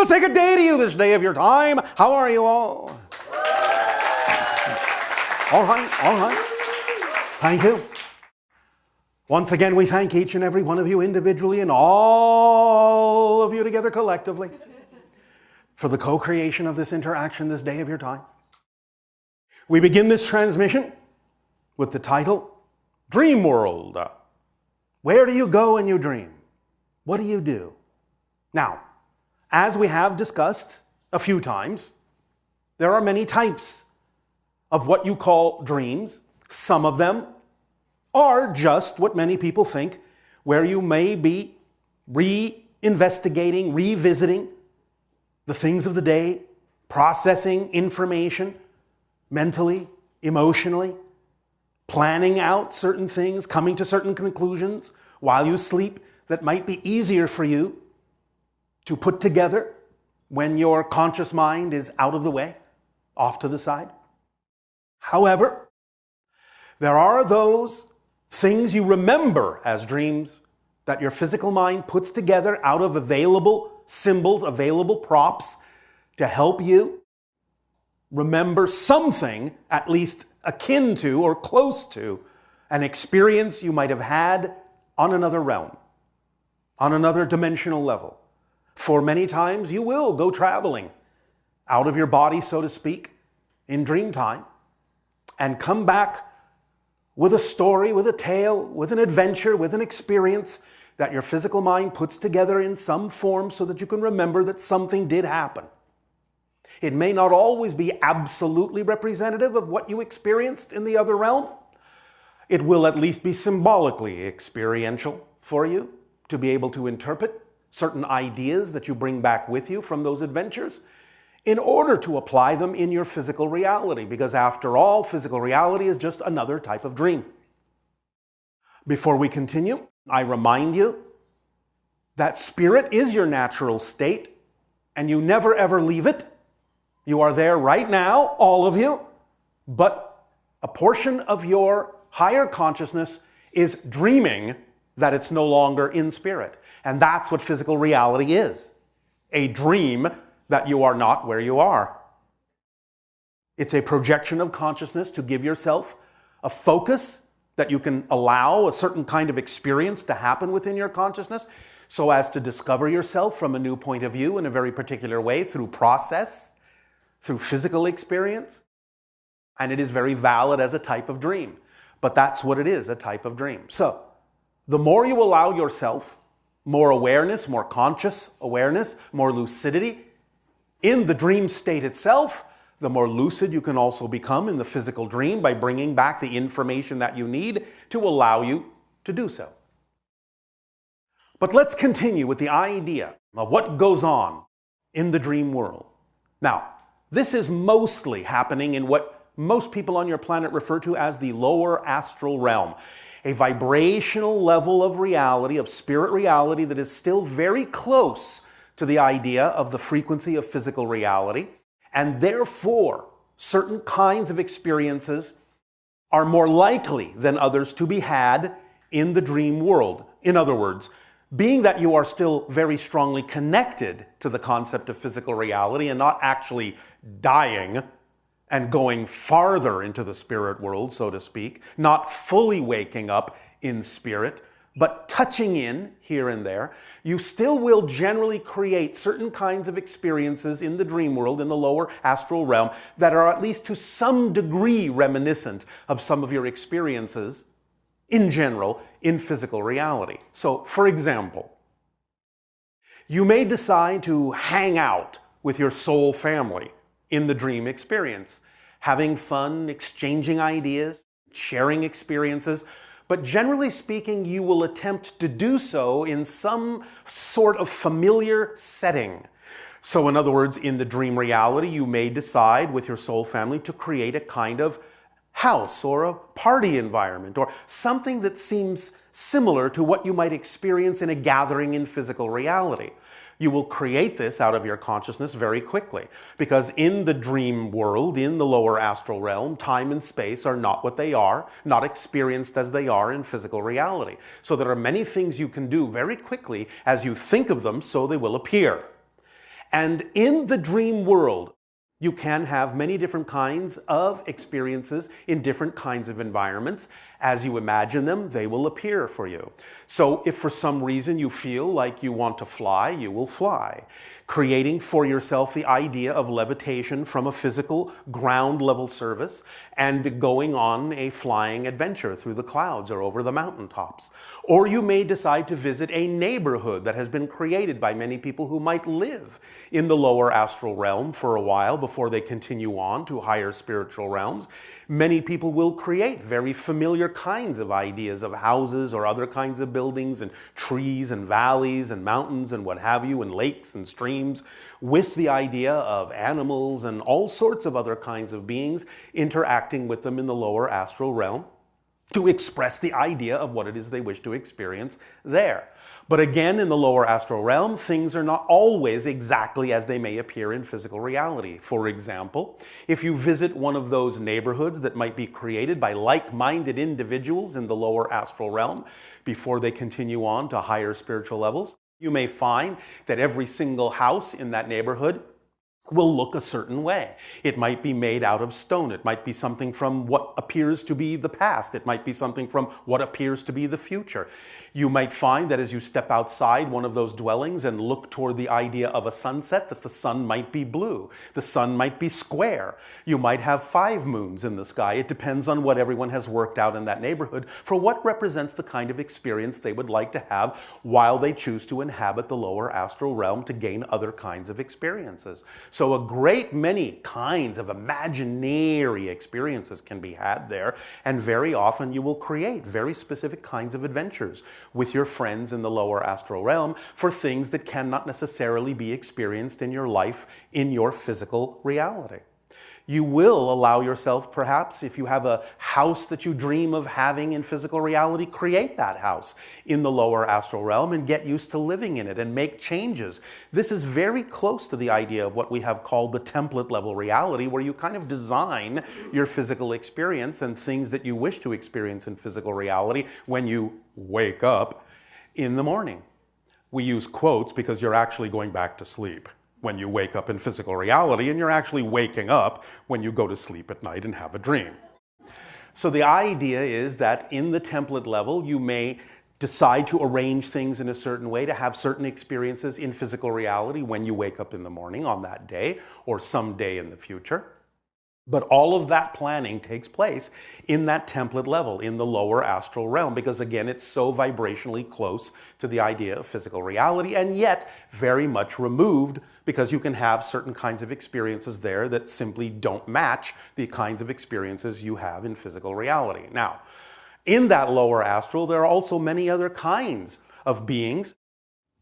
say good day to you this day of your time. How are you all? All right. Thank you. Once again, we thank each and every one of you individually and all of you together collectively for the co-creation of this interaction this day of your time. We begin this transmission with the title, Dreamworld. Where do you go when you dream? What do you do? Now, as we have discussed a few times, there are many types of what you call dreams. Some of them are just what many people think, where you may be reinvestigating, revisiting the things of the day, processing information mentally, emotionally, planning out certain things, coming to certain conclusions while you sleep that might be easier for you to put together when your conscious mind is out of the way, off to the side. However, there are those things you remember as dreams that your physical mind puts together out of available symbols, available props to help you remember something at least akin to or close to an experience you might have had on another realm, on another dimensional level. For many times you will go traveling out of your body, so to speak, in dream time and come back with a story, with a tale, with an adventure, with an experience that your physical mind puts together in some form so that you can remember that something did happen. It may not always be absolutely representative of what you experienced in the other realm. It will at least be symbolically experiential for you to be able to interpret certain ideas that you bring back with you from those adventures in order to apply them in your physical reality, because after all, physical reality is just another type of dream. Before we continue, I remind you that spirit is your natural state and you never ever leave it. You are there right now, all of you, but a portion of your higher consciousness is dreaming that it's no longer in spirit. And that's what physical reality is. A dream that you are not where you are. It's a projection of consciousness to give yourself a focus that you can allow a certain kind of experience to happen within your consciousness so as to discover yourself from a new point of view in a very particular way through process, through physical experience. And it is very valid as a type of dream. But that's what it is, a type of dream. So, the more you allow yourself more awareness, more conscious awareness, more lucidity in the dream state itself, the more lucid you can also become in the physical dream by bringing back the information that you need to allow you to do so. But let's continue with the idea of what goes on in the dream world. Now, this is mostly happening in what most people on your planet refer to as the lower astral realm, a vibrational level of reality, of spirit reality that is still very close to the idea of the frequency of physical reality, and therefore certain kinds of experiences are more likely than others to be had in the dream world. In other words, being that you are still very strongly connected to the concept of physical reality and not actually dying and going farther into the spirit world, so to speak, not fully waking up in spirit, but touching in here and there, you still will generally create certain kinds of experiences in the dream world, in the lower astral realm, that are at least to some degree reminiscent of some of your experiences in general in physical reality. So, for example, you may decide to hang out with your soul family in the dream experience, having fun, exchanging ideas, sharing experiences, but generally speaking, you will attempt to do so in some sort of familiar setting. So in other words, in the dream reality, you may decide with your soul family to create a kind of house or a party environment or something that seems similar to what you might experience in a gathering in physical reality. You will create this out of your consciousness very quickly, because in the dream world, in the lower astral realm, time and space are not what they are, not experienced as they are in physical reality. So there are many things you can do very quickly as you think of them, so they will appear. And in the dream world, you can have many different kinds of experiences in different kinds of environments. As you imagine them, they will appear for you. So if for some reason you feel like you want to fly, you will fly, creating for yourself the idea of levitation from a physical ground level service and going on a flying adventure through the clouds or over the mountaintops. Or you may decide to visit a neighborhood that has been created by many people who might live in the lower astral realm for a while before they continue on to higher spiritual realms. Many people will create very familiar kinds of ideas of houses or other kinds of buildings and trees and valleys and mountains and what have you, and lakes and streams, with the idea of animals and all sorts of other kinds of beings interacting with them in the lower astral realm to express the idea of what it is they wish to experience there. But again, in the lower astral realm, things are not always exactly as they may appear in physical reality. For example, if you visit one of those neighborhoods that might be created by like-minded individuals in the lower astral realm before they continue on to higher spiritual levels, you may find that every single house in that neighborhood will look a certain way. It might be made out of stone. It might be something from what appears to be the past. It might be something from what appears to be the future. You might find that as you step outside one of those dwellings and look toward the idea of a sunset, that the sun might be blue. The sun might be square. You might have 5 moons in the sky. It depends on what everyone has worked out in that neighborhood for what represents the kind of experience they would like to have while they choose to inhabit the lower astral realm to gain other kinds of experiences. So a great many kinds of imaginary experiences can be had there, and very often you will create very specific kinds of adventures with your friends in the lower astral realm for things that cannot necessarily be experienced in your life in your physical reality. You will allow yourself, perhaps, if you have a house that you dream of having in physical reality, create that house in the lower astral realm and get used to living in it and make changes. This is very close to the idea of what we have called the template level reality, where you kind of design your physical experience and things that you wish to experience in physical reality when you wake up in the morning. We use quotes because you're actually going back to sleep when you wake up in physical reality, and you're actually waking up when you go to sleep at night and have a dream. So the idea is that in the template level, you may decide to arrange things in a certain way to have certain experiences in physical reality when you wake up in the morning on that day or some day in the future. But all of that planning takes place in that template level, in the lower astral realm, because again, it's so vibrationally close to the idea of physical reality, and yet very much removed, because you can have certain kinds of experiences there that simply don't match the kinds of experiences you have in physical reality. Now, in that lower astral, there are also many other kinds of beings,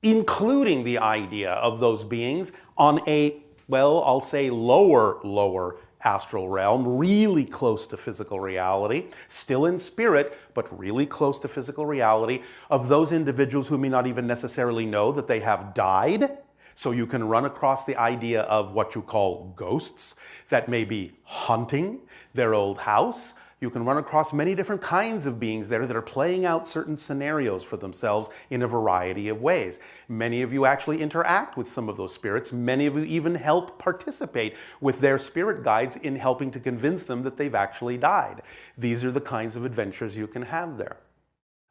including the idea of those beings on a, well, I'll say lower astral realm, really close to physical reality, still in spirit, but really close to physical reality, of those individuals who may not even necessarily know that they have died. So you can run across the idea of what you call ghosts that may be haunting their old house. You can run across many different kinds of beings there that are playing out certain scenarios for themselves in a variety of ways. Many of you actually interact with some of those spirits. Many of you even help participate with their spirit guides in helping to convince them that they've actually died. These are the kinds of adventures you can have there.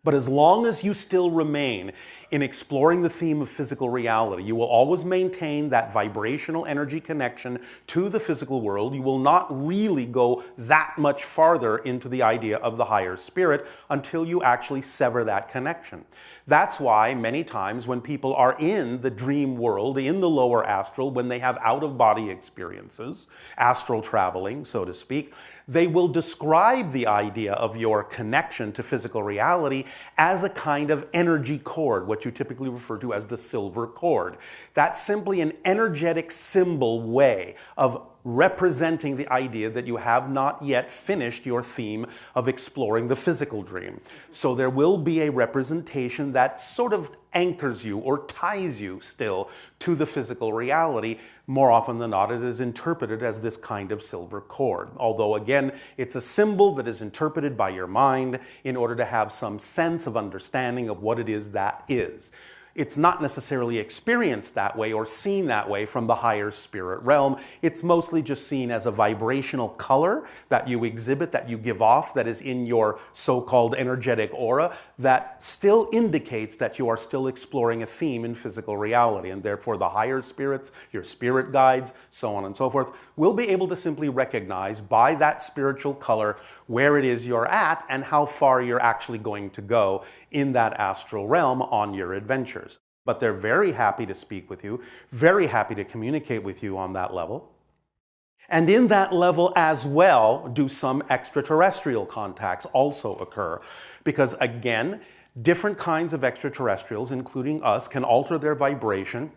But as long as you still remain in exploring the theme of physical reality, you will always maintain that vibrational energy connection to the physical world. You will not really go that much farther into the idea of the higher spirit until you actually sever that connection. That's why many times when people are in the dream world, in the lower astral, when they have out-of-body experiences, astral traveling, so to speak, they will describe the idea of your connection to physical reality as a kind of energy cord, what you typically refer to as the silver cord. That's simply an energetic symbol way of representing the idea that you have not yet finished your theme of exploring the physical dream. So there will be a representation that sort of anchors you or ties you still to the physical reality. More often than not, it is interpreted as this kind of silver cord. Although again, it's a symbol that is interpreted by your mind in order to have some sense of understanding of what it is that is. It's not necessarily experienced that way or seen that way from the higher spirit realm. It's mostly just seen as a vibrational color that you exhibit, that you give off, that is in your so-called energetic aura, that still indicates that you are still exploring a theme in physical reality. And therefore the higher spirits, your spirit guides, so on and so forth, will be able to simply recognize by that spiritual color where it is you're at and how far you're actually going to go in that astral realm on your adventures. But they're very happy to speak with you, very happy to communicate with you on that level. And in that level as well, do some extraterrestrial contacts also occur. Because again, different kinds of extraterrestrials, including us, can alter their vibration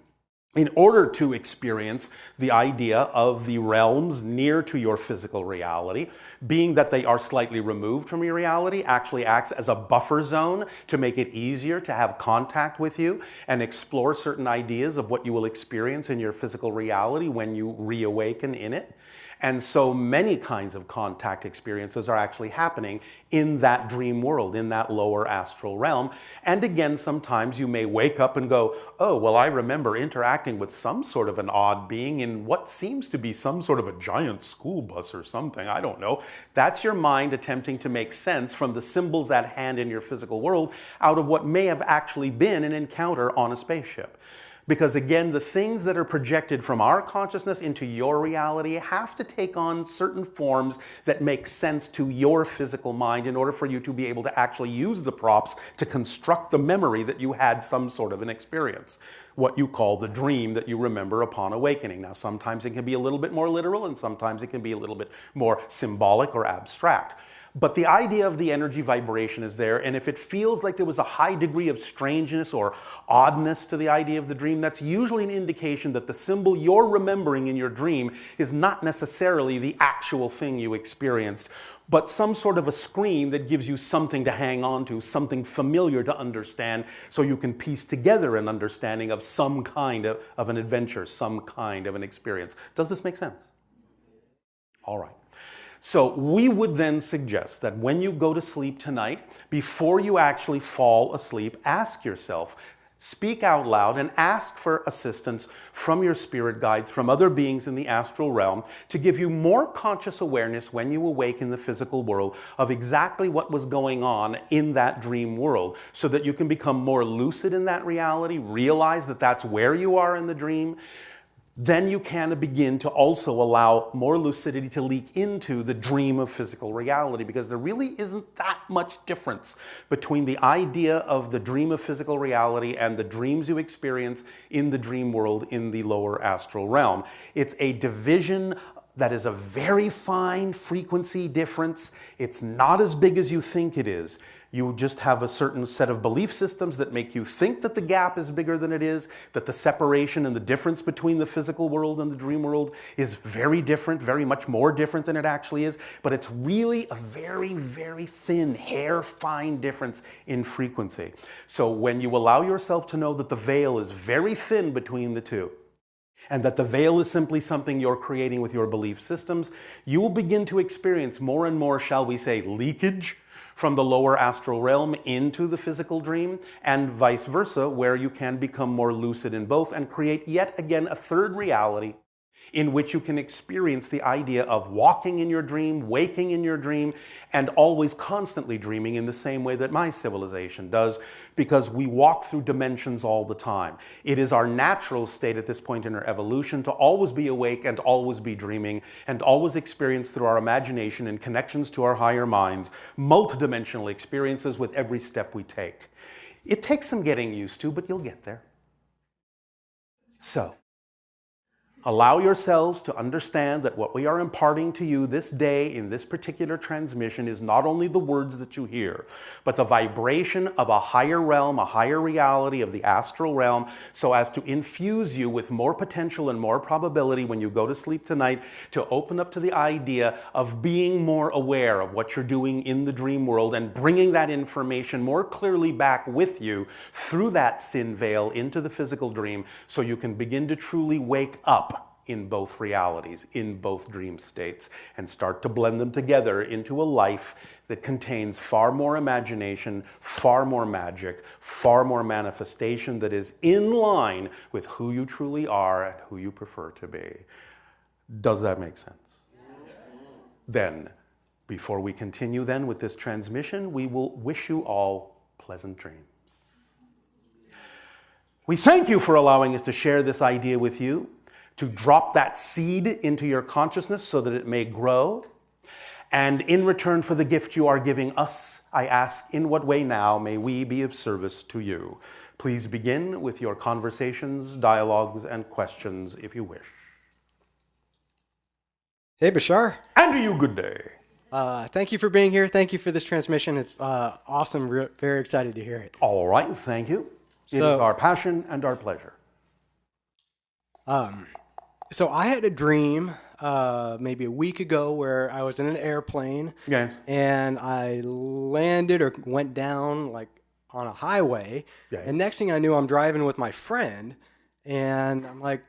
in order to experience the idea of the realms near to your physical reality. Being that they are slightly removed from your reality, actually acts as a buffer zone to make it easier to have contact with you and explore certain ideas of what you will experience in your physical reality when you reawaken in it. And so many kinds of contact experiences are actually happening in that dream world, in that lower astral realm. And again, sometimes you may wake up and go, oh, well, I remember interacting with some sort of an odd being in what seems to be some sort of a giant school bus or something. I don't know. That's your mind attempting to make sense from the symbols at hand in your physical world out of what may have actually been an encounter on a spaceship. Because again, the things that are projected from our consciousness into your reality have to take on certain forms that make sense to your physical mind in order for you to be able to actually use the props to construct the memory that you had some sort of an experience. What you call the dream that you remember upon awakening. Now, sometimes it can be a little bit more literal and sometimes it can be a little bit more symbolic or abstract. But the idea of the energy vibration is there, and if it feels like there was a high degree of strangeness or oddness to the idea of the dream, that's usually an indication that the symbol you're remembering in your dream is not necessarily the actual thing you experienced, but some sort of a screen that gives you something to hang on to, something familiar to understand, so you can piece together an understanding of some kind of an adventure, some kind of an experience. Does this make sense? All right. So we would then suggest that when you go to sleep tonight, before you actually fall asleep, ask yourself, speak out loud and ask for assistance from your spirit guides, from other beings in the astral realm, to give you more conscious awareness when you awake in the physical world of exactly what was going on in that dream world, so that you can become more lucid in that reality, realize that that's where you are in the dream. Then you can begin to also allow more lucidity to leak into the dream of physical reality, because there really isn't that much difference between the idea of the dream of physical reality and the dreams you experience in the dream world in the lower astral realm. It's a division that is a very fine frequency difference. It's not as big as you think it is. You just have a certain set of belief systems that make you think that the gap is bigger than it is, that the separation and the difference between the physical world and the dream world is very different, very much more different than it actually is. But it's really a very, very thin, hair-fine difference in frequency. So when you allow yourself to know that the veil is very thin between the two, and that the veil is simply something you're creating with your belief systems, you will begin to experience more and more, shall we say, leakage from the lower astral realm into the physical dream, and vice versa, where you can become more lucid in both and create yet again a third reality in which you can experience the idea of walking in your dream, waking in your dream, and always constantly dreaming in the same way that my civilization does, because we walk through dimensions all the time. It is our natural state at this point in our evolution to always be awake and always be dreaming and always experience through our imagination and connections to our higher minds multidimensional experiences with every step we take. It takes some getting used to, but you'll get there. So, allow yourselves to understand that what we are imparting to you this day in this particular transmission is not only the words that you hear, but the vibration of a higher realm, a higher reality of the astral realm, so as to infuse you with more potential and more probability when you go to sleep tonight to open up to the idea of being more aware of what you're doing in the dream world and bringing that information more clearly back with you through that thin veil into the physical dream, so you can begin to truly wake up in both realities, in both dream states, and start to blend them together into a life that contains far more imagination, far more magic, far more manifestation that is in line with who you truly are and who you prefer to be. Does that make sense? Yes. Then, before we continue then with this transmission, we will wish you all pleasant dreams. We thank you for allowing us to share this idea with you, to drop that seed into your consciousness so that it may grow. And in return for the gift you are giving us, I ask, in what way now may we be of service to you? Please begin with your conversations, dialogues, and questions if you wish. Hey, Bashar. And to you, good day. Thank you for being here. Thank you for this transmission. It's awesome. Very excited to hear it. All right, thank you. It is our passion and our pleasure. So I had a dream maybe a week ago where I was in an airplane. Yes. And I landed or went down like on a highway. Yes. And next thing I knew, I'm driving with my friend. And I'm like,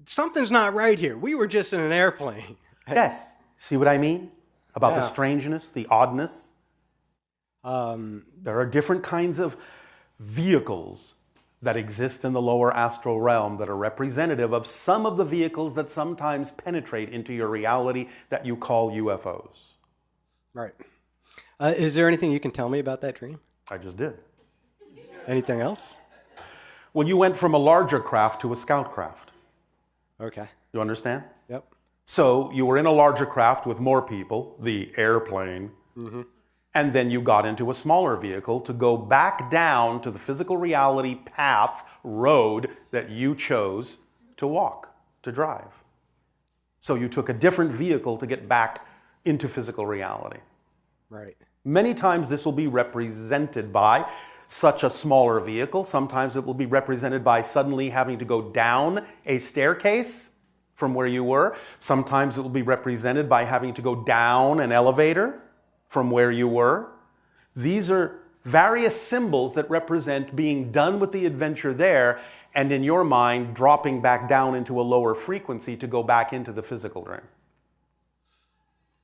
something's not right here. We were just in an airplane. Yes. See what I mean? About the strangeness, the oddness. There are different kinds of vehicles that exist in the lower astral realm that are representative of some of the vehicles that sometimes penetrate into your reality that you call UFOs. Right. Is there anything you can tell me about that dream? I just did. Anything else? Well, you went from a larger craft to a scout craft. Okay. You understand? Yep. So you were in a larger craft with more people, the airplane, and then you got into a smaller vehicle to go back down to the physical reality path, road that you chose to walk, to drive. So you took a different vehicle to get back into physical reality. Right. Many times this will be represented by such a smaller vehicle. Sometimes it will be represented by suddenly having to go down a staircase from where you were. Sometimes it will be represented by having to go down an elevator from where you were. These are various symbols that represent being done with the adventure there and in your mind dropping back down into a lower frequency to go back into the physical realm.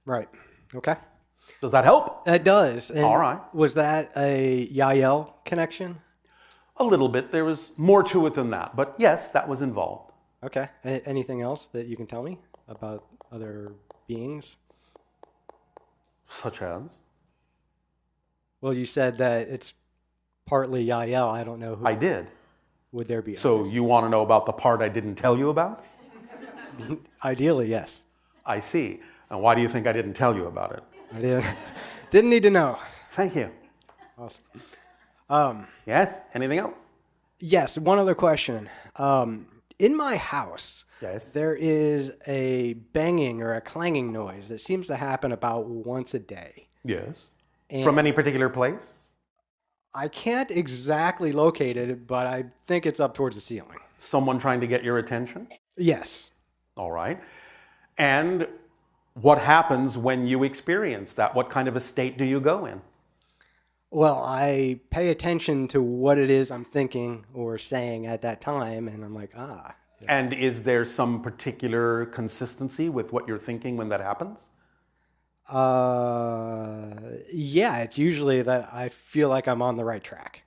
Right. Okay. Does that help? It does. And all right. Was that a Yael connection? A little bit. There was more to it than that. But yes, that was involved. Okay. Anything else that you can tell me about other beings? Such as? Well, you said that it's partly Yael. I don't know who. I did. Would there be So others? You want to know about the part I didn't tell you about? Ideally, yes. I see. And why do you think I didn't tell you about it? I didn't need to know. Thank you. Awesome. Yes? Anything else? Yes, one other question. In my house, Yes. there is a banging or a clanging noise that seems to happen about once a day. Yes. And From any particular place? I can't exactly locate it, but I think it's up towards the ceiling. Someone trying to get your attention? Yes. All right. And what happens when you experience that? What kind of a state do you go in? Well, I pay attention to what it is I'm thinking or saying at that time, and I'm like, ah. And is there some particular consistency with what you're thinking when that happens? Yeah, it's usually that I feel like I'm on the right track.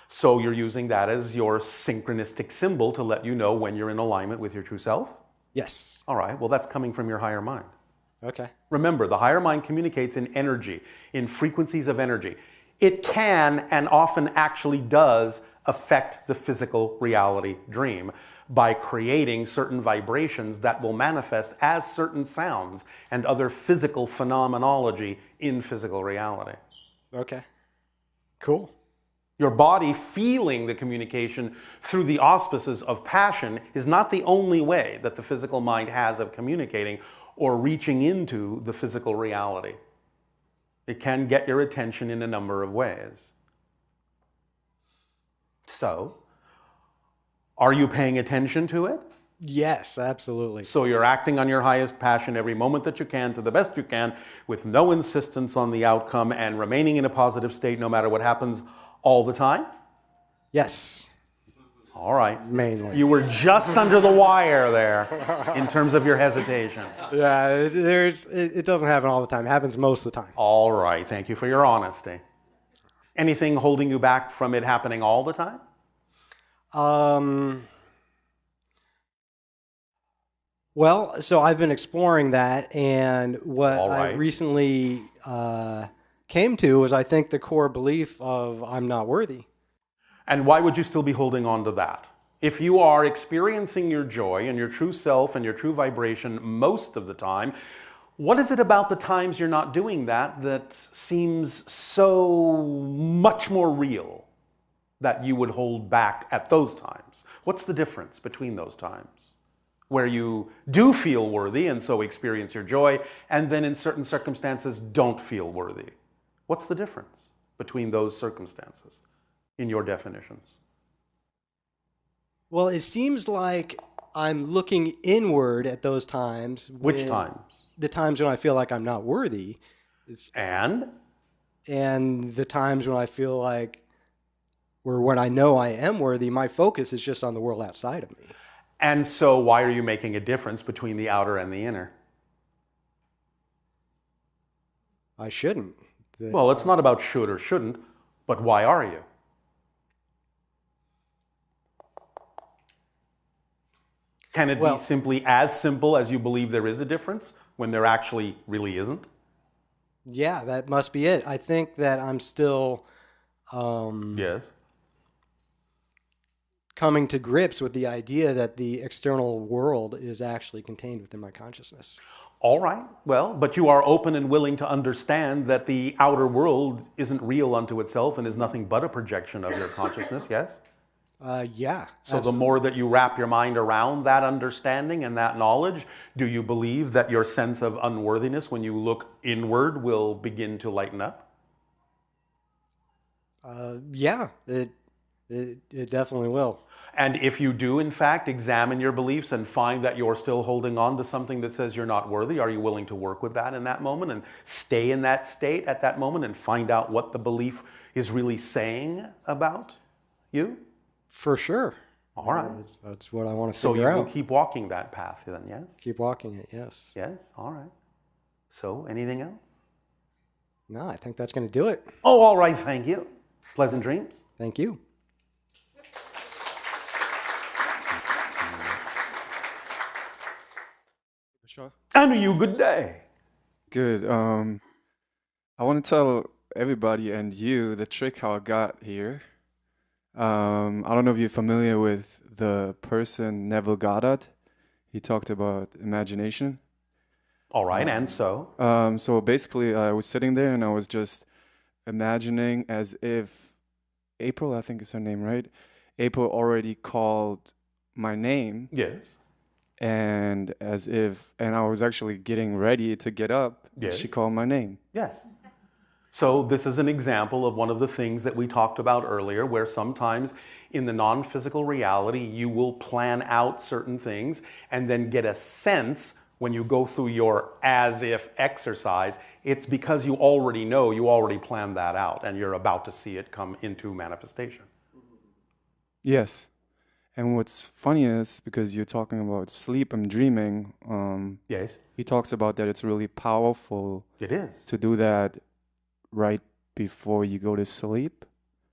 So you're using that as your synchronistic symbol to let you know when you're in alignment with your true self? Yes. All right, well, that's coming from your higher mind. Okay. Remember, the higher mind communicates in energy, in frequencies of energy. It can and often actually does affect the physical reality dream by creating certain vibrations that will manifest as certain sounds and other physical phenomenology in physical reality. Okay. Cool. Your body feeling the communication through the auspices of passion is not the only way that the physical mind has of communicating or reaching into the physical reality. It can get your attention in a number of ways. So, are you paying attention to it? Yes, absolutely. So you're acting on your highest passion every moment that you can to the best you can with no insistence on the outcome and remaining in a positive state no matter what happens all the time? Yes. All right. Mainly. You were just under the wire there in terms of your hesitation. Yeah, it doesn't happen all the time. It happens most of the time. All right. Thank you for your honesty. Anything holding you back from it happening all the time? Well, so I've been exploring that, and what All I right. recently came to was, I think, the core belief of I'm not worthy. And why would you still be holding on to that? If you are experiencing your joy and your true self and your true vibration most of the time, what is it about the times you're not doing that that seems so much more real that you would hold back at those times? What's the difference between those times? Where you do feel worthy and so experience your joy, and then in certain circumstances don't feel worthy. What's the difference between those circumstances in your definitions? Well, it seems like I'm looking inward at those times. Which times? The times when I feel like I'm not worthy. And the times when I feel like, or when I know I am worthy, my focus is just on the world outside of me. And so why are you making a difference between the outer and the inner? I shouldn't. Well, it's not about should or shouldn't, but why are you? Can it be simply as simple as you believe there is a difference when there actually really isn't? Yeah, that must be it. I think that I'm still Yes. coming to grips with the idea that the external world is actually contained within my consciousness. All right. Well, but you are open and willing to understand that the outer world isn't real unto itself and is nothing but a projection of your consciousness, yes? Yeah. So the more that you wrap your mind around that understanding and that knowledge, do you believe that your sense of unworthiness when you look inward will begin to lighten up? Yeah, it definitely will. And if you do, in fact, examine your beliefs and find that you're still holding on to something that says you're not worthy, are you willing to work with that in that moment and stay in that state at that moment and find out what the belief is really saying about you? For sure. All right. That's what I want to So figure you out. will keep walking that path then, yes? Keep walking it, yes. Yes, all right. So anything else? No, I think that's going to do it. Oh, all right, thank you. Pleasant dreams. Thank you. Bashar? And you good day. Good. I want to tell everybody and you the trick how I got here. I don't know if you're familiar with the person Neville Goddard. He talked about imagination. All right, and so? So basically, I was sitting there and I was just imagining as if April, I think is her name, right? April already called my name. Yes. And I was actually getting ready to get up. Yes. She called my name. Yes. So this is an example of one of the things that we talked about earlier, where sometimes in the non-physical reality, you will plan out certain things and then get a sense when you go through your as-if exercise, it's because you already know, you already planned that out, and you're about to see it come into manifestation. Yes. And what's funny is, because you're talking about sleep and dreaming, Yes. he talks about that it's really powerful It is. to do that right before you go to sleep.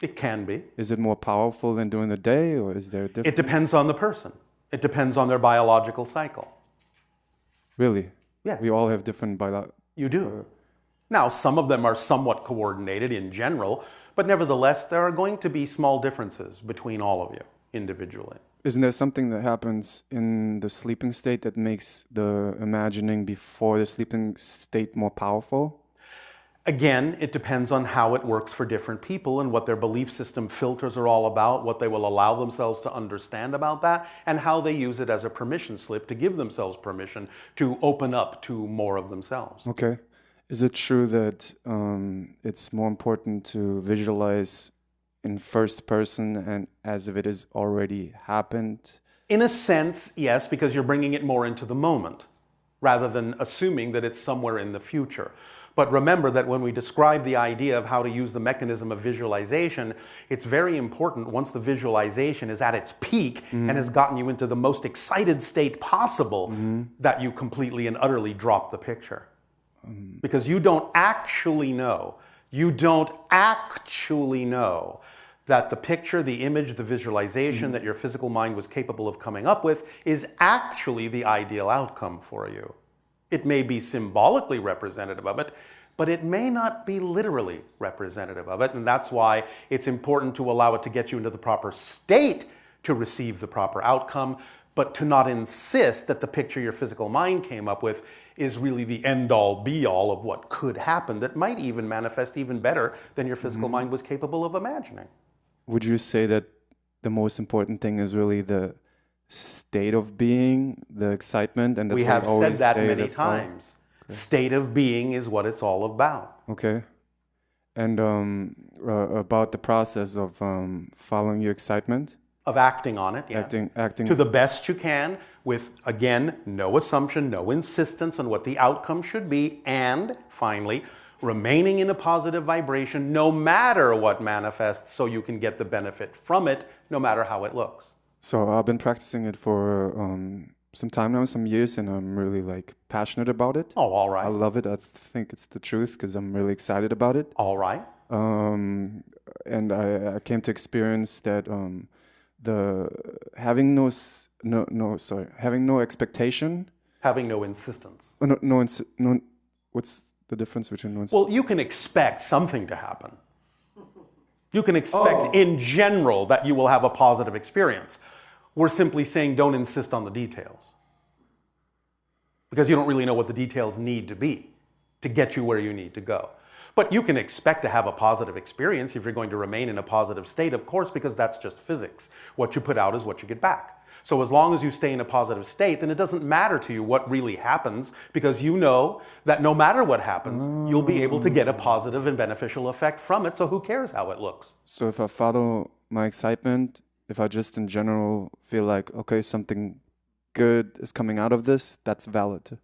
It can be. Is it more powerful than during the day, or is there a difference? It depends on the person. It depends on their biological cycle. Really? Yes. We all have different You do. Now, some of them are somewhat coordinated in general, but nevertheless, there are going to be small differences between all of you individually. Isn't there something that happens in the sleeping state that makes the imagining before the sleeping state more powerful? Again, it depends on how it works for different people and what their belief system filters are all about, what they will allow themselves to understand about that, and how they use it as a permission slip to give themselves permission to open up to more of themselves. Okay. Is it true that it's more important to visualize in first person and as if it has already happened? In a sense, yes, because you're bringing it more into the moment rather than assuming that it's somewhere in the future. But remember that when we describe the idea of how to use the mechanism of visualization, it's very important once the visualization is at its peak and has gotten you into the most excited state possible that you completely and utterly drop the picture. Because you don't actually know that the picture, the image, the visualization that your physical mind was capable of coming up with is actually the ideal outcome for you. It may be symbolically representative of it, but it may not be literally representative of it. And that's why it's important to allow it to get you into the proper state to receive the proper outcome, but to not insist that the picture your physical mind came up with is really the end-all, be-all of what could happen that might even manifest even better than your physical mind was capable of imagining. Would you say that the most important thing is really the state of being, the excitement, and we have said that many times. Okay. State of being is what it's all about. Okay. And about the process of following your excitement? Of acting on it, yes. Acting to the best you can with, again, no assumption, no insistence on what the outcome should be, and finally, remaining in a positive vibration no matter what manifests so you can get the benefit from it no matter how it looks. So I've been practicing it for some time now, some years, and I'm really passionate about it. Oh, all right. I love it. I think it's the truth because I'm really excited about it. All right. And I came to experience that having no expectation, having no insistence. What's the difference between no insistence? Well, you can expect something to happen. You can expect in general that you will have a positive experience. We're simply saying don't insist on the details. Because you don't really know what the details need to be to get you where you need to go. But you can expect to have a positive experience if you're going to remain in a positive state, of course, because that's just physics. What you put out is what you get back. So as long as you stay in a positive state, then it doesn't matter to you what really happens, because you know that no matter what happens, you'll be able to get a positive and beneficial effect from it, so who cares how it looks? So if I follow my excitement, if I just in general feel like, okay, something good is coming out of this, that's valid.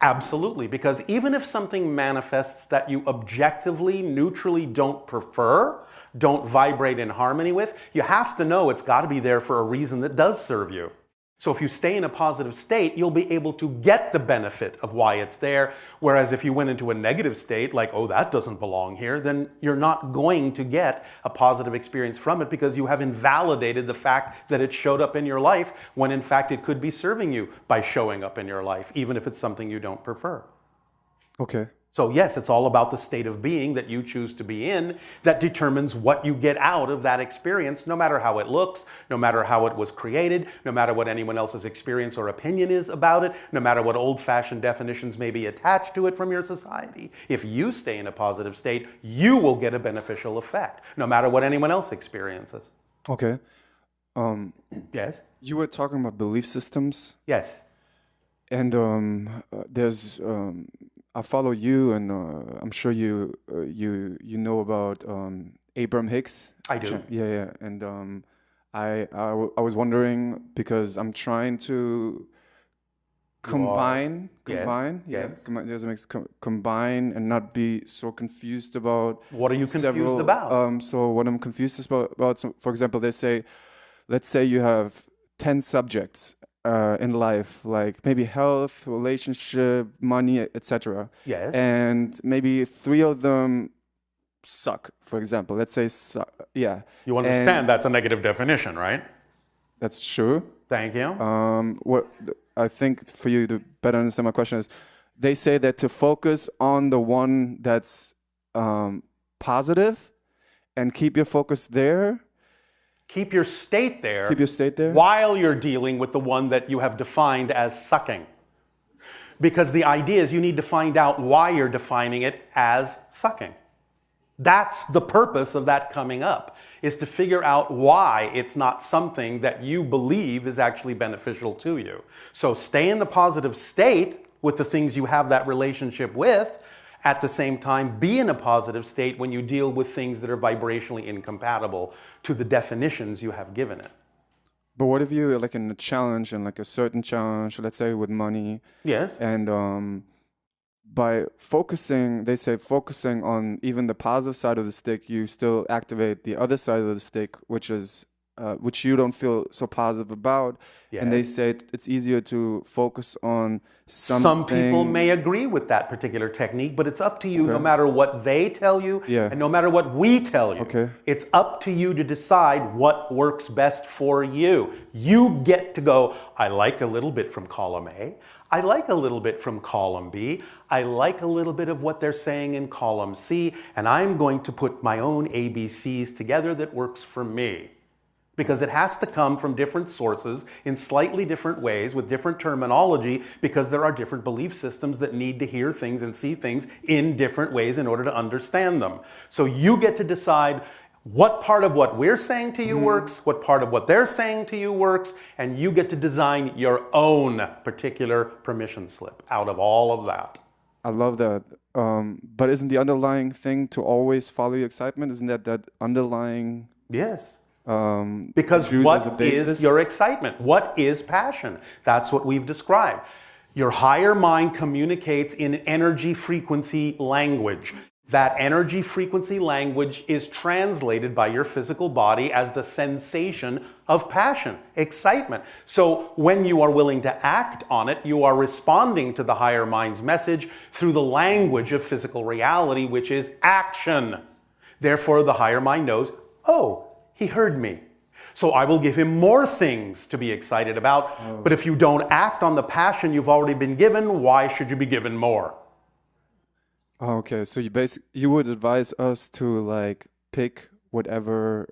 Absolutely, because even if something manifests that you objectively, neutrally don't prefer, don't vibrate in harmony with, you have to know it's got to be there for a reason that does serve you. So if you stay in a positive state, you'll be able to get the benefit of why it's there. Whereas if you went into a negative state, like, oh, that doesn't belong here, then you're not going to get a positive experience from it because you have invalidated the fact that it showed up in your life when in fact it could be serving you by showing up in your life, even if it's something you don't prefer. Okay. So yes, it's all about the state of being that you choose to be in that determines what you get out of that experience, no matter how it looks, no matter how it was created, no matter what anyone else's experience or opinion is about it, no matter what old-fashioned definitions may be attached to it from your society. If you stay in a positive state, you will get a beneficial effect, no matter what anyone else experiences. Okay. Yes? You were talking about belief systems. Yes. And I follow you, and I'm sure you know about Abraham Hicks. I do. Yeah. And I was wondering, because I'm trying to combine, combine and not be so confused about. What are you confused about? So what I'm confused is about for example, let's say you have 10 subjects in life, like maybe health, relationship, money, etc. Yes. And maybe 3 of them suck, for example. Let's say, yeah. You understand that's a negative definition, right? That's true. Thank you. What I think for you to better understand my question is, they say that to focus on the one that's positive and keep your focus there. Keep your state there. Keep your state there. While you're dealing with the one that you have defined as sucking. Because the idea is you need to find out why you're defining it as sucking. That's the purpose of that coming up, is to figure out why it's not something that you believe is actually beneficial to you. So stay in the positive state with the things you have that relationship with. At the same time, be in a positive state when you deal with things that are vibrationally incompatible to the definitions you have given it. But what if you're like in a challenge, and like a certain challenge, let's say with money? Yes. And by focusing, they say focusing on even the positive side of the stick, you still activate the other side of the stick, which you don't feel so positive about. Yes. And they say it's easier to focus on something. Some people may agree with that particular technique, but it's up to you, no matter what they tell you, and no matter what we tell you. Okay. It's up to you to decide what works best for you. You get to go, I like a little bit from column A. I like a little bit from column B. I like a little bit of what they're saying in column C, and I'm going to put my own ABCs together that works for me. Because it has to come from different sources in slightly different ways with different terminology, because there are different belief systems that need to hear things and see things in different ways in order to understand them. So you get to decide what part of what we're saying to you works, what part of what they're saying to you works, and you get to design your own particular permission slip out of all of that. I love that. But isn't the underlying thing to always follow your excitement? Isn't that underlying? Yes. Because what is your excitement? What is passion? That's what we've described. Your higher mind communicates in energy frequency language. That energy frequency language is translated by your physical body as the sensation of passion, excitement. So when you are willing to act on it, you are responding to the higher mind's message through the language of physical reality, which is action. Therefore, the higher mind knows, oh, he heard me. So I will give him more things to be excited about. Oh. But if you don't act on the passion you've already been given, why should you be given more? Okay, so you would advise us to like pick whatever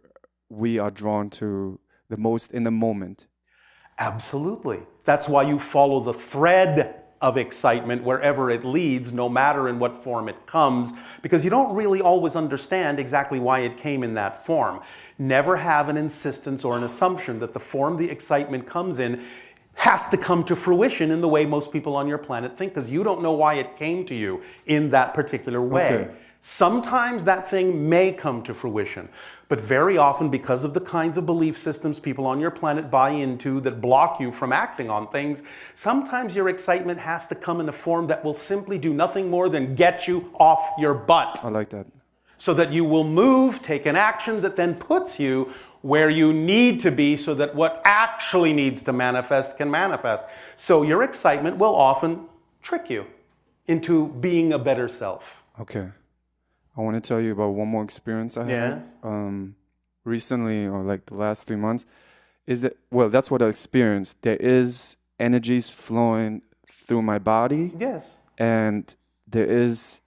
we are drawn to the most in the moment. Absolutely. That's why you follow the thread of excitement wherever it leads, no matter in what form it comes, because you don't really always understand exactly why it came in that form. Never have an insistence or an assumption that the form the excitement comes in has to come to fruition in the way most people on your planet think, because you don't know why it came to you in that particular way. Okay. Sometimes that thing may come to fruition, but very often, because of the kinds of belief systems people on your planet buy into that block you from acting on things, sometimes your excitement has to come in a form that will simply do nothing more than get you off your butt. I like that. So that you will move, take an action that then puts you where you need to be, so that what actually needs to manifest can manifest. So your excitement will often trick you into being a better self. Okay. I want to tell you about one more experience I had recently, or like the last 3 months. That's what I experienced. There is energies flowing through my body. Yes. And there is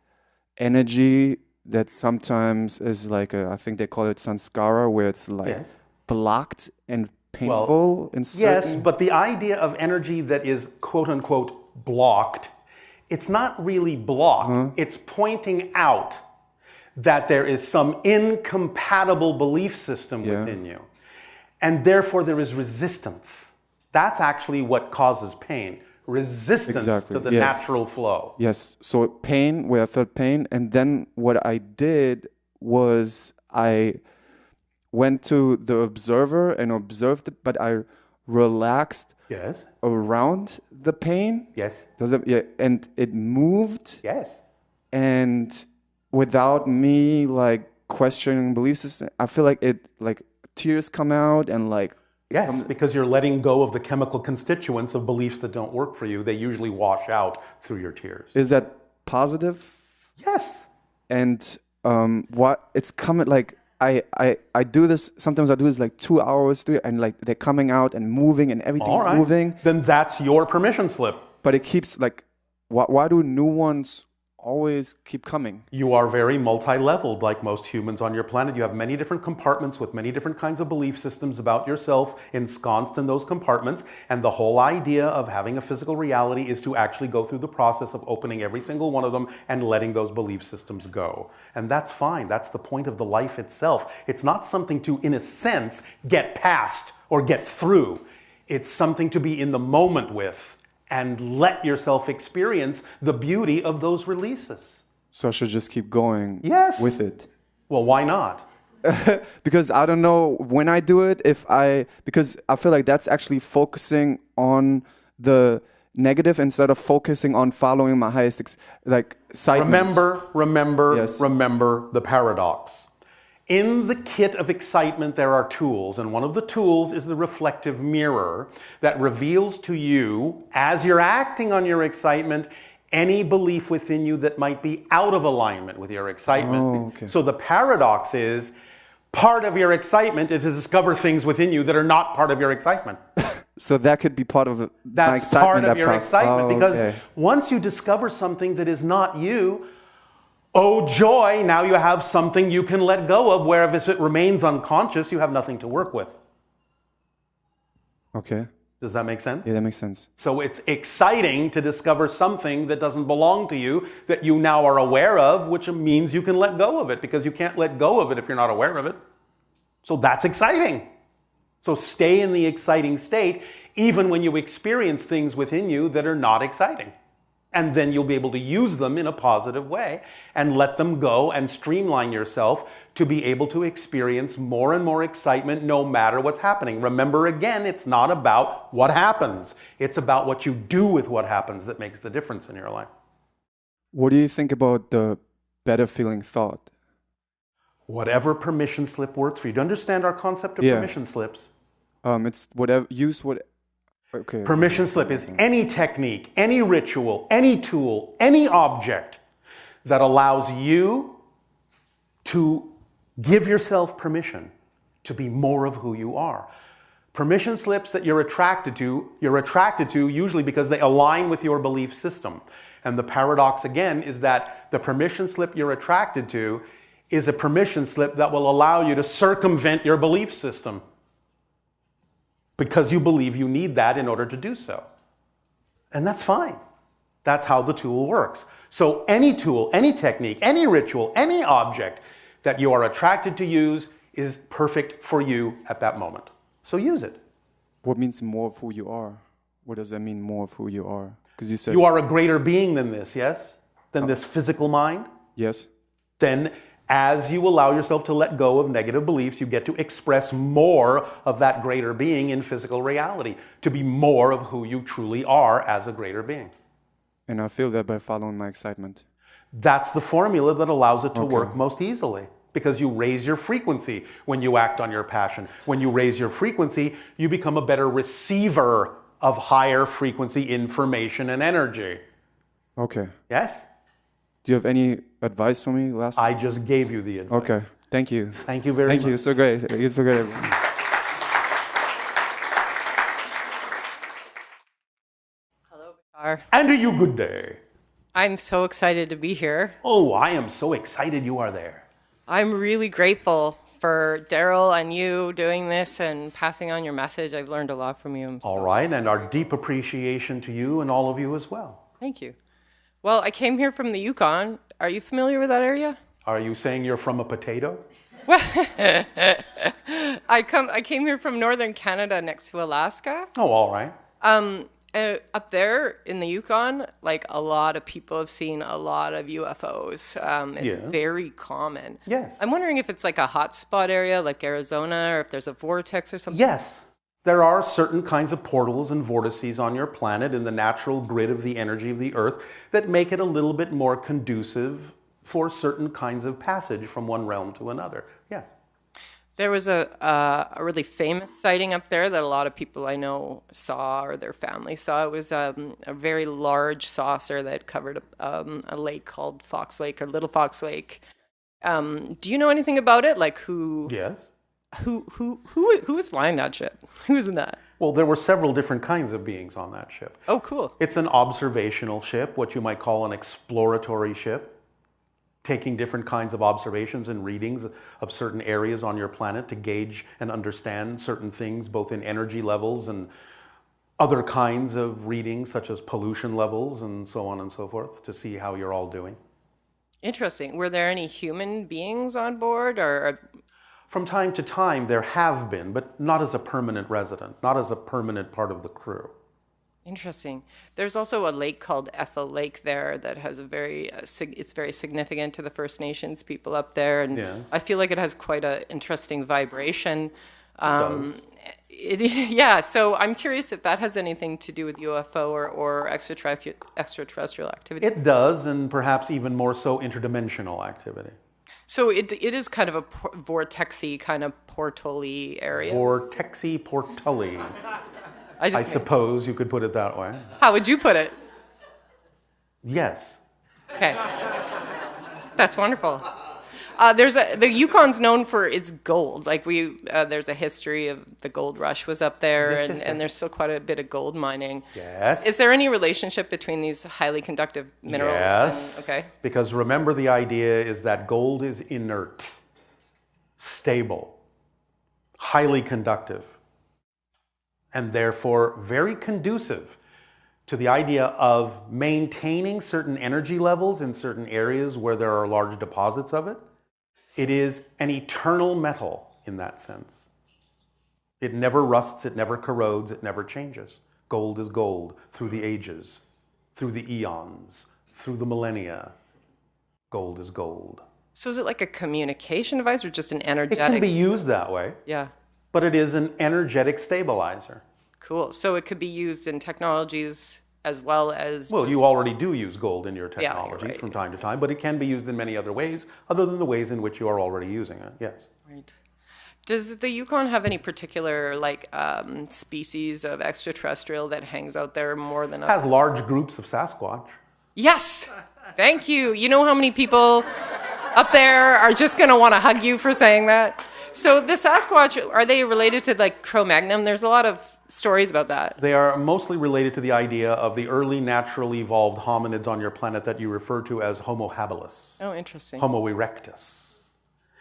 energy that sometimes is like I think they call it sanskara, where it's like blocked and painful. Yes, but the idea of energy that is quote unquote blocked, it's not really blocked. It's pointing out that there is some incompatible belief system within you. And therefore there is resistance. That's actually what causes pain. Resistance to the natural flow. Yes. So pain, where I felt pain. And then what I did was I went to the observer and observed it, but I relaxed around the pain. Yes. And it moved. Yes. And without me like questioning belief system, I feel like tears come out and like. Yes, because you're letting go of the chemical constituents of beliefs that don't work for you. They usually wash out through your tears. Is that positive? Yes. And what it's coming like I do this, sometimes I do this like 2 hours, and like they're coming out and moving and everything's moving. Then that's your permission slip. But it keeps like, why do new ones always keep coming? You are very multi-leveled, like most humans on your planet. You have many different compartments with many different kinds of belief systems about yourself ensconced in those compartments. And the whole idea of having a physical reality is to actually go through the process of opening every single one of them and letting those belief systems go. And that's fine. That's the point of the life itself. It's not something to, in a sense, get past or get through. It's something to be in the moment with and let yourself experience the beauty of those releases. So I should just keep going with it. Well, why not? Because I don't know when I do it, because I feel like that's actually focusing on the negative instead of focusing on following my highest excitement. Remember the paradox. In the kit of excitement, there are tools, and one of the tools is the reflective mirror that reveals to you, as you're acting on your excitement, any belief within you that might be out of alignment with your excitement. Oh, okay. So the paradox is, part of your excitement is to discover things within you that are not part of your excitement. So that could be part of my That's excitement. part of your excitement, because okay. once you discover something that is not you, oh joy, now you have something you can let go of, whereas if it remains unconscious, you have nothing to work with. Okay. Does that make sense? Yeah, that makes sense. So it's exciting to discover something that doesn't belong to you that you now are aware of, which means you can let go of it, because you can't let go of it if you're not aware of it. So that's exciting. So stay in the exciting state, even when you experience things within you that are not exciting. And then you'll be able to use them in a positive way and let them go and streamline yourself to be able to experience more and more excitement no matter what's happening. Remember, again, it's not about what happens. It's about what you do with what happens that makes the difference in your life. What do you think about the better feeling thought? Whatever permission slip works for you. Do you understand our concept of permission slips? It's whatever, use what. Okay. Permission slip is any technique, any ritual, any tool, any object that allows you to give yourself permission to be more of who you are. Permission slips that you're attracted to usually because they align with your belief system. And the paradox again is that the permission slip you're attracted to is a permission slip that will allow you to circumvent your belief system, because you believe you need that in order to do so. And that's fine. That's how the tool works. So any tool, any technique, any ritual, any object that you are attracted to use is perfect for you at that moment. So use it. What means more of who you are? What does that mean, more of who you are? Because you said you are a greater being than this, yes? Than this physical mind? Yes. Then as you allow yourself to let go of negative beliefs, you get to express more of that greater being in physical reality, to be more of who you truly are as a greater being. And I feel that by following my excitement. That's the formula that allows it to work most easily, because you raise your frequency when you act on your passion. When you raise your frequency, you become a better receiver of higher frequency information and energy. Okay. Yes? Do you have any advice for me last? I just gave you the advice. Okay. Thank you. Thank you very much. Thank you. So great. You're so great. Hello, Bashar. Andrew, you good day. I'm so excited to be here. Oh, I am so excited you are there. I'm really grateful for Daryl and you doing this and passing on your message. I've learned a lot from you. All right, and our deep appreciation to you and all of you as well. Thank you. Well, I came here from the Yukon. Are you familiar with that area? Are you saying you're from a potato? Well, I came here from northern Canada next to Alaska. Oh, all right. Up there in the Yukon, like a lot of people have seen a lot of UFOs. It's very common. Yes. I'm wondering if it's like a hotspot area like Arizona, or if there's a vortex or something. Yes. There are certain kinds of portals and vortices on your planet in the natural grid of the energy of the Earth that make it a little bit more conducive for certain kinds of passage from one realm to another. Yes. There was a really famous sighting up there that a lot of people I know saw, or their family saw. It was a very large saucer that covered a lake called Fox Lake, or Little Fox Lake. Do you know anything about it? Like who? Yes. Who was flying that ship? Who was in that? Well, there were several different kinds of beings on that ship. Oh, cool. It's an observational ship, what you might call an exploratory ship, taking different kinds of observations and readings of certain areas on your planet to gauge and understand certain things, both in energy levels and other kinds of readings, such as pollution levels and so on and so forth, to see how you're all doing. Interesting. Were there any human beings on board, or? From time to time, there have been, but not as a permanent resident, not as a permanent part of the crew. Interesting. There's also a lake called Ethel Lake there that has a very, it's very significant to the First Nations people up there. And Yes. I feel like it has quite an interesting vibration. It does. Yeah, so I'm curious if that has anything to do with UFO or extraterrestrial activity. It does, and perhaps even more so interdimensional activity. So it is kind of a vortexy, kind of portal-y area. Vortexy portally. I suppose you could put it that way. How would you put it? Yes. Okay. That's wonderful. The Yukon's known for its gold. Like there's a history of the gold rush was up there, and there's still quite a bit of gold mining. Yes. Is there any relationship between these highly conductive minerals? Yes. Okay. Because remember, the idea is that gold is inert, stable, highly conductive, and therefore very conducive to the idea of maintaining certain energy levels in certain areas where there are large deposits of it. It is an eternal metal in that sense. It never rusts, it never corrodes, it never changes. Gold is gold through the ages, through the eons, through the millennia. Gold is gold. So is it like a communication device or just an energetic? It can be used that way. Yeah. But it is an energetic stabilizer. Cool. So it could be used in technologies as well as... Well, you already do use gold in your technologies right. from time to time, but it can be used in many other ways other than the ways in which you are already using it, yes. Right. Does the Yukon have any particular species of extraterrestrial that hangs out there more than It others? has large groups of Sasquatch. Yes! Thank you. You know how many people up there are just going to want to hug you for saying that? So the Sasquatch, are they related to Cro-Magnon? There's a lot of stories about that. They are mostly related to the idea of the early naturally evolved hominids on your planet that you refer to as Homo habilis. Oh, interesting. Homo erectus.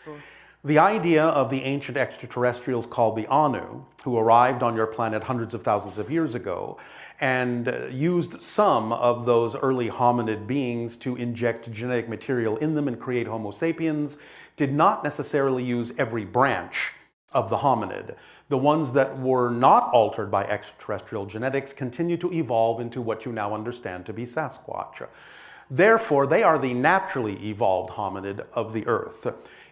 Cool. The idea of the ancient extraterrestrials called the Anu, who arrived on your planet hundreds of thousands of years ago, and used some of those early hominid beings to inject genetic material in them and create Homo sapiens, did not necessarily use every branch of the hominid. The ones that were not altered by extraterrestrial genetics continue to evolve into what you now understand to be Sasquatch. Therefore, they are the naturally evolved hominid of the Earth.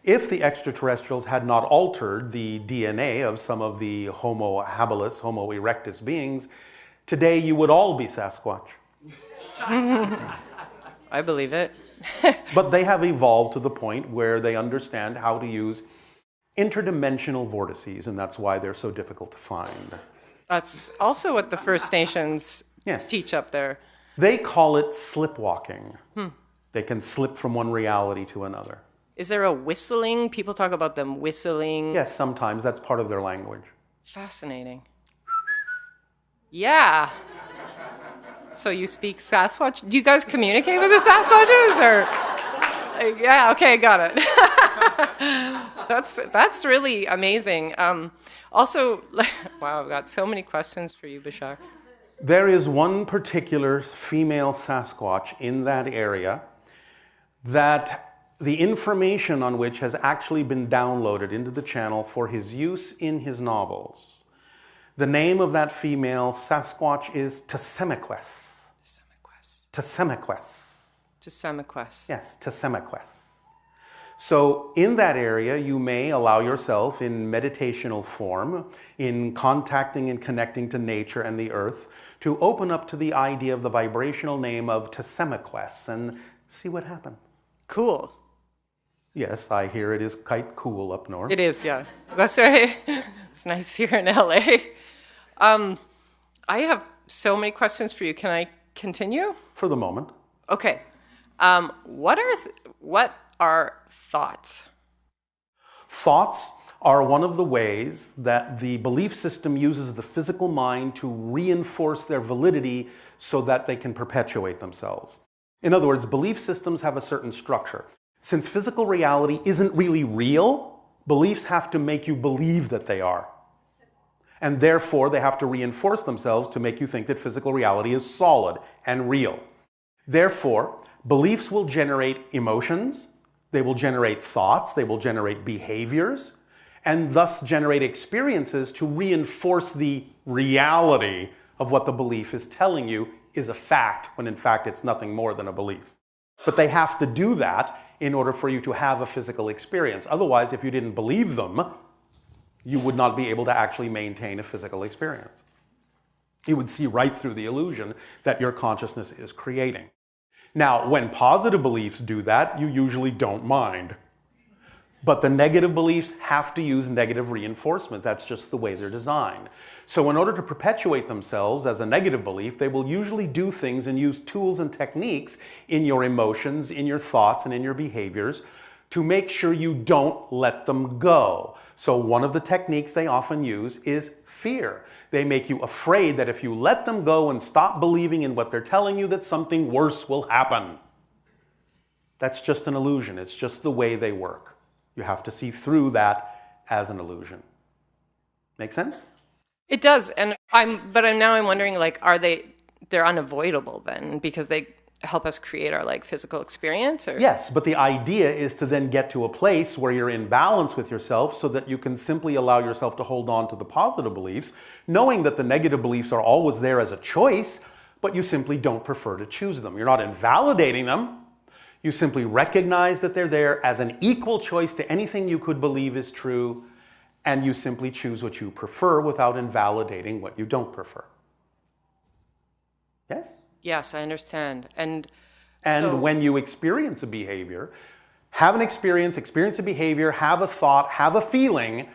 If the extraterrestrials had not altered the DNA of some of the Homo habilis, Homo erectus beings, today you would all be Sasquatch. I believe it. But they have evolved to the point where they understand how to use interdimensional vortices, and that's why they're so difficult to find. That's also what the First Nations teach up there. They call it slipwalking. They can slip from one reality to another. Is there a whistling? People talk about them whistling. Yes, sometimes. That's part of their language. Fascinating. Yeah. So you speak Sasquatch? Do you guys communicate with the Sasquatches? Or yeah, okay, got it. That's really amazing. Also, wow, I've got so many questions for you, Bashar. There is one particular female Sasquatch in that area that the information on which has actually been downloaded into the channel for his use in his novels. The name of that female Sasquatch is Tsemiquest. Tsemiquest. Tsemiquest. Yes, Tsemiquest. So in that area, you may allow yourself in meditational form, in contacting and connecting to nature and the earth, to open up to the idea of the vibrational name of Tsemiquest and see what happens. Cool. Yes, I hear it is quite cool up north. It is, yeah. That's right. It's nice here in LA. I have so many questions for you. Can I continue? For the moment. Okay. What are thoughts? Thoughts are one of the ways that the belief system uses the physical mind to reinforce their validity so that they can perpetuate themselves. In other words, belief systems have a certain structure. Since physical reality isn't really real, beliefs have to make you believe that they are. And therefore, they have to reinforce themselves to make you think that physical reality is solid and real. Therefore, beliefs will generate emotions, they will generate thoughts, they will generate behaviors, and thus generate experiences to reinforce the reality of what the belief is telling you is a fact, when in fact it's nothing more than a belief. But they have to do that in order for you to have a physical experience. Otherwise, if you didn't believe them, you would not be able to actually maintain a physical experience. You would see right through the illusion that your consciousness is creating. Now, when positive beliefs do that, you usually don't mind. But the negative beliefs have to use negative reinforcement. That's just the way they're designed. So in order to perpetuate themselves as a negative belief, they will usually do things and use tools and techniques in your emotions, in your thoughts, and in your behaviors to make sure you don't let them go. So one of the techniques they often use is fear. They make you afraid that if you let them go and stop believing in what they're telling you, that something worse will happen. That's just an illusion. It's just the way they work. You have to see through that as an illusion. Make sense? It does, and I'm wondering, like, they're unavoidable then because they help us create our like physical experience? Or? Yes, but the idea is to then get to a place where you're in balance with yourself so that you can simply allow yourself to hold on to the positive beliefs, knowing that the negative beliefs are always there as a choice, but you simply don't prefer to choose them. You're not invalidating them. You simply recognize that they're there as an equal choice to anything you could believe is true, and you simply choose what you prefer without invalidating what you don't prefer. Yes? Yes, I understand. And when you experience a behavior, have an experience a behavior, have a thought, have a feeling,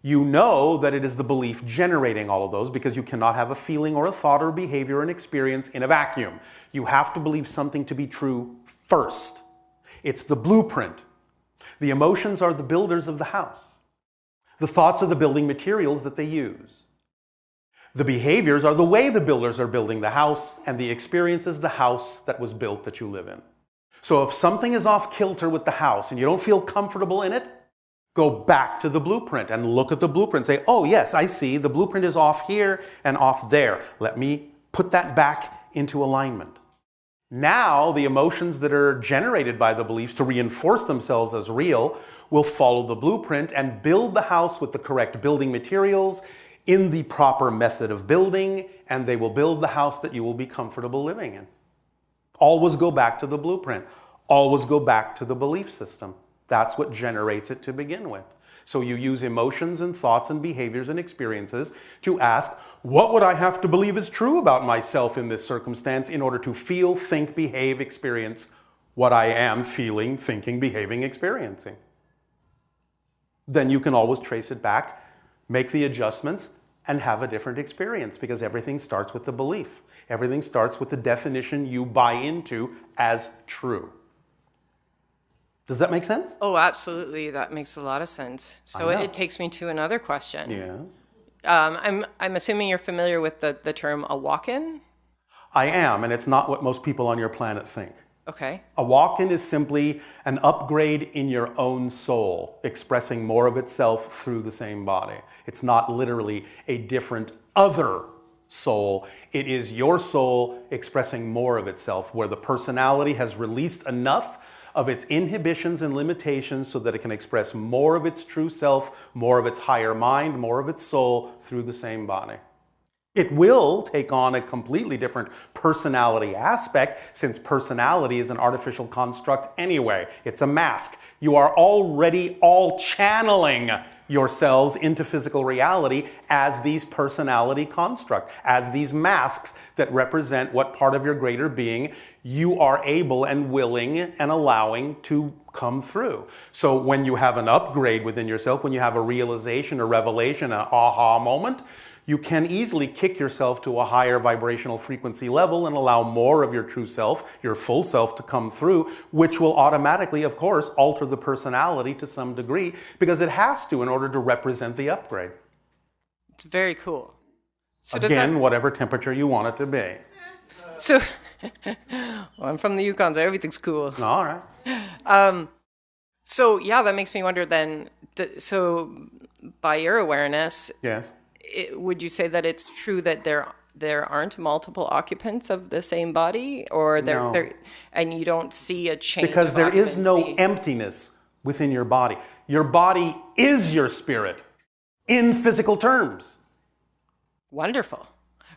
you know that it is the belief generating all of those because you cannot have a feeling or a thought or behavior or an experience in a vacuum. You have to believe something to be true first. It's the blueprint. The emotions are the builders of the house. The thoughts are the building materials that they use. The behaviors are the way the builders are building the house, and the experience is the house that was built that you live in. So if something is off kilter with the house and you don't feel comfortable in it, go back to the blueprint and look at the blueprint. Say, oh yes, I see, the blueprint is off here and off there. Let me put that back into alignment. Now the emotions that are generated by the beliefs to reinforce themselves as real will follow the blueprint and build the house with the correct building materials in the proper method of building, and they will build the house that you will be comfortable living in. Always go back to the blueprint. Always go back to the belief system. That's what generates it to begin with. So you use emotions and thoughts and behaviors and experiences to ask, what would I have to believe is true about myself in this circumstance in order to feel, think, behave, experience what I am feeling, thinking, behaving, experiencing? Then you can always trace it back, make the adjustments, and have a different experience because everything starts with the belief. Everything starts with the definition you buy into as true. Does that make sense? Oh, absolutely. That makes a lot of sense. So it takes me to another question. Yeah. I'm assuming you're familiar with the term a walk-in? I am, and it's not what most people on your planet think. Okay. A walk-in is simply an upgrade in your own soul, expressing more of itself through the same body. It's not literally a different other soul. It is your soul expressing more of itself, where the personality has released enough of its inhibitions and limitations so that it can express more of its true self, more of its higher mind, more of its soul through the same body. It will take on a completely different personality aspect, since personality is an artificial construct anyway. It's a mask. You are already all channeling yourselves into physical reality as these personality constructs, as these masks that represent what part of your greater being you are able and willing and allowing to come through. So when you have an upgrade within yourself, when you have a realization, a revelation, an aha moment, you can easily kick yourself to a higher vibrational frequency level and allow more of your true self, your full self, to come through, which will automatically, of course, alter the personality to some degree because it has to in order to represent the upgrade. It's very cool. So again, whatever temperature you want it to be. So, well, I'm from the Yukon, so everything's cool. All right. So, yeah, that makes me wonder then, so by your awareness, yes. Would you say that it's true that there aren't multiple occupants of the same body, or No. and you don't see a change? Because there is no occupancy? emptiness within your body. Your body is your spirit in physical terms. Wonderful.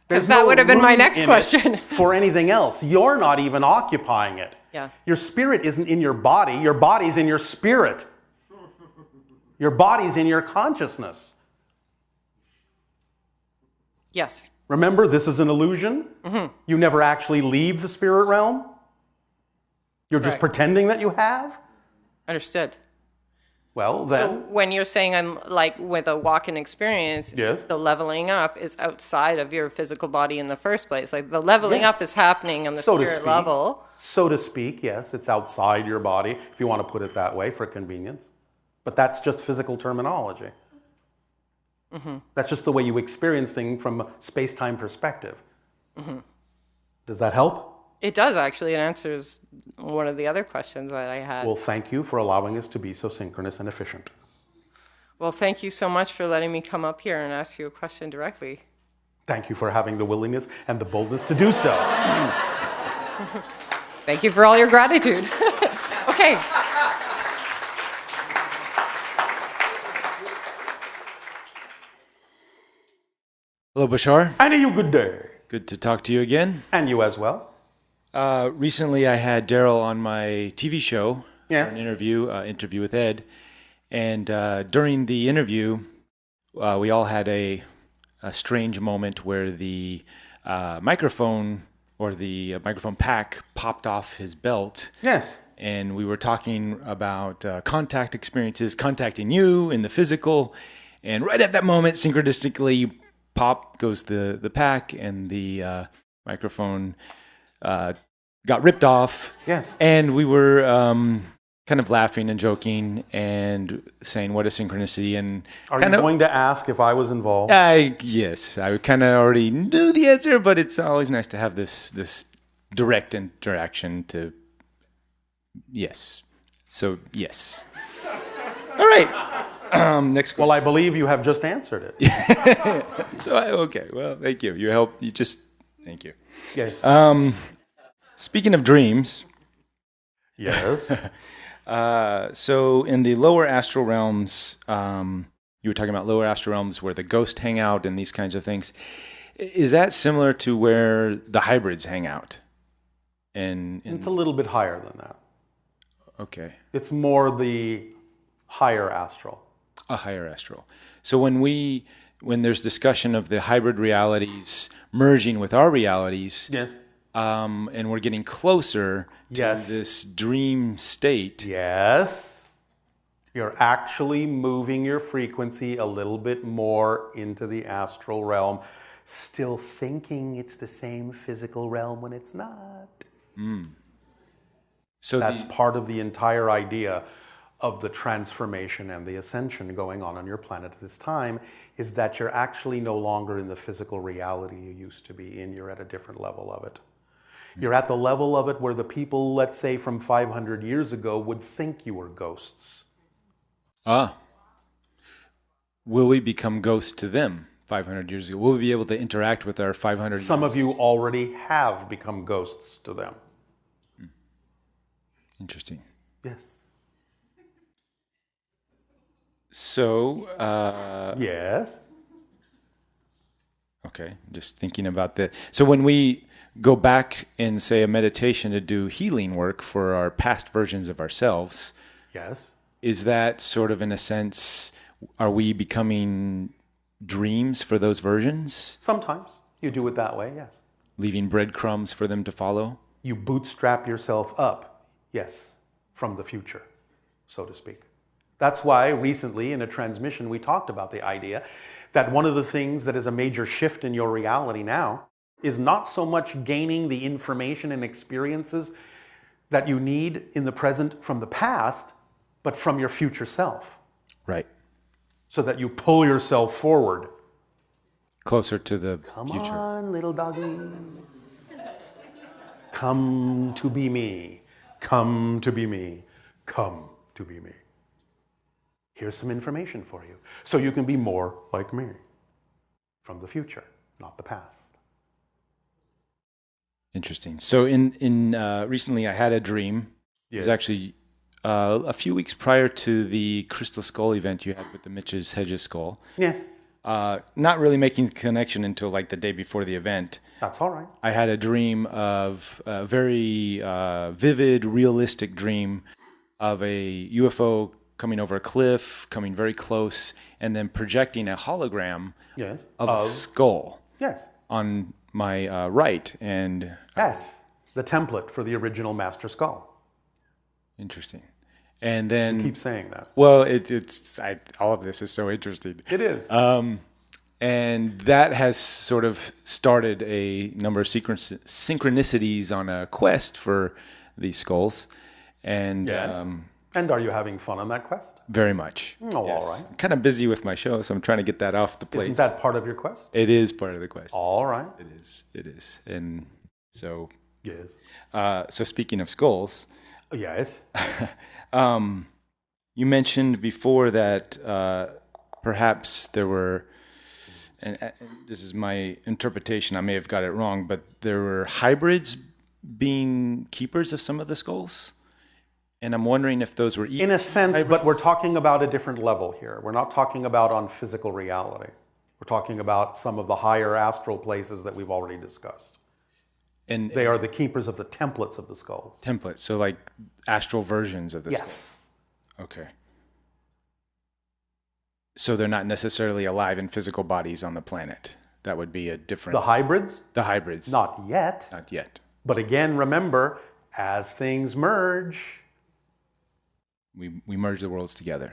There's Because that no would have been my room next in question. it for anything else. You're not even occupying it. Yeah. Your spirit isn't in your body. Your body's in your spirit. Your body's in your consciousness. Yes. Remember, this is an illusion. You never actually leave the spirit realm. You're just Correct. pretending that you have. Understood. Well, So then, when you're saying I'm like with a walk-in experience, Yes. the leveling up is outside of your physical body in the first place. Like the leveling Yes. up is happening on the So to spirit speak. level. so to speak, yes, it's outside your body, if you want to put it that way for convenience. But that's just physical terminology. That's just the way you experience things from a space-time perspective. Does that help? It does actually. It answers one of the other questions that I had. Well, thank you for allowing us to be so synchronous and efficient. Well, thank you so much for letting me come up here and ask you a question directly. Thank you for having the willingness and the boldness to do so. Thank you for all your gratitude. Okay. Hello, Bashar. And you good day. Good to talk to you again. And you as well. Recently, I had Daryl on my TV show Yes. for an interview with Ed. And during the interview, we all had a strange moment where the microphone or the microphone pack popped off his belt. Yes. And we were talking about contact experiences, contacting you in the physical. And right at that moment, synchronistically, pop goes the pack, and the microphone got ripped off. Yes. And we were kind of laughing and joking and saying what a synchronicity. And Are you going to ask if I was involved? yes, I kind of already knew the answer, but it's always nice to have this direct interaction to. Yes. So, yes. All right. Next question. Well, I believe you have just answered it. So, okay. Well, thank you. You helped. Thank you. Yes. Speaking of dreams, Yes. so in the lower astral realms, you were talking about lower astral realms where the ghosts hang out and these kinds of things. Is that similar to where the hybrids hang out? It's a little bit higher than that. Okay. It's more the higher astral. A higher astral. So when there's discussion of the hybrid realities merging with our realities, Yes. and we're getting closer to Yes. this dream state. Yes. You're actually moving your frequency a little bit more into the astral realm, still thinking it's the same physical realm when it's not. So That's part of the entire idea of the transformation and the ascension going on your planet at this time, is that you're actually no longer in the physical reality you used to be in. You're at a different level of it. You're at the level of it where the people, let's say from 500 years ago, would think you were ghosts. Will we become ghosts to them 500 years ago? Will we be able to interact with our 500 Some years? of you already have become ghosts to them. Interesting. Yes. So, Yes. okay, just thinking about that. So when we go back in, say, a meditation to do healing work for our past versions of ourselves, Yes. is that sort of, in a sense, are we becoming dreams for those versions? Sometimes you do it that way, yes. Leaving breadcrumbs for them to follow? You bootstrap yourself up, yes, from the future, so to speak. That's why recently in a transmission we talked about the idea that one of the things that is a major shift in your reality now is not so much gaining the information and experiences that you need in the present from the past, but from your future self, Right. so that you pull yourself forward. Closer to the Come future. on, little doggies. Come to be me. Come to be me. Come to be me. Here's some information for you, so you can be more like me from the future, not the past. Interesting. So in recently I had a dream. It was Yeah. actually a few weeks prior to the Crystal Skull event you had with the Mitch's Hedges skull. Yes, Not really making the connection until like the day before the event. that's all right. I had a dream of a very vivid, realistic dream of a UFO coming over a cliff, coming very close, and then projecting a hologram Yes. of a skull. Yes. on my right. And Yes. The template for the original Master Skull. interesting. And then Keep saying that. well, all of this is so interesting. It is. And that has sort of started a number of synchronicities on a quest for these skulls. And Yes. And are you having fun on that quest? very much. Oh, all right. I'm kind of busy with my show, so I'm trying to get that off the plate. Isn't that part of your quest? It is part of the quest. All right. It is. It is. And so, Yes. so speaking of skulls, Yes. you mentioned before that perhaps there were, and this is my interpretation, I may have got it wrong, but there were hybrids being keepers of some of the skulls? And I'm wondering if those were... In a sense, but we're talking about a different level here. We're not talking about on physical reality. We're talking about some of the higher astral places that we've already discussed. And They are the keepers of the templates of the skulls. templates, so like astral versions of the skulls. Yes. Okay. So they're not necessarily alive in physical bodies on the planet. That would be a different... The hybrids? The hybrids. Not yet. Not yet. But again, remember, as things merge We merge the worlds together.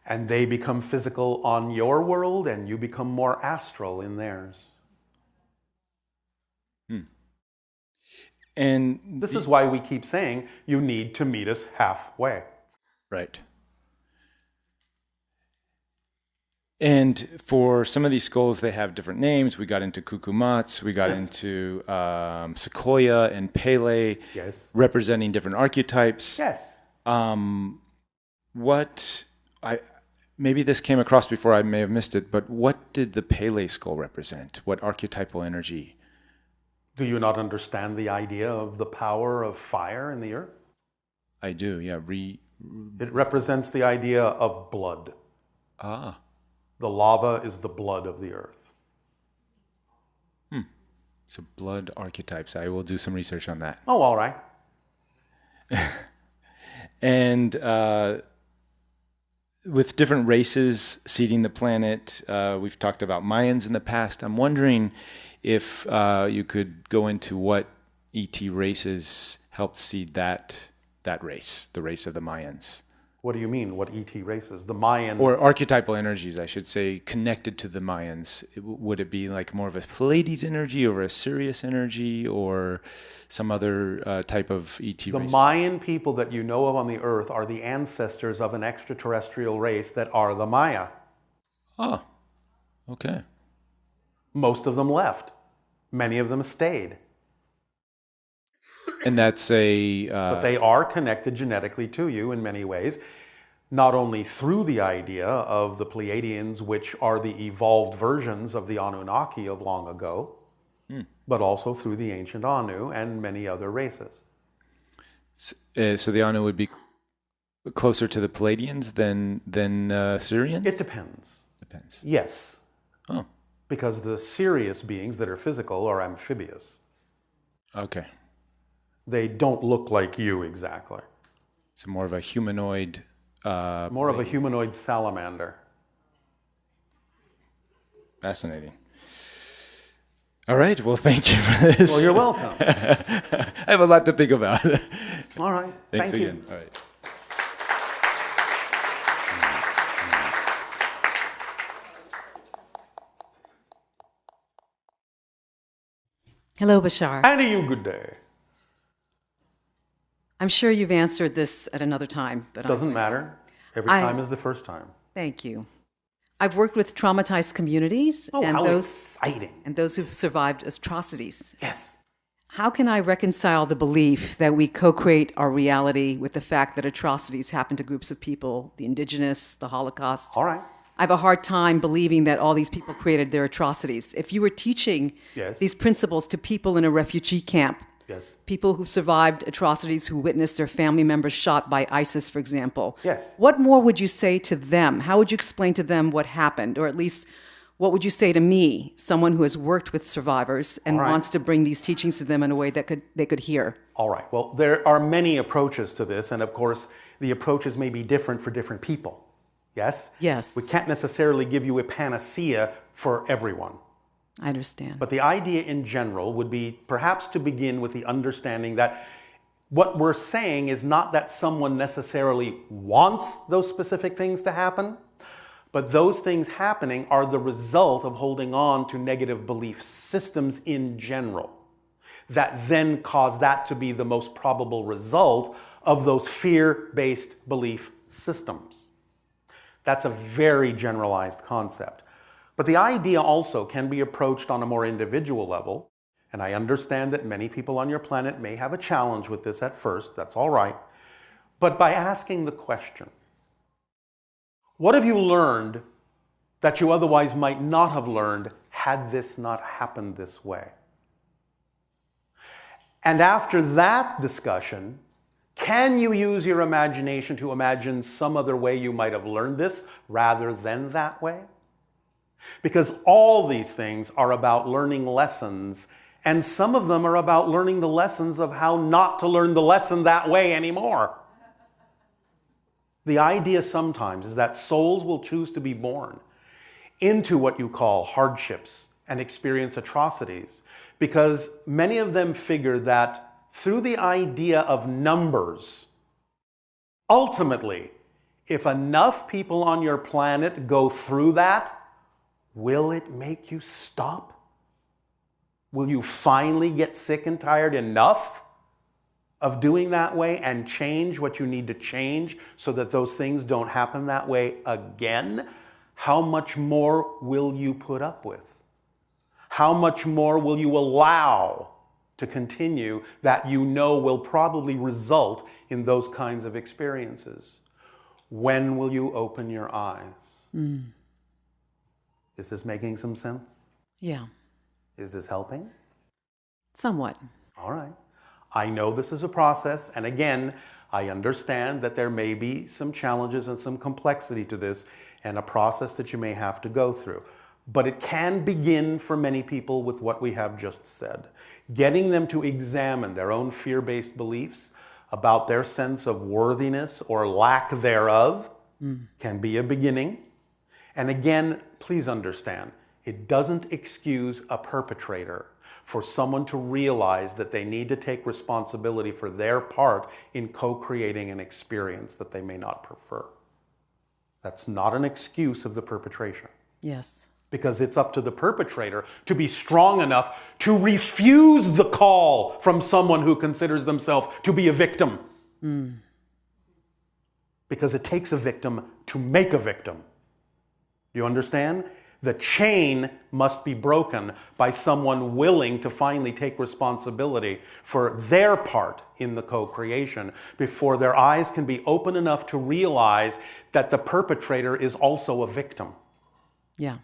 and they become physical on your world and you become more astral in theirs. And This is why we keep saying you need to meet us halfway. right. And for some of these skulls, they have different names. We got into Kukumats, we got Yes. into Sequoia and Pele, Yes. representing different archetypes. Yes. Maybe this came across before, I may have missed it, but what did the Pele skull represent? What archetypal energy? Do you not understand the idea of the power of fire in the earth? I do, yeah. It represents the idea of blood. The lava is the blood of the earth. So blood archetypes. I will do some research on that. Oh, all right. And with different races seeding the planet, we've talked about Mayans in the past. I'm wondering if you could go into what ET races helped seed that race, the race of the Mayans. What do you mean? What ET races? The Mayan. Or archetypal energies, I should say, connected to the Mayans. Would it be like more of a Pleiades energy or a Sirius energy or some other type of ET The race? Mayan people that you know of on the earth are the ancestors of an extraterrestrial race that are the Maya. Oh, okay. Most of them left. Many of them stayed. And that's a... But they are connected genetically to you in many ways, not only through the idea of the Pleiadians, which are the evolved versions of the Anunnaki of long ago, but also through the ancient Anu and many other races. So the Anu would be closer to the Pleiadians than Syrians? It depends. Depends. Yes. Oh, Because the Sirius beings that are physical are amphibious. okay. They don't look like you exactly. So more of a humanoid... More of a humanoid salamander. Fascinating. All right. Well, thank you for this. Well, you're welcome. I have a lot to think about. All right. Thanks Thank you. again. All right. Hello, Bashar. And to you, good day. I'm sure you've answered this at another time, but Doesn't matter. Every I- time is the first time. Thank you. I've worked with traumatized communities Oh, and how those exciting. and those who've survived atrocities. Yes. How can I reconcile the belief that we co-create our reality with the fact that atrocities happen to groups of people, the indigenous, the Holocaust? All right. I have a hard time believing that all these people created their atrocities. If you were teaching Yes. these principles to people in a refugee camp, Yes. people who survived atrocities, who witnessed their family members shot by ISIS, for example. Yes. What more would you say to them? How would you explain to them what happened? Or at least, what would you say to me, someone who has worked with survivors and All right. wants to bring these teachings to them in a way that they could hear? All right. Well, there are many approaches to this, and of course, the approaches may be different for different people. Yes? Yes. We can't necessarily give you a panacea for everyone. I understand. But the idea in general would be perhaps to begin with the understanding that what we're saying is not that someone necessarily wants those specific things to happen, but those things happening are the result of holding on to negative belief systems in general that then cause that to be the most probable result of those fear-based belief systems. That's a very generalized concept. But the idea also can be approached on a more individual level, and I understand that many people on your planet may have a challenge with this at first, that's all right, but by asking the question, what have you learned that you otherwise might not have learned had this not happened this way? And after that discussion, can you use your imagination to imagine some other way you might have learned this rather than that way? Because all these things are about learning lessons, and some of them are about learning the lessons of how not to learn the lesson that way anymore. The idea sometimes is that souls will choose to be born into what you call hardships and experience atrocities, because many of them figure that through the idea of numbers, ultimately, if enough people on your planet go through that, will it make you stop? Will you finally get sick and tired enough of doing that way and change what you need to change so that those things don't happen that way again? How much more will you put up with? How much more will you allow to continue that you know will probably result in those kinds of experiences? When will you open your eyes? Is this making some sense? Yeah, Is this helping? somewhat. All right. I know this is a process, and again, I understand that there may be some challenges and some complexity to this and a process that you may have to go through. But it can begin for many people with what we have just said. Getting them to examine their own fear-based beliefs about their sense of worthiness or lack thereof can be a beginning. And again, please understand, it doesn't excuse a perpetrator for someone to realize that they need to take responsibility for their part in co-creating an experience that they may not prefer. That's not an excuse of the perpetration. Yes. Because it's up to the perpetrator to be strong enough to refuse the call from someone who considers themselves to be a victim. Because it takes a victim to make a victim. You understand? The chain must be broken by someone willing to finally take responsibility for their part in the co-creation before their eyes can be open enough to realize that the perpetrator is also a victim. Yeah.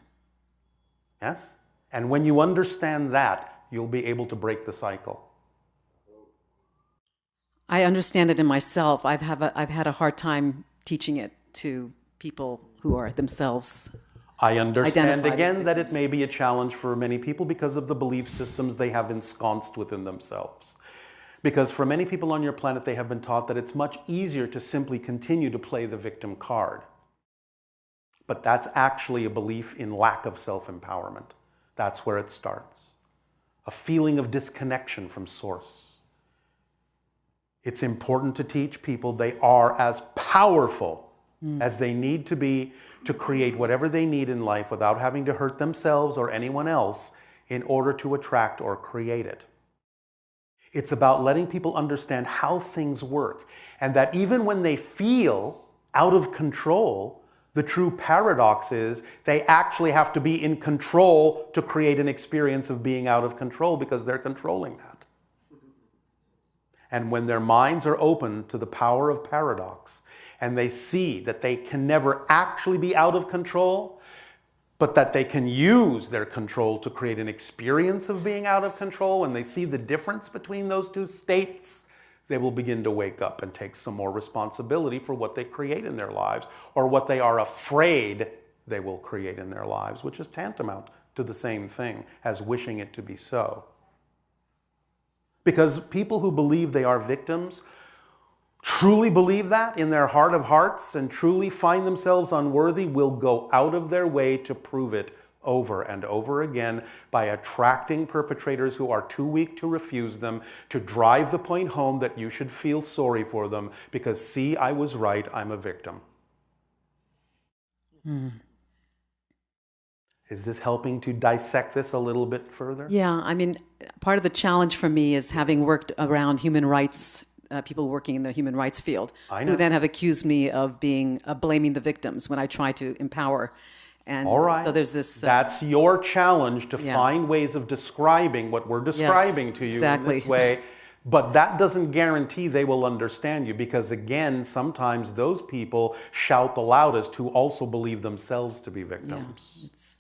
Yes? And when you understand that, you'll be able to break the cycle. I understand it in myself. I've had a hard time teaching it to people who are themselves. I understand Identified again as that it victims. may be a challenge for many people because of the belief systems they have ensconced within themselves. Because for many people on your planet, they have been taught that it's much easier to simply continue to play the victim card. But that's actually a belief in lack of self-empowerment. That's where it starts. A feeling of disconnection from source. It's important to teach people they are as powerful as they need to be to create whatever they need in life without having to hurt themselves or anyone else in order to attract or create it. It's about letting people understand how things work, and that even when they feel out of control, the true paradox is they actually have to be in control to create an experience of being out of control because they're controlling that. And when their minds are open to the power of paradox, and they see that they can never actually be out of control, but that they can use their control to create an experience of being out of control, and they see the difference between those two states, they will begin to wake up and take some more responsibility for what they create in their lives, or what they are afraid they will create in their lives, which is tantamount to the same thing as wishing it to be so. Because people who believe they are victims truly believe that in their heart of hearts and truly find themselves unworthy will go out of their way to prove it over and over again by attracting perpetrators who are too weak to refuse them, to drive the point home that you should feel sorry for them because, see, I was right, I'm a victim. Is this helping to dissect this a little bit further? Yeah, I mean, part of the challenge for me is having worked around human rights, people working in the human rights field, who then have accused me of being blaming the victims when I try to empower. And all right. so there's this. That's your challenge to find ways of describing what we're describing to you in this way. But that doesn't guarantee they will understand you because, again, sometimes those people shout the loudest who also believe themselves to be victims.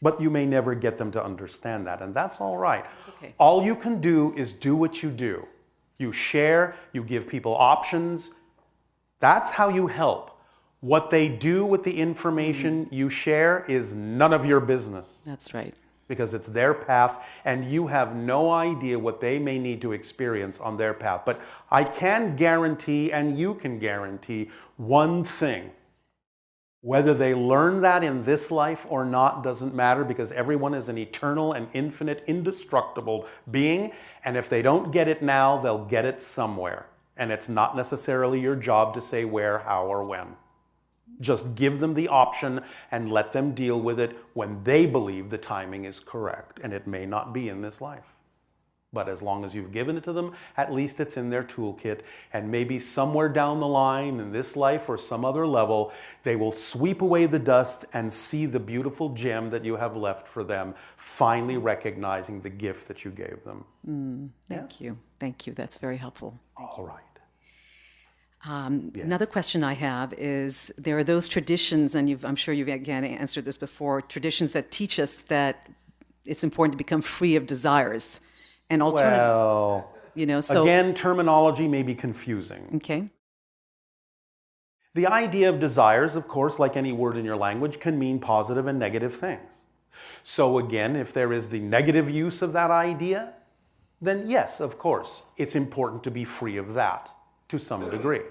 But you may never get them to understand that, and that's all right. Okay. All you can do is do what you do. You share, you give people options. That's how you help. What they do with the information you share is none of your business. That's right. Because it's their path, and you have no idea what they may need to experience on their path. But I can guarantee, and you can guarantee, one thing. Whether they learn that in this life or not doesn't matter, because everyone is an eternal and infinite, indestructible being, and if they don't get it now, they'll get it somewhere. And it's not necessarily your job to say where, how, or when. Just give them the option and let them deal with it when they believe the timing is correct. And it may not be in this life. But as long as you've given it to them, at least it's in their toolkit. And maybe somewhere down the line in this life or some other level, they will sweep away the dust and see the beautiful gem that you have left for them, finally recognizing the gift that you gave them. Thank you. Thank you. That's very helpful. All right. Another question I have is, there are those traditions, and I'm sure you've again answered this before, traditions that teach us that it's important to become free of desires. And Well, so again, terminology may be confusing. Okay. The idea of desires, of course, like any word in your language, can mean positive and negative things. So again, if there is the negative use of that idea, then yes, of course, it's important to be free of that to some degree.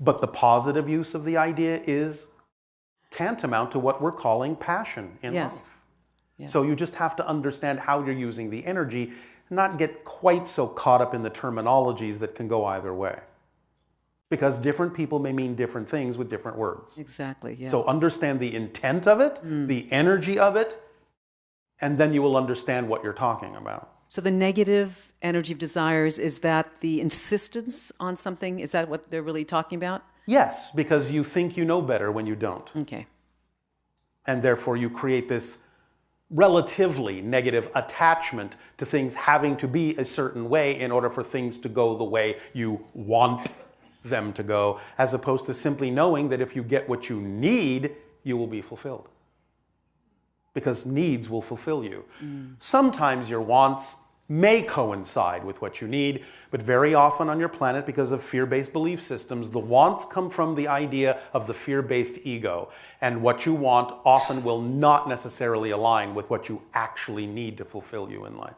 But the positive use of the idea is tantamount to what we're calling passion in life. Yes. So you just have to understand how you're using the energy, not get quite so caught up in the terminologies that can go either way. Because different people may mean different things with different words. Exactly, yes. So understand the intent of it, the energy of it, and then you will understand what you're talking about. So the negative energy of desires, is that the insistence on something? Is that what they're really talking about? Yes, because you think you know better when you don't. Okay. And therefore you create this relatively negative attachment to things having to be a certain way in order for things to go the way you want them to go, as opposed to simply knowing that if you get what you need, you will be fulfilled. Because needs will fulfill you. Sometimes your wants may coincide with what you need, but very often on your planet, because of fear-based belief systems, the wants come from the idea of the fear-based ego. And what you want often will not necessarily align with what you actually need to fulfill you in life.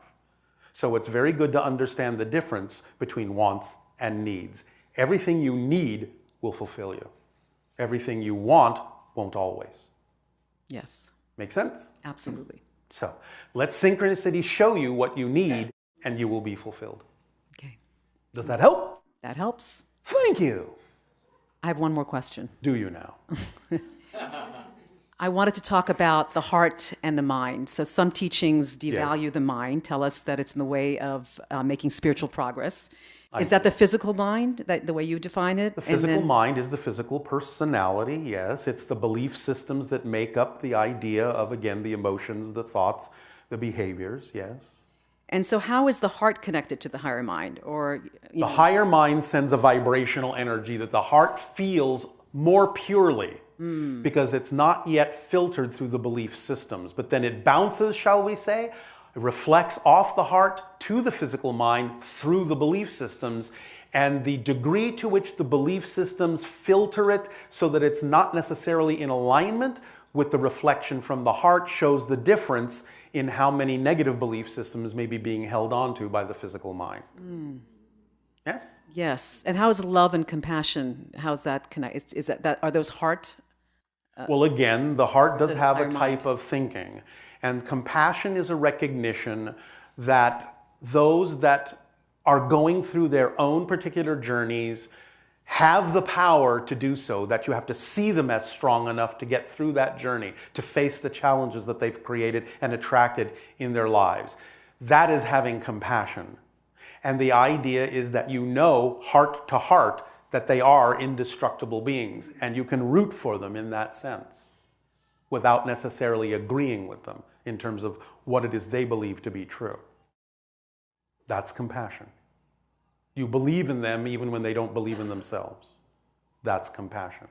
So it's very good to understand the difference between wants and needs. Everything you need will fulfill you. Everything you want won't always. Yes. Make sense? Absolutely. So let synchronicity show you what you need, and you will be fulfilled. Okay. Does that help? That helps. Thank you. I have one more question. Do you now? I wanted to talk about the heart and the mind. So some teachings devalue the mind, tell us that it's in the way of making spiritual progress. Is that the physical mind, the way you define it? The physical mind is the physical personality, yes. It's the belief systems that make up the idea of, again, the emotions, the thoughts, the behaviors, yes. And so how is the heart connected to the higher mind? The higher mind sends a vibrational energy that the heart feels more purely because it's not yet filtered through the belief systems. But then it bounces, shall we say, it reflects off the heart to the physical mind through the belief systems, and the degree to which the belief systems filter it so that it's not necessarily in alignment with the reflection from the heart shows the difference in how many negative belief systems may be being held onto by the physical mind. Yes? Yes. And how is love and compassion, how is that connected? Are those heart? Well, again, the heart does it have a higher type of thinking. And compassion is a recognition that those that are going through their own particular journeys have the power to do so, that you have to see them as strong enough to get through that journey, to face the challenges that they've created and attracted in their lives. That is having compassion. And the idea is that you know, heart to heart, that they are indestructible beings, and you can root for them in that sense, without necessarily agreeing with them in terms of what it is they believe to be true. That's compassion. You believe in them even when they don't believe in themselves. That's compassion.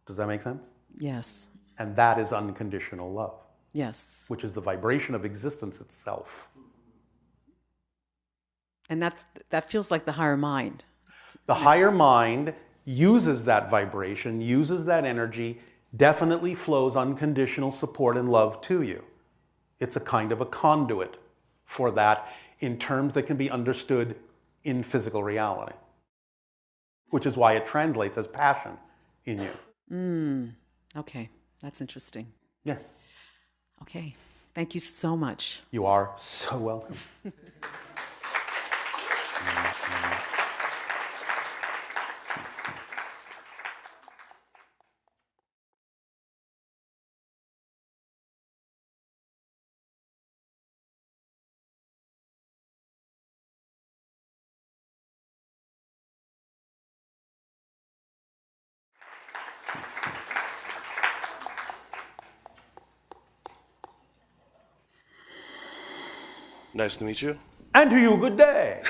Does that make sense? Yes. And that is unconditional love. Yes. Which is the vibration of existence itself. And that feels like the higher mind. The higher mind uses that vibration, uses that energy, definitely flows unconditional support and love to you. It's a kind of a conduit for that in terms that can be understood in physical reality, which is why it translates as passion in you. Okay, that's interesting. Yes. Okay, thank you so much. You are so welcome. Nice to meet you. And to you, good day.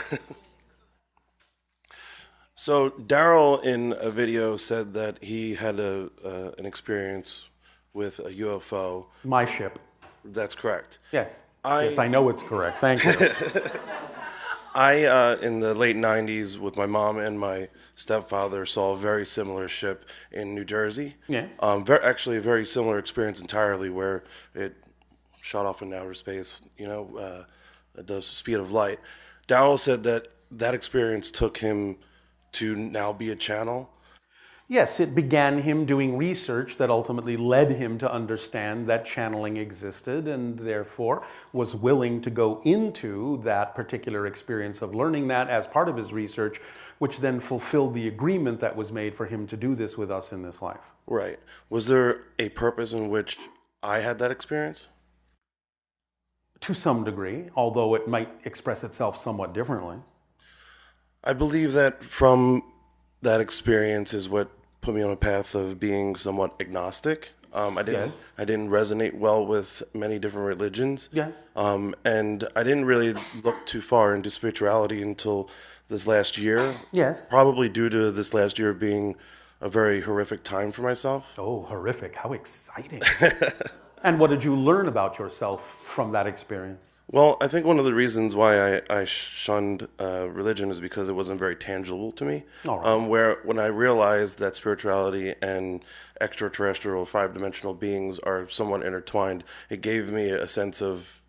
So Daryl in a video said that he had an experience with a UFO. My ship. That's correct. Yes. Yes, I know it's correct. Thank you. I, in the late 90s, with my mom and my stepfather, saw a very similar ship in New Jersey. Yes. Actually, a very similar experience entirely, where it shot off in outer space, at the speed of light. Daryl said that that experience took him to now be a channel. Yes, it began him doing research that ultimately led him to understand that channeling existed, and therefore was willing to go into that particular experience of learning that as part of his research, which then fulfilled the agreement that was made for him to do this with us in this life. Right. Was there a purpose in which I had that experience? To some degree, although it might express itself somewhat differently. I believe that from that experience is what put me on a path of being somewhat agnostic. I didn't resonate well with many different religions. Yes. And I didn't really look too far into spirituality until this last year. Yes. Probably due to this last year being a very horrific time for myself. Oh, horrific. How exciting. And what did you learn about yourself from that experience? Well, I think one of the reasons why I shunned religion is because it wasn't very tangible to me. All right. Where when I realized that spirituality and extraterrestrial 5-dimensional beings are somewhat intertwined, it gave me a sense of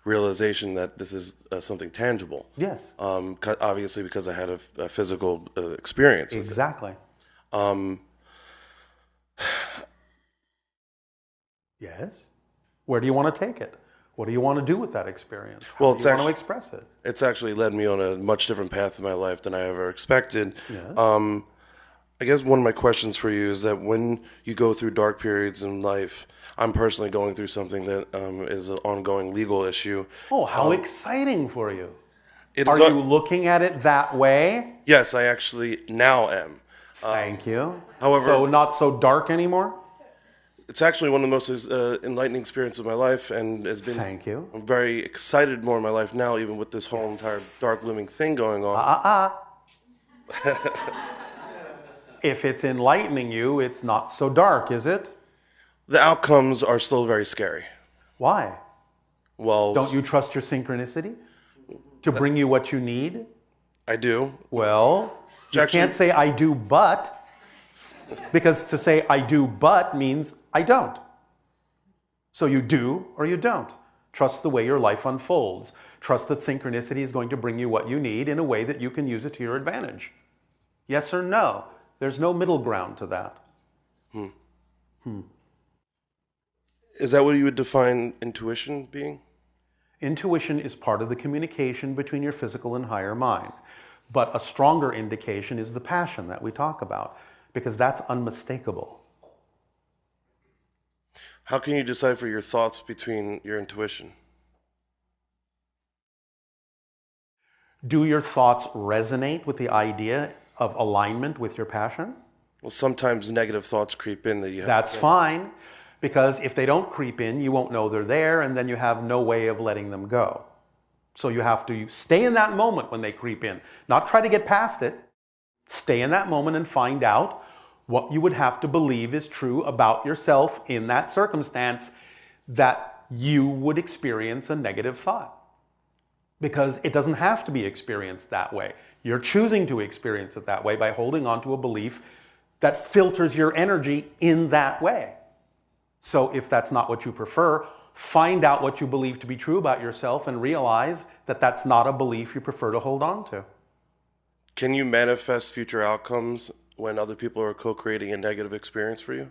realization that this is something tangible. Yes. Obviously, because I had a physical experience with exactly. it. Yes. Where do you want to take it? What do you want to do with that experience? How do you want to express it? It's actually led me on a much different path in my life than I ever expected. Yeah. I guess one of my questions for you is that when you go through dark periods in life, I'm personally going through something that is an ongoing legal issue. Oh, how exciting for you. Are you looking at it that way? Yes, I actually now am. Thank you. However, so not so dark anymore? It's actually one of the most enlightening experiences of my life, and has been. Thank you. I'm very excited more in my life now, even with this whole entire dark looming thing going on. If it's enlightening you, it's not so dark, is it? The outcomes are still very scary. Why? Well, don't you trust your synchronicity to bring you what you need? I do. Well, you can't say I do, but. Because to say I do but means I don't. So you do or you don't. Trust the way your life unfolds. Trust that synchronicity is going to bring you what you need in a way that you can use it to your advantage. Yes or no? There's no middle ground to that. Is that what you would define intuition being? Intuition is part of the communication between your physical and higher mind. But a stronger indication is the passion that we talk about, because that's unmistakable. How can you decipher your thoughts between your intuition? Do your thoughts resonate with the idea of alignment with your passion? Well, sometimes negative thoughts creep in that you have. That's fine, because if they don't creep in, you won't know they're there, and then you have no way of letting them go. So you have to stay in that moment when they creep in, not try to get past it. Stay in that moment and find out what you would have to believe is true about yourself in that circumstance that you would experience a negative thought. Because it doesn't have to be experienced that way. You're choosing to experience it that way by holding on to a belief that filters your energy in that way. So if that's not what you prefer, find out what you believe to be true about yourself and realize that that's not a belief you prefer to hold on to. Can you manifest future outcomes when other people are co-creating a negative experience for you?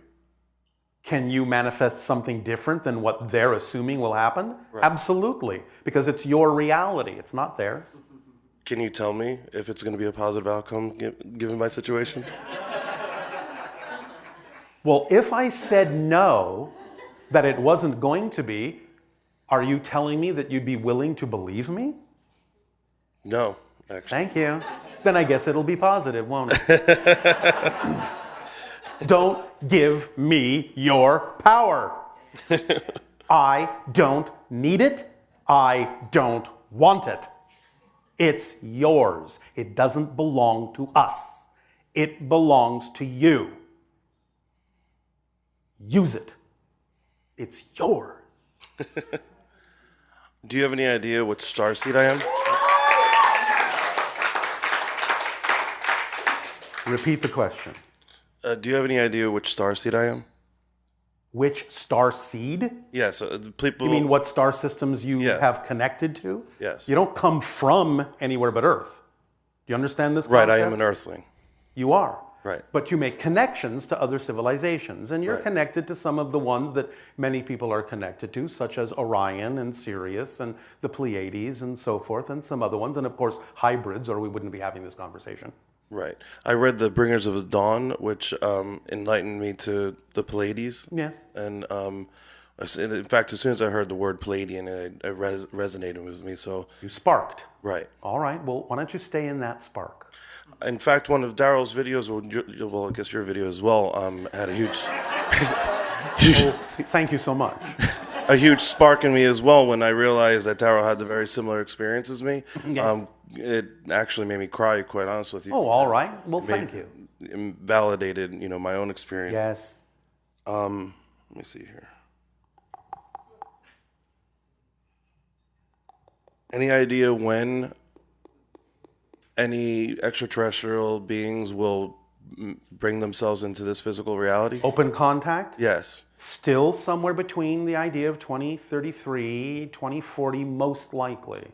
Can you manifest something different than what they're assuming will happen? Right. Absolutely, because it's your reality, it's not theirs. Can you tell me if it's going to be a positive outcome given my situation? Well, if I said no, that it wasn't going to be, are you telling me that you'd be willing to believe me? No, actually. Thank you. Then I guess it'll be positive, won't it? Don't give me your power. I don't need it. I don't want it. It's yours. It doesn't belong to us. It belongs to you. Use it. It's yours. Do you have any idea what starseed I am? Repeat the question. Do you have any idea which starseed I am? Which star seed? Yes. People. You mean what star systems you have connected to? Yes. You don't come from anywhere but Earth. Do you understand this concept? Right, I am an Earthling. You are. Right. But you make connections to other civilizations, and you're connected to some of the ones that many people are connected to, such as Orion and Sirius and the Pleiades and so forth, and some other ones, and of course hybrids, or we wouldn't be having this conversation. Right. I read The Bringers of the Dawn, which enlightened me to the Pleiades. Yes. And in fact, as soon as I heard the word Pleiadian, it resonated with me. So you sparked. Right. All right. Well, why don't you stay in that spark? In fact, one of Daryl's videos, well, I guess your video as well, had a huge... Thank you so much. A huge spark in me as well when I realized that Daryl had the very similar experience as me. Yes. It actually made me cry, quite honest with you. Oh, all right. Well, thank you. It validated, my own experience. Yes. Let me see here. Any idea when any extraterrestrial beings will bring themselves into this physical reality? Open contact? Yes. Still somewhere between the idea of 2033, 2040, most likely.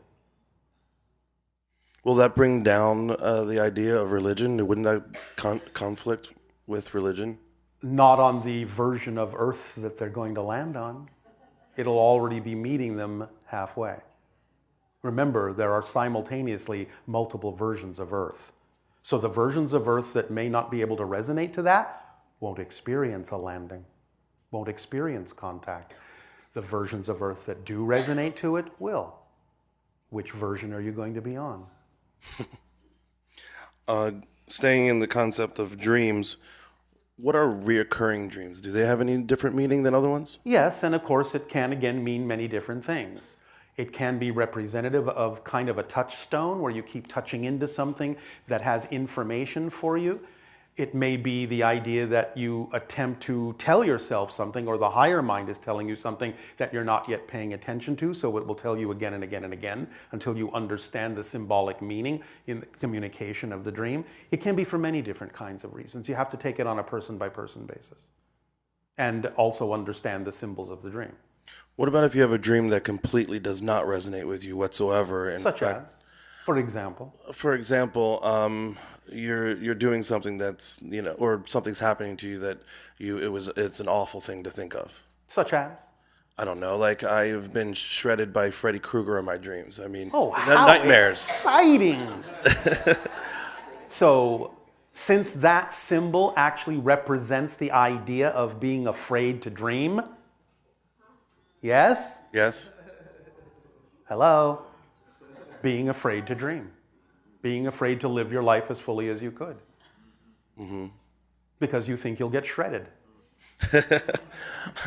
Will that bring down the idea of religion? Wouldn't that conflict with religion? Not on the version of Earth that they're going to land on. It'll already be meeting them halfway. Remember, there are simultaneously multiple versions of Earth. So the versions of Earth that may not be able to resonate to that won't experience a landing, won't experience contact. The versions of Earth that do resonate to it will. Which version are you going to be on? Staying in the concept of dreams, what are reoccurring dreams? Do they have any different meaning than other ones? Yes, and of course it can again mean many different things. It can be representative of kind of a touchstone where you keep touching into something that has information for you. It may be the idea that you attempt to tell yourself something, or the higher mind is telling you something that you're not yet paying attention to, so it will tell you again and again and again until you understand the symbolic meaning in the communication of the dream. It can be for many different kinds of reasons. You have to take it on a person-by-person basis and also understand the symbols of the dream. What about if you have a dream that completely does not resonate with you whatsoever? Such as? For example? For example, you're doing something that's, or something's happening to you that it's an awful thing to think of. Such as? I don't know. Like, I've been shredded by Freddy Krueger in my dreams. I mean, Oh, how nightmares. exciting! So, since that symbol actually represents the idea of being afraid to dream, yes? Yes. Hello? Being afraid to dream. Being afraid to live your life as fully as you could. Mm-hmm. Because you think you'll get shredded.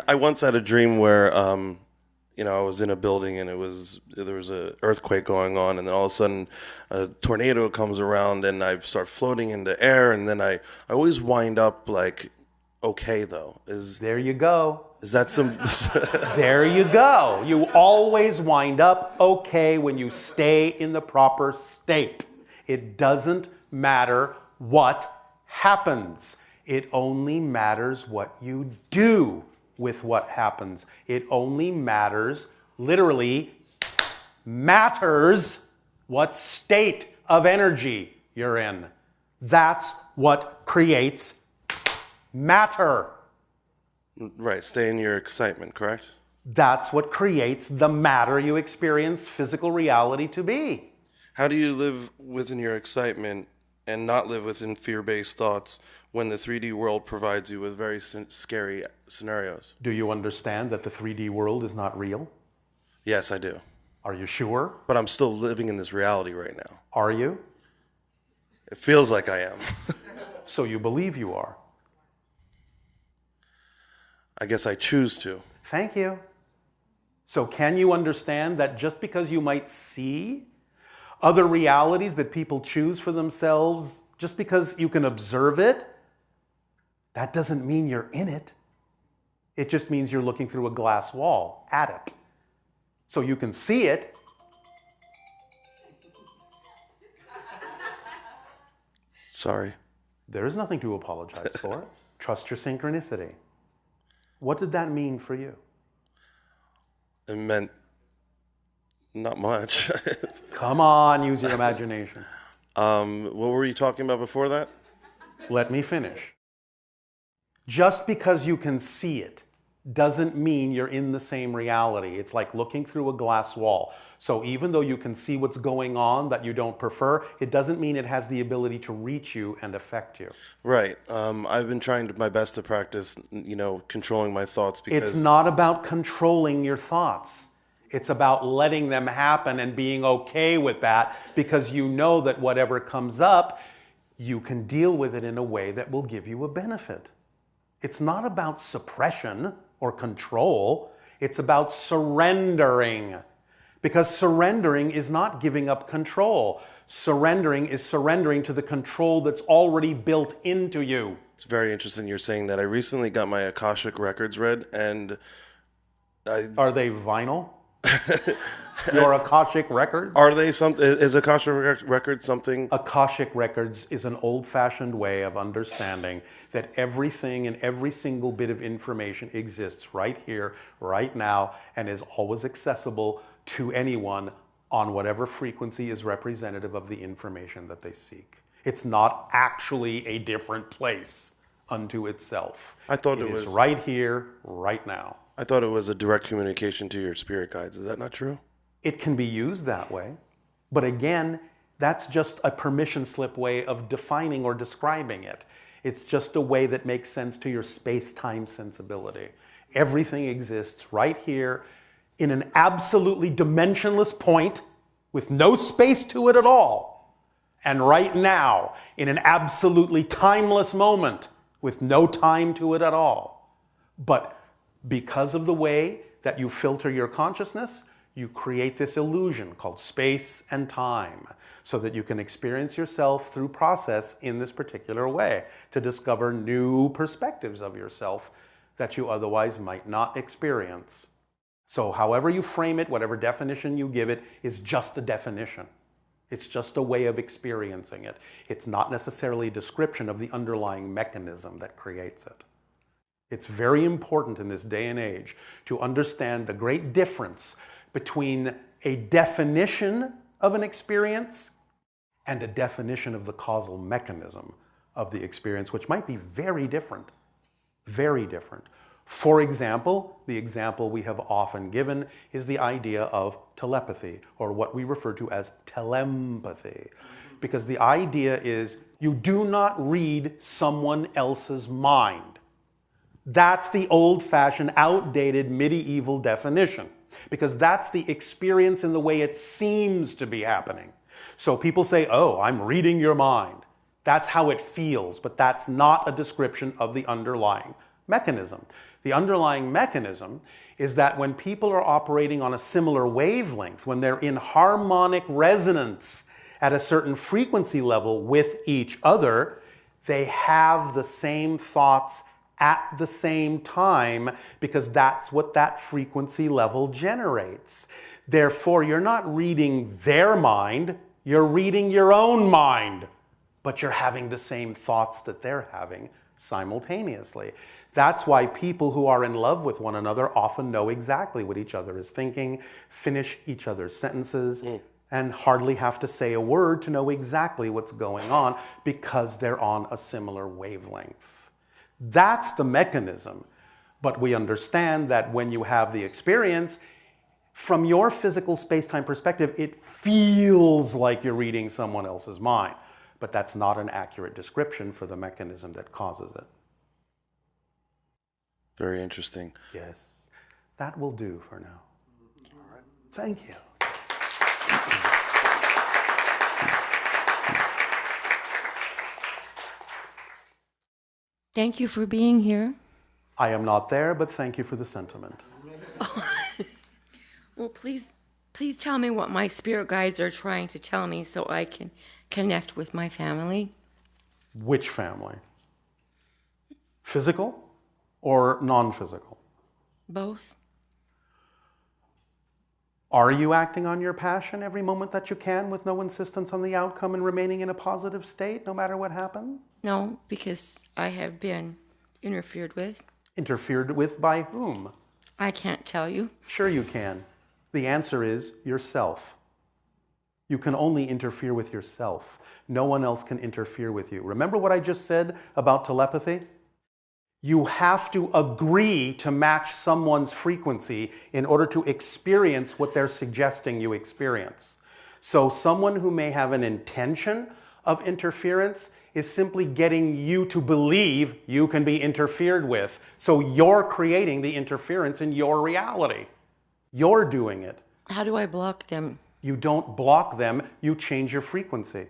I once had a dream where, I was in a building and there was an earthquake going on, and then all of a sudden a tornado comes around and I start floating in the air, and then I always wind up like, okay though. There you go. Is that some... There you go. You always wind up okay when you stay in the proper state. It doesn't matter what happens. It only matters what you do with what happens. It only matters, literally matters, what state of energy you're in. That's what creates matter. Right, stay in your excitement, correct? That's what creates the matter you experience physical reality to be. How do you live within your excitement and not live within fear-based thoughts when the 3D world provides you with very scary scenarios? Do you understand that the 3D world is not real? Yes, I do. Are you sure? But I'm still living in this reality right now. Are you? It feels like I am. So you believe you are. I guess I choose to. Thank you. So can you understand that just because you might see other realities that people choose for themselves, just because you can observe it, that doesn't mean you're in it. It just means you're looking through a glass wall at it. So you can see it. Sorry. There is nothing to apologize for. Trust your synchronicity. What did that mean for you? It meant not much. Come on, use your imagination. What were you talking about before that? Let me finish. Just because you can see it doesn't mean you're in the same reality. It's like looking through a glass wall. So even though you can see what's going on that you don't prefer, it doesn't mean it has the ability to reach you and affect you. Right. I've been trying my best to practice, controlling my thoughts because... It's not about controlling your thoughts. It's about letting them happen and being okay with that, because you know that whatever comes up, you can deal with it in a way that will give you a benefit. It's not about suppression or control. It's about surrendering. Because surrendering is not giving up control. Surrendering is surrendering to the control that's already built into you. It's very interesting you're saying that. I recently got my Akashic records read, and Are they vinyl? Your Akashic records? Are they something? Is Akashic records something? Akashic records is an old-fashioned way of understanding that everything and every single bit of information exists right here, right now, and is always accessible to anyone on whatever frequency is representative of the information that they seek. It's not actually a different place unto itself. I thought it was is right here, right now. I thought it was a direct communication to your spirit guides. Is that not true? It can be used that way. But again, that's just a permission slip way of defining or describing it. It's just a way that makes sense to your space-time sensibility. Everything exists right here in an absolutely dimensionless point with no space to it at all. And right now, in an absolutely timeless moment with no time to it at all. But because of the way that you filter your consciousness, you create this illusion called space and time, so that you can experience yourself through process in this particular way to discover new perspectives of yourself that you otherwise might not experience. So however you frame it, whatever definition you give it, is just a definition. It's just a way of experiencing it. It's not necessarily a description of the underlying mechanism that creates it. It's very important in this day and age to understand the great difference between a definition of an experience and a definition of the causal mechanism of the experience, which might be very different. Very different. For example, the example we have often given is the idea of telepathy, or what we refer to as telempathy. Because the idea is you do not read someone else's mind. That's the old-fashioned, outdated, medieval definition. Because that's the experience in the way it seems to be happening. So people say, oh, I'm reading your mind. That's how it feels, but that's not a description of the underlying mechanism. The underlying mechanism is that when people are operating on a similar wavelength, when they're in harmonic resonance at a certain frequency level with each other, they have the same thoughts at the same time, because that's what that frequency level generates. Therefore, you're not reading their mind, you're reading your own mind, but you're having the same thoughts that they're having simultaneously. That's why people who are in love with one another often know exactly what each other is thinking, finish each other's sentences, and hardly have to say a word to know exactly what's going on, because they're on a similar wavelength. That's the mechanism. But we understand that when you have the experience, from your physical space-time perspective, it feels like you're reading someone else's mind. But that's not an accurate description for the mechanism that causes it. Very interesting. Yes, that will do for now. All right. Thank you. Thank you for being here. I am not there, but thank you for the sentiment. Well, please tell me what my spirit guides are trying to tell me so I can connect with my family. Which family? Physical or non-physical? Both. Are you acting on your passion every moment that you can with no insistence on the outcome and remaining in a positive state no matter what happens? No, because I have been interfered with. Interfered with by whom? I can't tell you. Sure you can. The answer is yourself. You can only interfere with yourself. No one else can interfere with you. Remember what I just said about telepathy? You have to agree to match someone's frequency in order to experience what they're suggesting you experience. So someone who may have an intention of interference is simply getting you to believe you can be interfered with. So you're creating the interference in your reality. You're doing it. How do I block them? You don't block them, you change your frequency.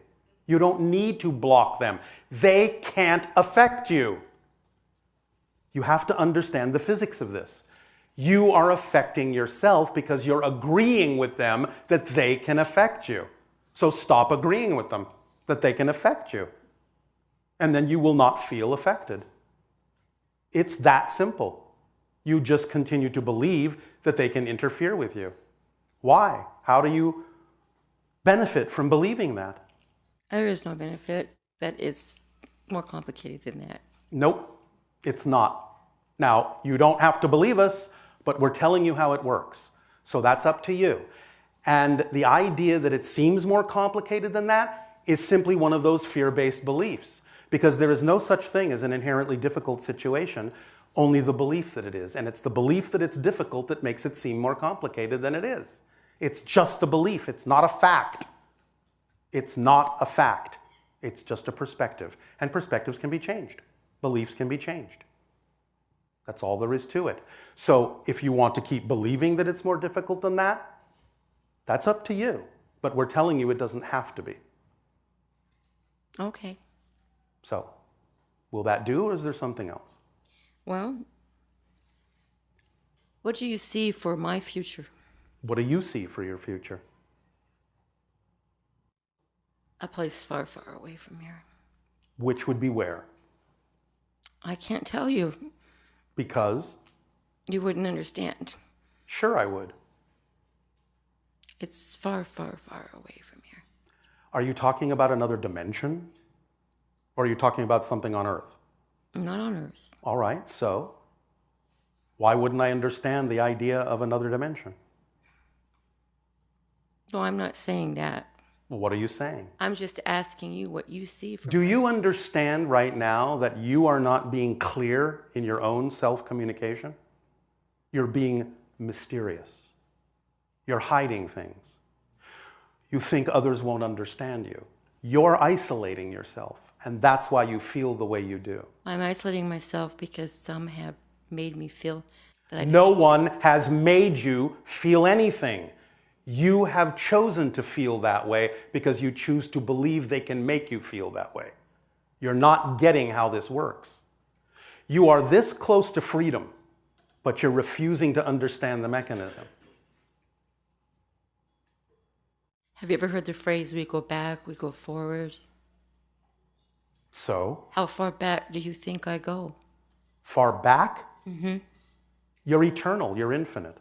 You don't need to block them. They can't affect you. You have to understand the physics of this. You are affecting yourself because you're agreeing with them that they can affect you. So stop agreeing with them that they can affect you. And then you will not feel affected. It's that simple. You just continue to believe that they can interfere with you. Why? How do you benefit from believing that? There is no benefit, but it's more complicated than that. Nope, it's not. Now, you don't have to believe us, but we're telling you how it works. So that's up to you. And the idea that it seems more complicated than that is simply one of those fear-based beliefs. Because there is no such thing as an inherently difficult situation, only the belief that it is. And it's the belief that it's difficult that makes it seem more complicated than it is. It's just a belief. It's not a fact. It's not a fact. It's just a perspective. And perspectives can be changed. Beliefs can be changed. That's all there is to it. So if you want to keep believing that it's more difficult than that, that's up to you. But we're telling you it doesn't have to be. Okay. So, will that do, or is there something else? Well, what do you see for my future? What do you see for your future? A place far, far away from here. Which would be where? I can't tell you. Because? You wouldn't understand. Sure I would. It's far, far, far away from here. Are you talking about another dimension? Or are you talking about something on Earth? Not on Earth. All right, so why wouldn't I understand the idea of another dimension? No, I'm not saying that. What are you saying? I'm just asking you what you see from Do you understand right now that you are not being clear in your own self-communication? You're being mysterious. You're hiding things. You think others won't understand you. You're isolating yourself, and that's why you feel the way you do. I'm isolating myself because some have made me feel that I No one has made you feel anything. You have chosen to feel that way because you choose to believe they can make you feel that way. You're not getting how this works. You are this close to freedom, but you're refusing to understand the mechanism. Have you ever heard the phrase, we go back, we go forward? So? How far back do you think I go? Far back? Mm-hmm. You're eternal, you're infinite.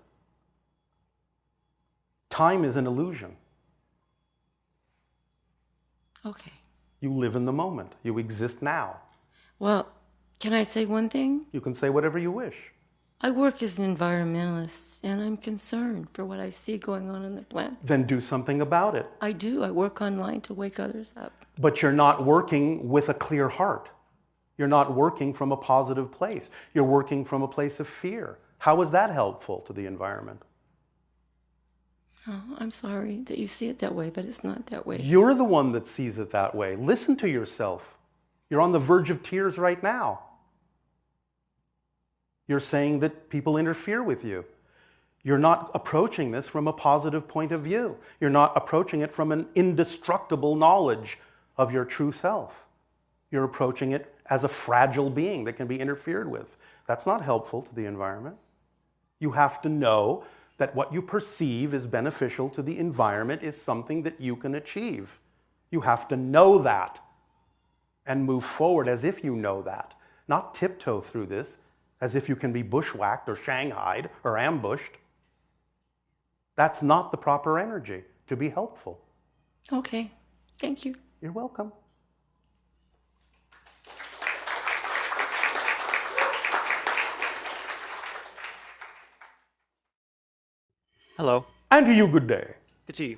Time is an illusion. Okay. You live in the moment. You exist now. Well, can I say one thing? You can say whatever you wish. I work as an environmentalist, and I'm concerned for what I see going on the planet. Then do something about it. I do. I work online to wake others up. But you're not working with a clear heart. You're not working from a positive place. You're working from a place of fear. How is that helpful to the environment? Oh, I'm sorry that you see it that way, but it's not that way. You're the one that sees it that way. Listen to yourself. You're on the verge of tears right now. You're saying that people interfere with you. You're not approaching this from a positive point of view. You're not approaching it from an indestructible knowledge of your true self. You're approaching it as a fragile being that can be interfered with. That's not helpful to the environment. You have to know that what you perceive is beneficial to the environment is something that you can achieve. You have to know that and move forward as if you know that, not tiptoe through this as if you can be bushwhacked or shanghaied or ambushed. That's not the proper energy to be helpful. Okay. Thank you. You're welcome. Hello. And to you, good day. Good to you.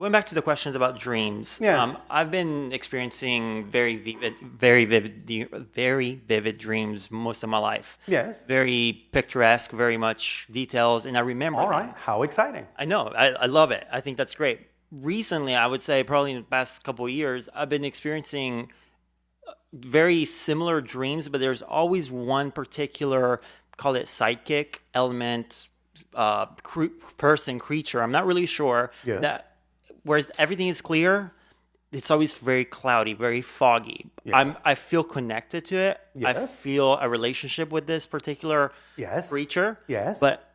Going back to the questions about dreams. Yes. I've been experiencing very vivid dreams most of my life. Yes. Very picturesque, very much details, and I remember. All right. them. How exciting. I know. I love it. I think that's great. Recently, I would say probably in the past couple of years, I've been experiencing very similar dreams, but there's always one particular, call it psychic element, person, creature. I'm not really sure. Yes. That whereas everything is clear, it's always very cloudy, very foggy. Yes. I feel connected to it. I Yes. feel a relationship with this particular Yes. creature. Yes. But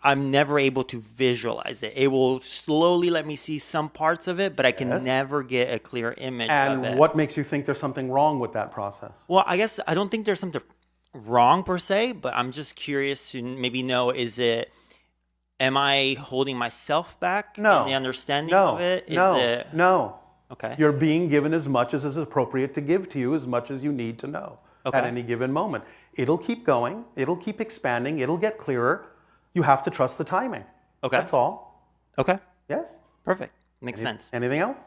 I'm never able to visualize it. It will slowly let me see some parts of it, but I can Yes. never get a clear image of it. And what makes you think there's something wrong with that process? Well, I guess I don't think there's something wrong per se, but I'm just curious to maybe know, am I holding myself back No. in the understanding No. of it? No. Okay. You're being given as much as is appropriate to give to you, as much as you need to know Okay. at any given moment. It'll keep going. It'll keep expanding. It'll get clearer. You have to trust the timing. Okay. That's all. Okay. Yes? Perfect. Makes sense. Anything else?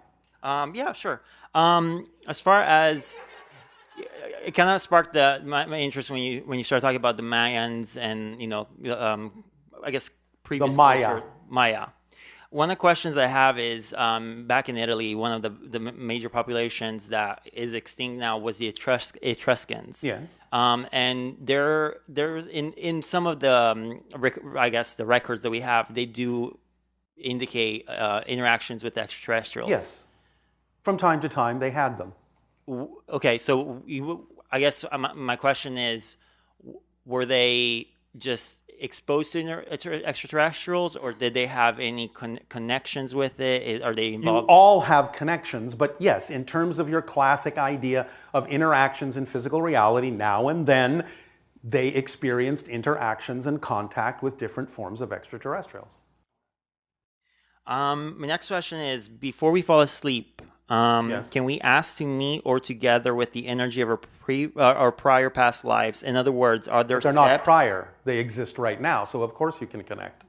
Yeah, sure. As far as it kind of sparked my interest when you started talking about the Mayans and I guess previous Maya. culture, Maya. One of the questions I have is back in Italy, one of the major populations that is extinct now was the Etruscans. Yes. And there's in some of the I guess the records that we have, they do indicate interactions with extraterrestrials. Yes. From time to time, they had them. Okay, so I guess my question is, were they just exposed to extraterrestrials, or did they have any connections with it? Are they involved? You all have connections, but yes, in terms of your classic idea of interactions in physical reality, now and then they experienced interactions and contact with different forms of extraterrestrials. My next question is, before we fall asleep, Yes. can we ask to meet or together with the energy of our prior past lives? In other words, are there They're steps? not prior. They exist right now, so of course you can connect.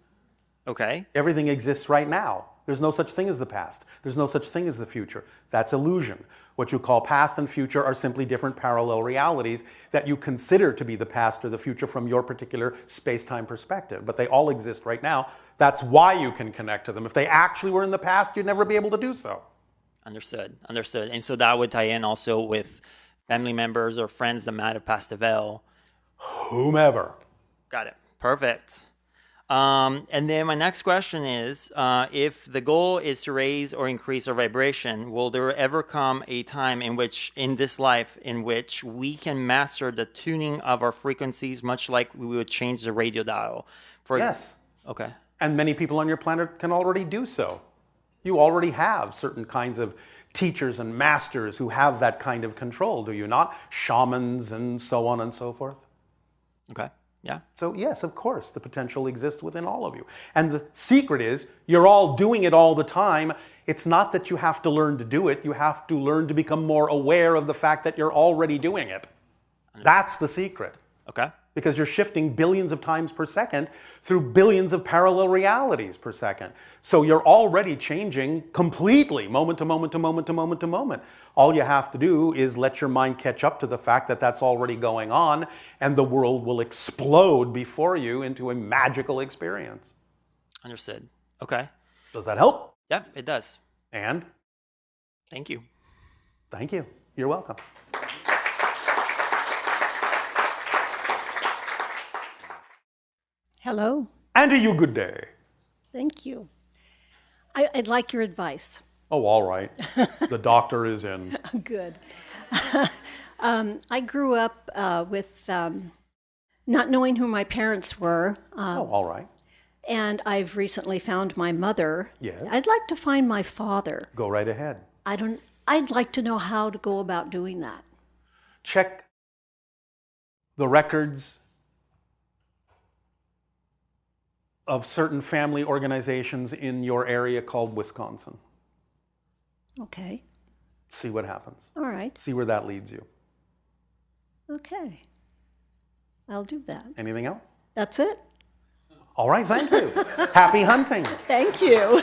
Okay. Everything exists right now. There's no such thing as the past. There's no such thing as the future. That's illusion. What you call past and future are simply different parallel realities that you consider to be the past or the future from your particular space-time perspective. But they all exist right now. That's why you can connect to them. If they actually were in the past, you'd never be able to do so. Understood. And so that would tie in also with family members or friends that might have passed away. Whomever. Got it. Perfect. And then my next question is, if the goal is to raise or increase our vibration, will there ever come a time in this life, in which we can master the tuning of our frequencies, much like we would change the radio dial? Yes. Okay. And many people on your planet can already do so. You already have certain kinds of teachers and masters who have that kind of control, do you not? Shamans and so on and so forth. Okay. Yeah. So yes, of course, the potential exists within all of you. And the secret is, you're all doing it all the time. It's not that you have to learn to do it. You have to learn to become more aware of the fact that you're already doing it. That's the secret. Okay. Because you're shifting billions of times per second through billions of parallel realities per second. So you're already changing completely, moment to moment to moment to moment to moment. All you have to do is let your mind catch up to the fact that that's already going on, and the world will explode before you into a magical experience. Understood. Okay. Does that help? Yep, it does. And? Thank you. Thank you. You're welcome. Hello. And to you, good day. Thank you. I'd like your advice. Oh, all right. The doctor is in. Good. I grew up with not knowing who my parents were. All right. And I've recently found my mother. Yes. I'd like to find my father. Go right ahead. I'd like to know how to go about doing that. Check the records of certain family organizations in your area called Wisconsin. Okay. See what happens. All right. See where that leads you. Okay. I'll do that. Anything else? That's it. All right, thank you. Happy hunting. Thank you.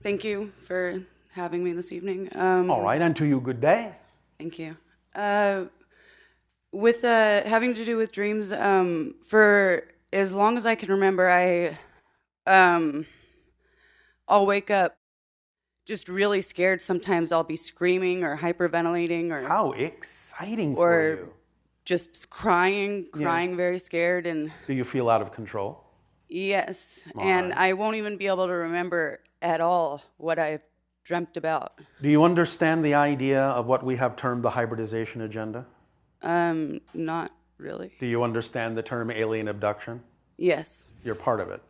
Thank you for having me this evening. All right, and to you, good day. Thank you. With having to do with dreams, for as long as I can remember, I'll wake up just really scared. Sometimes I'll be screaming or hyperventilating, or how exciting for you! Just crying Yes. very scared. And do you feel out of control? Yes, All and right. I won't even be able to remember at all what I've dreamt about. Do you understand the idea of what we have termed the hybridization agenda? Not really. Do you understand the term alien abduction? Yes. You're part of it.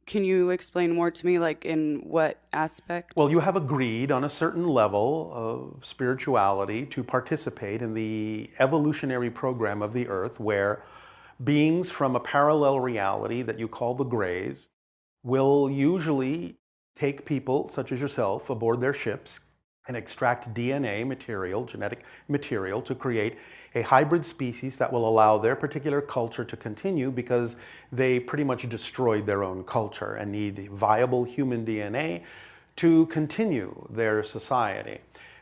Can you explain more to me, like in what aspect? Well, you have agreed on a certain level of spirituality to participate in the evolutionary program of the Earth, where beings from a parallel reality that you call the Greys will usually take people, such as yourself, aboard their ships and extract DNA material, genetic material, to create a hybrid species that will allow their particular culture to continue, because they pretty much destroyed their own culture and need viable human DNA to continue their society.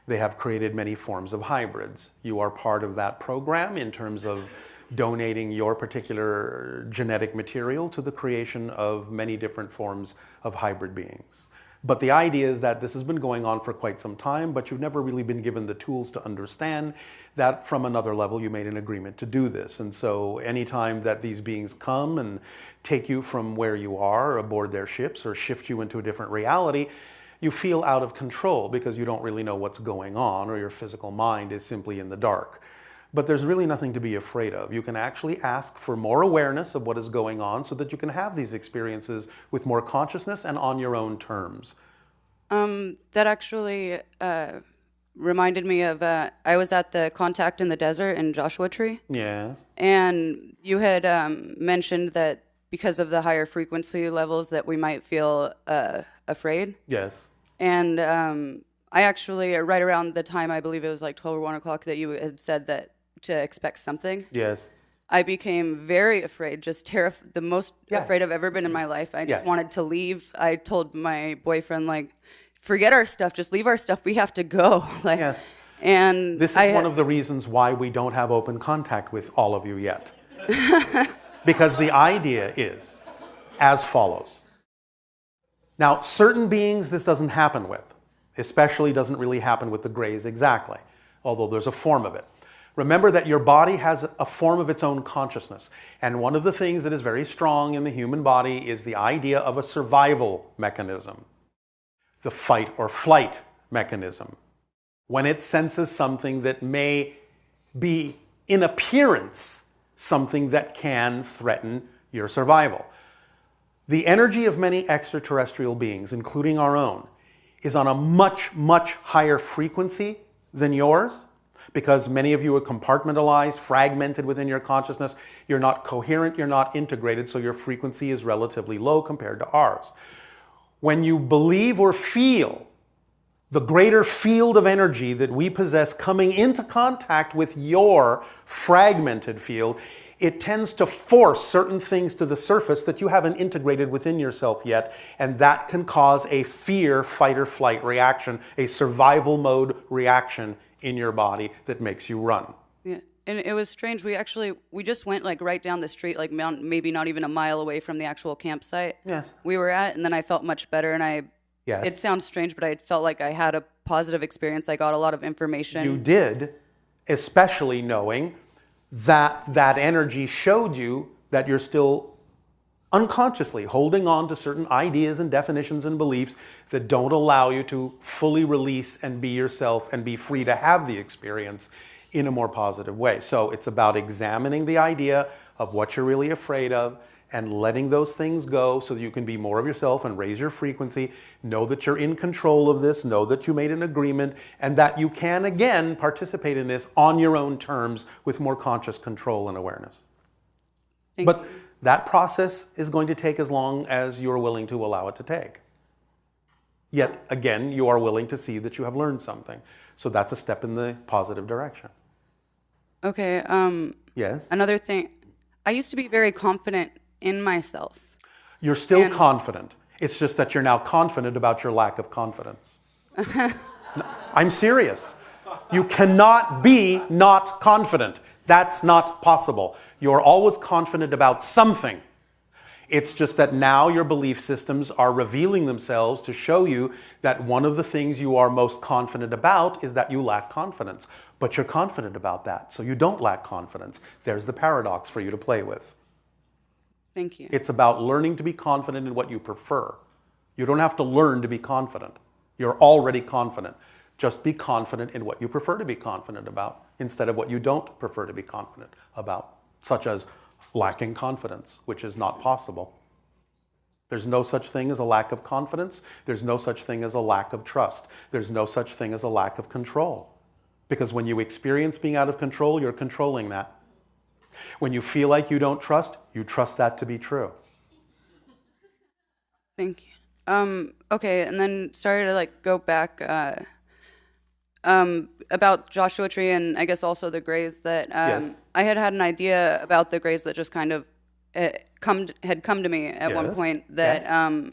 They have created many forms of hybrids. You are part of that program in terms of donating your particular genetic material to the creation of many different forms of hybrid beings. But the idea is that this has been going on for quite some time, but you've never really been given the tools to understand that from another level you made an agreement to do this. And so anytime that these beings come and take you from where you are aboard their ships or shift you into a different reality, you feel out of control because you don't really know what's going on, or your physical mind is simply in the dark. But there's really nothing to be afraid of. You can actually ask for more awareness of what is going on so that you can have these experiences with more consciousness and on your own terms. That actually reminded me of, I was at the Contact in the Desert in Joshua Tree. Yes. And you had mentioned that because of the higher frequency levels that we might feel afraid. Yes. And I actually, right around the time, I believe it was like 12 or 1 o'clock, that you had said that to expect something. Yes. I became very afraid, just terrified, the most Yes. afraid I've ever been in my life. I just Yes. wanted to leave. I told my boyfriend, like, forget our stuff, just leave our stuff. We have to go. Like, Yes. And This is one of the reasons why we don't have open contact with all of you yet. Because the idea is as follows. Now, certain beings this doesn't happen with. Especially doesn't really happen with the Greys exactly, although there's a form of it. Remember that your body has a form of its own consciousness. And one of the things that is very strong in the human body is the idea of a survival mechanism. The fight or flight mechanism. When it senses something that may be, in appearance, something that can threaten your survival. The energy of many extraterrestrial beings, including our own, is on a much, much higher frequency than yours, because many of you are compartmentalized, fragmented within your consciousness. You're not coherent, you're not integrated, so your frequency is relatively low compared to ours. When you believe or feel the greater field of energy that we possess coming into contact with your fragmented field, it tends to force certain things to the surface that you haven't integrated within yourself yet, and that can cause a fear, fight or flight reaction, a survival mode reaction in your body that makes you run. Yeah, and it was strange. We just went like right down the street, like maybe not even a mile away from the actual campsite. Yes. We were at, and then I felt much better, and Yes. It sounds strange, but I felt like I had a positive experience. I got a lot of information. You did, especially knowing that that energy showed you that you're still unconsciously holding on to certain ideas and definitions and beliefs that don't allow you to fully release and be yourself and be free to have the experience in a more positive way. So it's about examining the idea of what you're really afraid of and letting those things go so that you can be more of yourself and raise your frequency. Know that you're in control of this. Know that you made an agreement and that you can, again, participate in this on your own terms with more conscious control and awareness. But that process is going to take as long as you're willing to allow it to take. Yet, again, you are willing to see that you have learned something. So that's a step in the positive direction. Okay. Yes? Another thing. I used to be very confident in myself. You're still confident. It's just that you're now confident about your lack of confidence. I'm serious. You cannot be not confident. That's not possible. You're always confident about something. It's just that now your belief systems are revealing themselves to show you that one of the things you are most confident about is that you lack confidence. But you're confident about that, so you don't lack confidence. There's the paradox for you to play with. Thank you. It's about learning to be confident in what you prefer. You don't have to learn to be confident. You're already confident. Just be confident in what you prefer to be confident about instead of what you don't prefer to be confident about, such as lacking confidence, which is not possible. There's no such thing as a lack of confidence. There's no such thing as a lack of trust. There's no such thing as a lack of control. Because when you experience being out of control, you're controlling that. When you feel like you don't trust, you trust that to be true. Thank you. Okay, and then sorry to go back about Joshua Tree and I guess also the Greys that Yes. I had an idea about the Greys that just kind of had come to me at one Yes. point that Yes.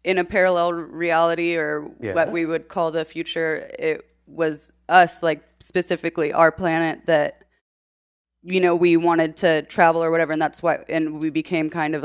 in a parallel reality or what we Yes. would call the future, it was us, specifically our planet that we wanted to travel or whatever, and that's why, and we became kind of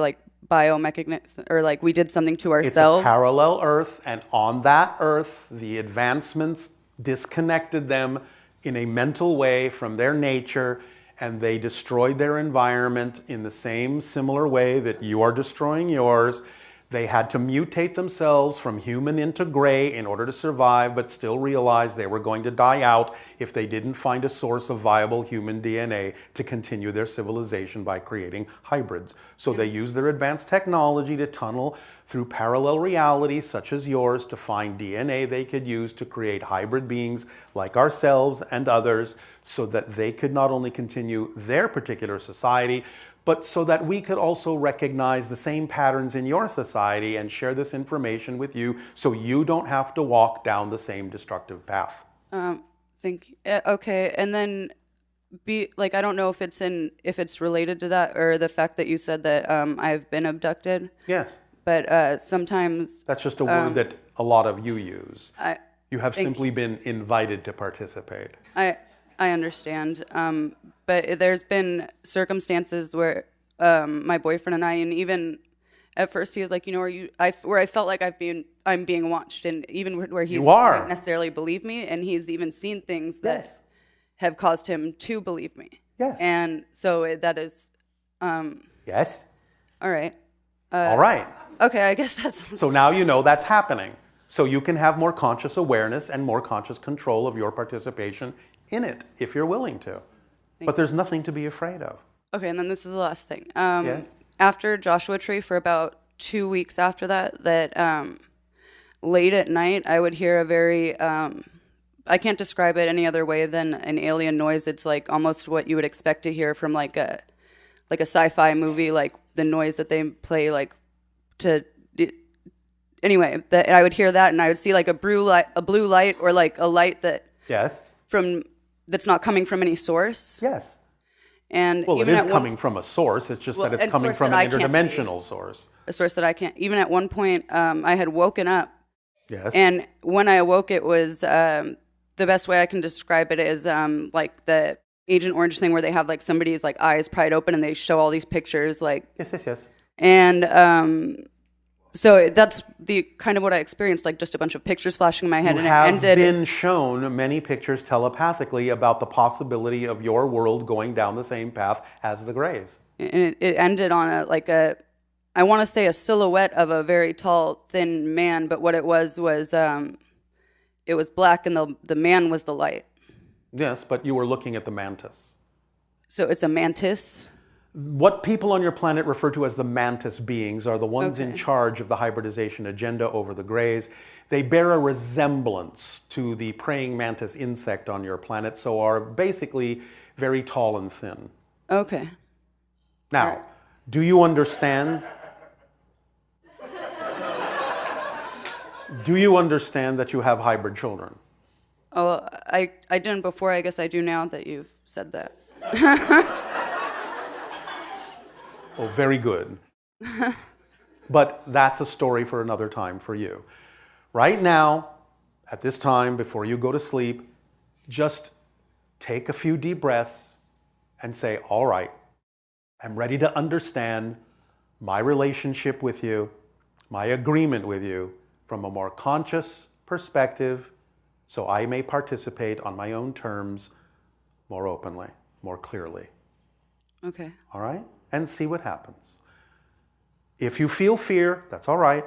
biomechanics, or we did something to ourselves. It's a parallel Earth, and on that Earth, the advancements disconnected them in a mental way from their nature, and they destroyed their environment in the same similar way that you are destroying yours. They had to mutate themselves from human into gray in order to survive, but still realized they were going to die out if they didn't find a source of viable human DNA to continue their civilization by creating hybrids. So they used their advanced technology to tunnel through parallel realities such as yours to find DNA they could use to create hybrid beings like ourselves and others so that they could not only continue their particular society, but so that we could also recognize the same patterns in your society and share this information with you so you don't have to walk down the same destructive path. Okay, and then I don't know if it's related to that or the fact that you said that I've been abducted. Yes. But sometimes that's just a word that a lot of you use. You have simply been invited to participate. I understand, but there's been circumstances where my boyfriend and I, and even at first he was like, where I felt like I'm being watched, and even where he didn't necessarily believe me, and he's even seen things that have caused him to believe me. Yes. And so that is. Yes. All right. All right. Okay, I guess that's. So now you know that's happening. So you can have more conscious awareness and more conscious control of your participation in it if you're willing to. But there's nothing to be afraid of. Okay, and then this is the last thing. Yes. After Joshua Tree, for about 2 weeks after that late at night, I would hear a very, I can't describe it any other way than an alien noise. It's like almost what you would expect to hear from like a sci-fi movie, like the noise that they play anyway, that I would hear that, and I would see like a blue light, or like a light that that's not coming from any source. Yes. And well, it is coming from a source. It's just that it's coming from an interdimensional source. A source that I can't. Even at one point, I had woken up. Yes. And when I awoke, it was the best way I can describe it is like the Agent Orange thing, where they have like somebody's like eyes pried open and they show all these pictures, like. Yes. And so that's the kind of what I experienced, like just a bunch of pictures flashing in my head. You have been shown many pictures telepathically about the possibility of your world going down the same path as the Greys. And it ended on I want to say a silhouette of a very tall, thin man, but what it was it was black, and the man was the light. Yes, but you were looking at the mantis. So it's a mantis? What people on your planet refer to as the mantis beings are the ones in charge of the hybridization agenda over the Greys. They bear a resemblance to the praying mantis insect on your planet, so are basically very tall and thin. Okay. Now, do you understand? Do you understand that you have hybrid children? Oh, I didn't before. I guess I do now that you've said that. Oh, very good. But that's a story for another time for you. Right now, at this time, before you go to sleep, just take a few deep breaths and say, all right, I'm ready to understand my relationship with you, my agreement with you from a more conscious perspective, so I may participate on my own terms more openly, more clearly. Okay. All right? And see what happens. If you feel fear, that's all right.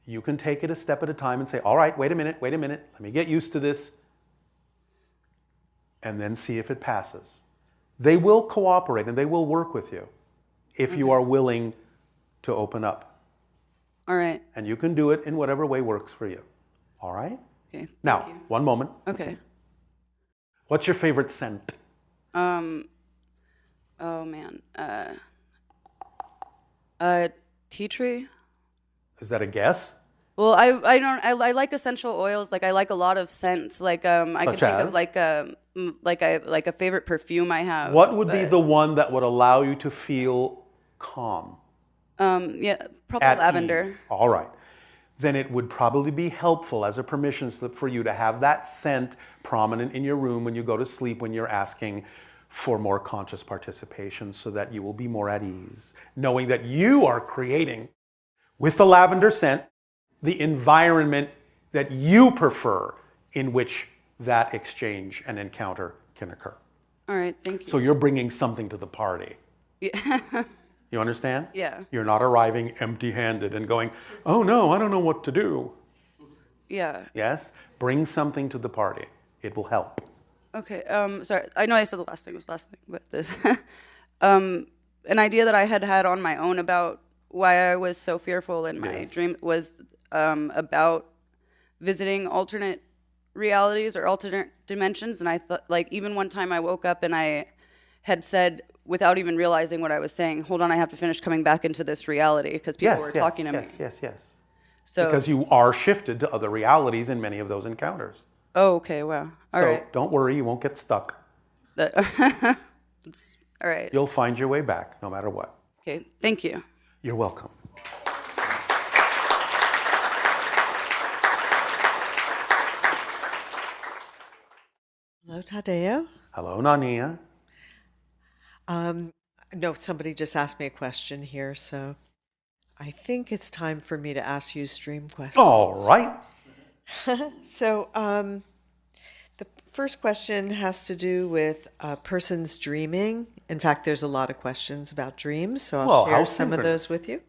You can take it a step at a time and say, all right, wait a minute, let me get used to this, and then see if it passes. They will cooperate and they will work with you if you are willing to open up. All right. And you can do it in whatever way works for you. All right? Okay. Now, one moment. Okay. What's your favorite scent? Oh man. Tea tree. Is that a guess? Well, I like essential oils. Like I like a lot of scents. Like I can think of like a favorite perfume I have. What would be the one that would allow you to feel calm? Yeah, probably lavender. Ease. All right. Then it would probably be helpful as a permission slip for you to have that scent prominent in your room when you go to sleep, when you're asking for more conscious participation, so that you will be more at ease, knowing that you are creating, with the lavender scent, the environment that you prefer in which that exchange and encounter can occur. All right, thank you. So you're bringing something to the party. Yeah. You understand? Yeah. You're not arriving empty-handed and going, oh no, I don't know what to do. Yeah. Yes? Bring something to the party. It will help. Okay, sorry, I know I said the last thing was the last thing, but this. An idea that I had on my own about why I was so fearful in my dream was about visiting alternate realities or alternate dimensions. And I thought, like, even one time I woke up and I had said, without even realizing what I was saying, hold on, I have to finish coming back into this reality because people were talking to me. Yes. So, because you are shifted to other realities in many of those encounters. Oh, okay, wow. All right. So don't worry, you won't get stuck. All right. You'll find your way back no matter what. Okay, thank you. You're welcome. Hello, Tadeo. Hello, Nania. No, somebody just asked me a question here, so I think it's time for me to ask you stream questions. All right. So, the first question has to do with a person's dreaming. In fact, there's a lot of questions about dreams, so I'll share some of those with you.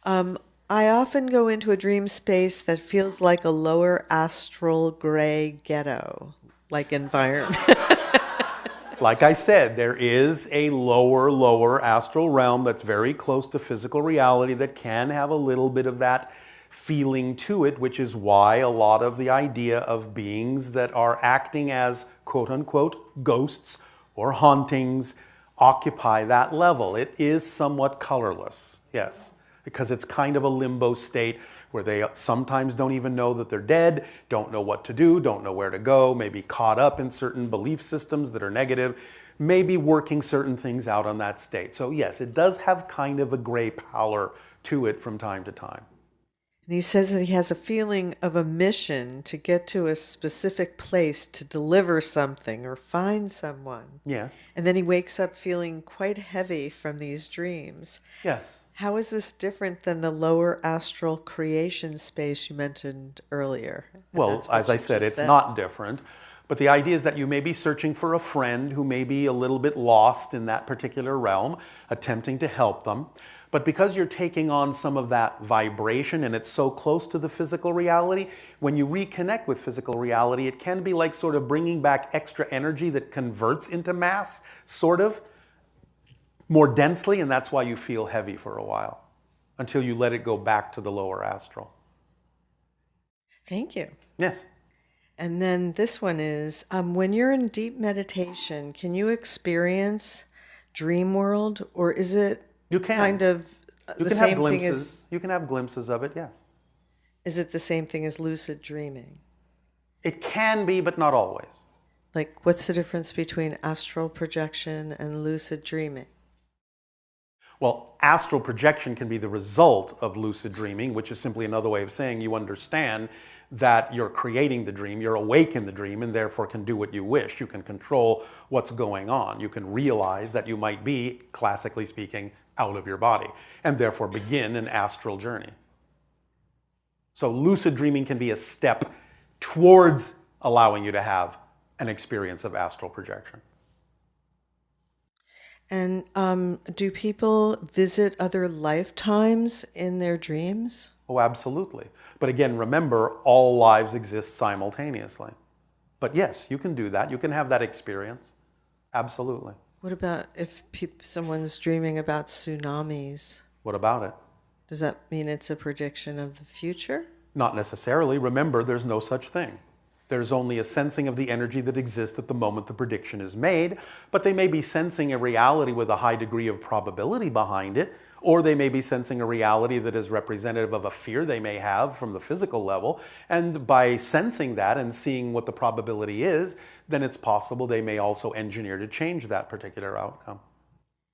I often go into a dream space that feels like a lower astral gray ghetto, like environment. Like I said, there is a lower astral realm that's very close to physical reality that can have a little bit of that feeling to it, which is why a lot of the idea of beings that are acting as quote-unquote ghosts or hauntings occupy that level. It is somewhat colorless, yes, because it's kind of a limbo state where they sometimes don't even know that they're dead, don't know what to do, don't know where to go, maybe caught up in certain belief systems that are negative, maybe working certain things out on that state. So yes, it does have kind of a gray pallor to it from time to time. And he says that he has a feeling of a mission to get to a specific place to deliver something or find someone. Yes. And then he wakes up feeling quite heavy from these dreams. Yes. How is this different than the lower astral creation space you mentioned earlier? Well, as I said, it's not different. But the idea is that you may be searching for a friend who may be a little bit lost in that particular realm, attempting to help them. But because you're taking on some of that vibration and it's so close to the physical reality, when you reconnect with physical reality, it can be like sort of bringing back extra energy that converts into mass, sort of, more densely, and that's why you feel heavy for a while, until you let it go back to the lower astral. Thank you. Yes. And then this one is, when you're in deep meditation, can you experience Dreamworld, or is it kind of the same thing as... You can have glimpses of it, yes. Is it the same thing as lucid dreaming? It can be, but not always. Like, what's the difference between astral projection and lucid dreaming? Well, astral projection can be the result of lucid dreaming, which is simply another way of saying you understand that you're creating the dream, you're awake in the dream, and therefore can do what you wish. You can control what's going on. You can realize that you might be, classically speaking, out of your body, and therefore begin an astral journey. So lucid dreaming can be a step towards allowing you to have an experience of astral projection. And do people visit other lifetimes in their dreams? Oh, absolutely. But again, remember, all lives exist simultaneously. But yes, you can do that. You can have that experience. Absolutely. What about if someone's dreaming about tsunamis? What about it? Does that mean it's a prediction of the future? Not necessarily. Remember, there's no such thing. There's only a sensing of the energy that exists at the moment the prediction is made, but they may be sensing a reality with a high degree of probability behind it, or they may be sensing a reality that is representative of a fear they may have from the physical level, and by sensing that and seeing what the probability is, then it's possible they may also engineer to change that particular outcome.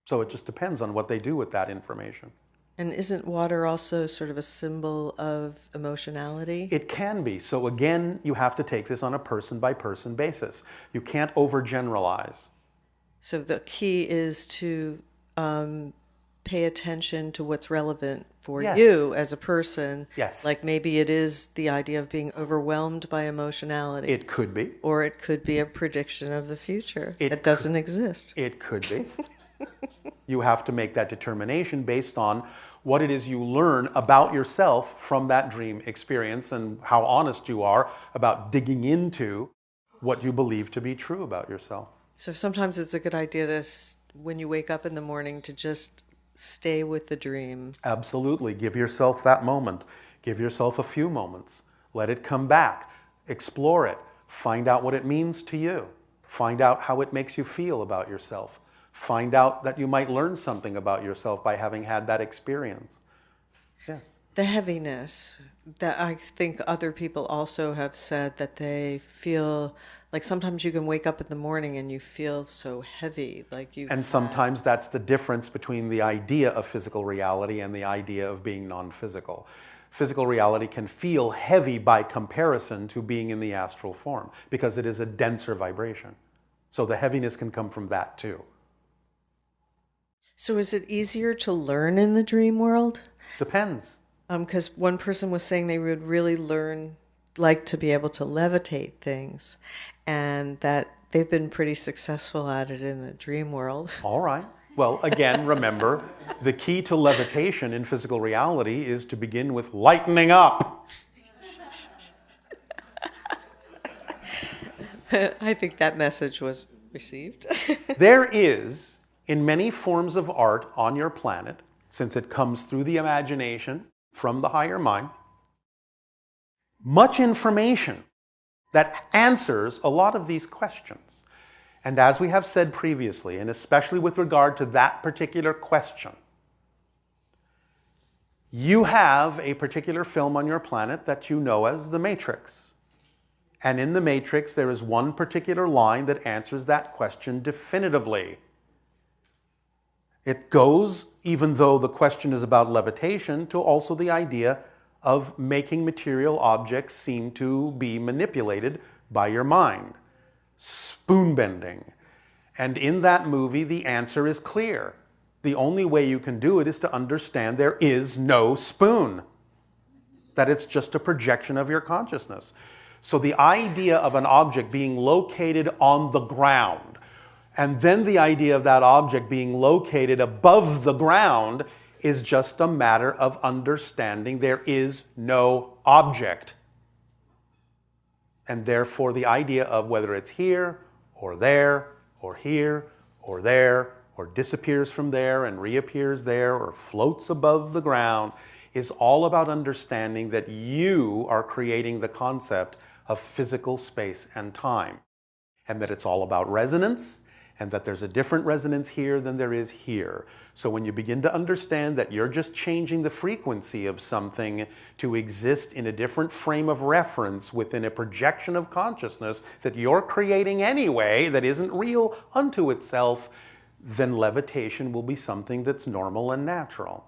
So it just depends on what they do with that information. And isn't water also sort of a symbol of emotionality? It can be. So again, you have to take this on a person-by-person basis. You can't overgeneralize. So the key is to pay attention to what's relevant for you as a person. Yes. Like maybe it is the idea of being overwhelmed by emotionality. It could be. Or it could be a prediction of the future that doesn't exist. It could be. You have to make that determination based on what it is you learn about yourself from that dream experience and how honest you are about digging into what you believe to be true about yourself. So sometimes it's a good idea to, when you wake up in the morning, to just stay with the dream. Absolutely. Give yourself that moment. Give yourself a few moments. Let it come back. Explore it. Find out what it means to you. Find out how it makes you feel about yourself. Find out that you might learn something about yourself by having had that experience. Yes. The heaviness that I think other people also have said that they feel like sometimes you can wake up in the morning and you feel so heavy, like you. And sometimes that's the difference between the idea of physical reality and the idea of being non-physical. Physical reality can feel heavy by comparison to being in the astral form because it is a denser vibration. So the heaviness can come from that too. So is it easier to learn in the dream world? Depends. Because one person was saying they would really like to be able to levitate things, and that they've been pretty successful at it in the dream world. All right. Well, again, remember, the key to levitation in physical reality is to begin with lightening up. I think that message was received. There is, in many forms of art on your planet, since it comes through the imagination from the higher mind, much information that answers a lot of these questions. And as we have said previously, and especially with regard to that particular question, you have a particular film on your planet that you know as The Matrix. And in The Matrix, there is one particular line that answers that question definitively. It goes, even though the question is about levitation, to also the idea of making material objects seem to be manipulated by your mind. Spoon bending. And in that movie, the answer is clear. The only way you can do it is to understand there is no spoon. That it's just a projection of your consciousness. So the idea of an object being located on the ground, and then the idea of that object being located above the ground, is just a matter of understanding there is no object. And therefore the idea of whether it's here, or there, or here, or there, or disappears from there and reappears there, or floats above the ground, is all about understanding that you are creating the concept of physical space and time. And that it's all about resonance, and that there's a different resonance here than there is here. So when you begin to understand that you're just changing the frequency of something to exist in a different frame of reference within a projection of consciousness that you're creating anyway, that isn't real unto itself, then levitation will be something that's normal and natural.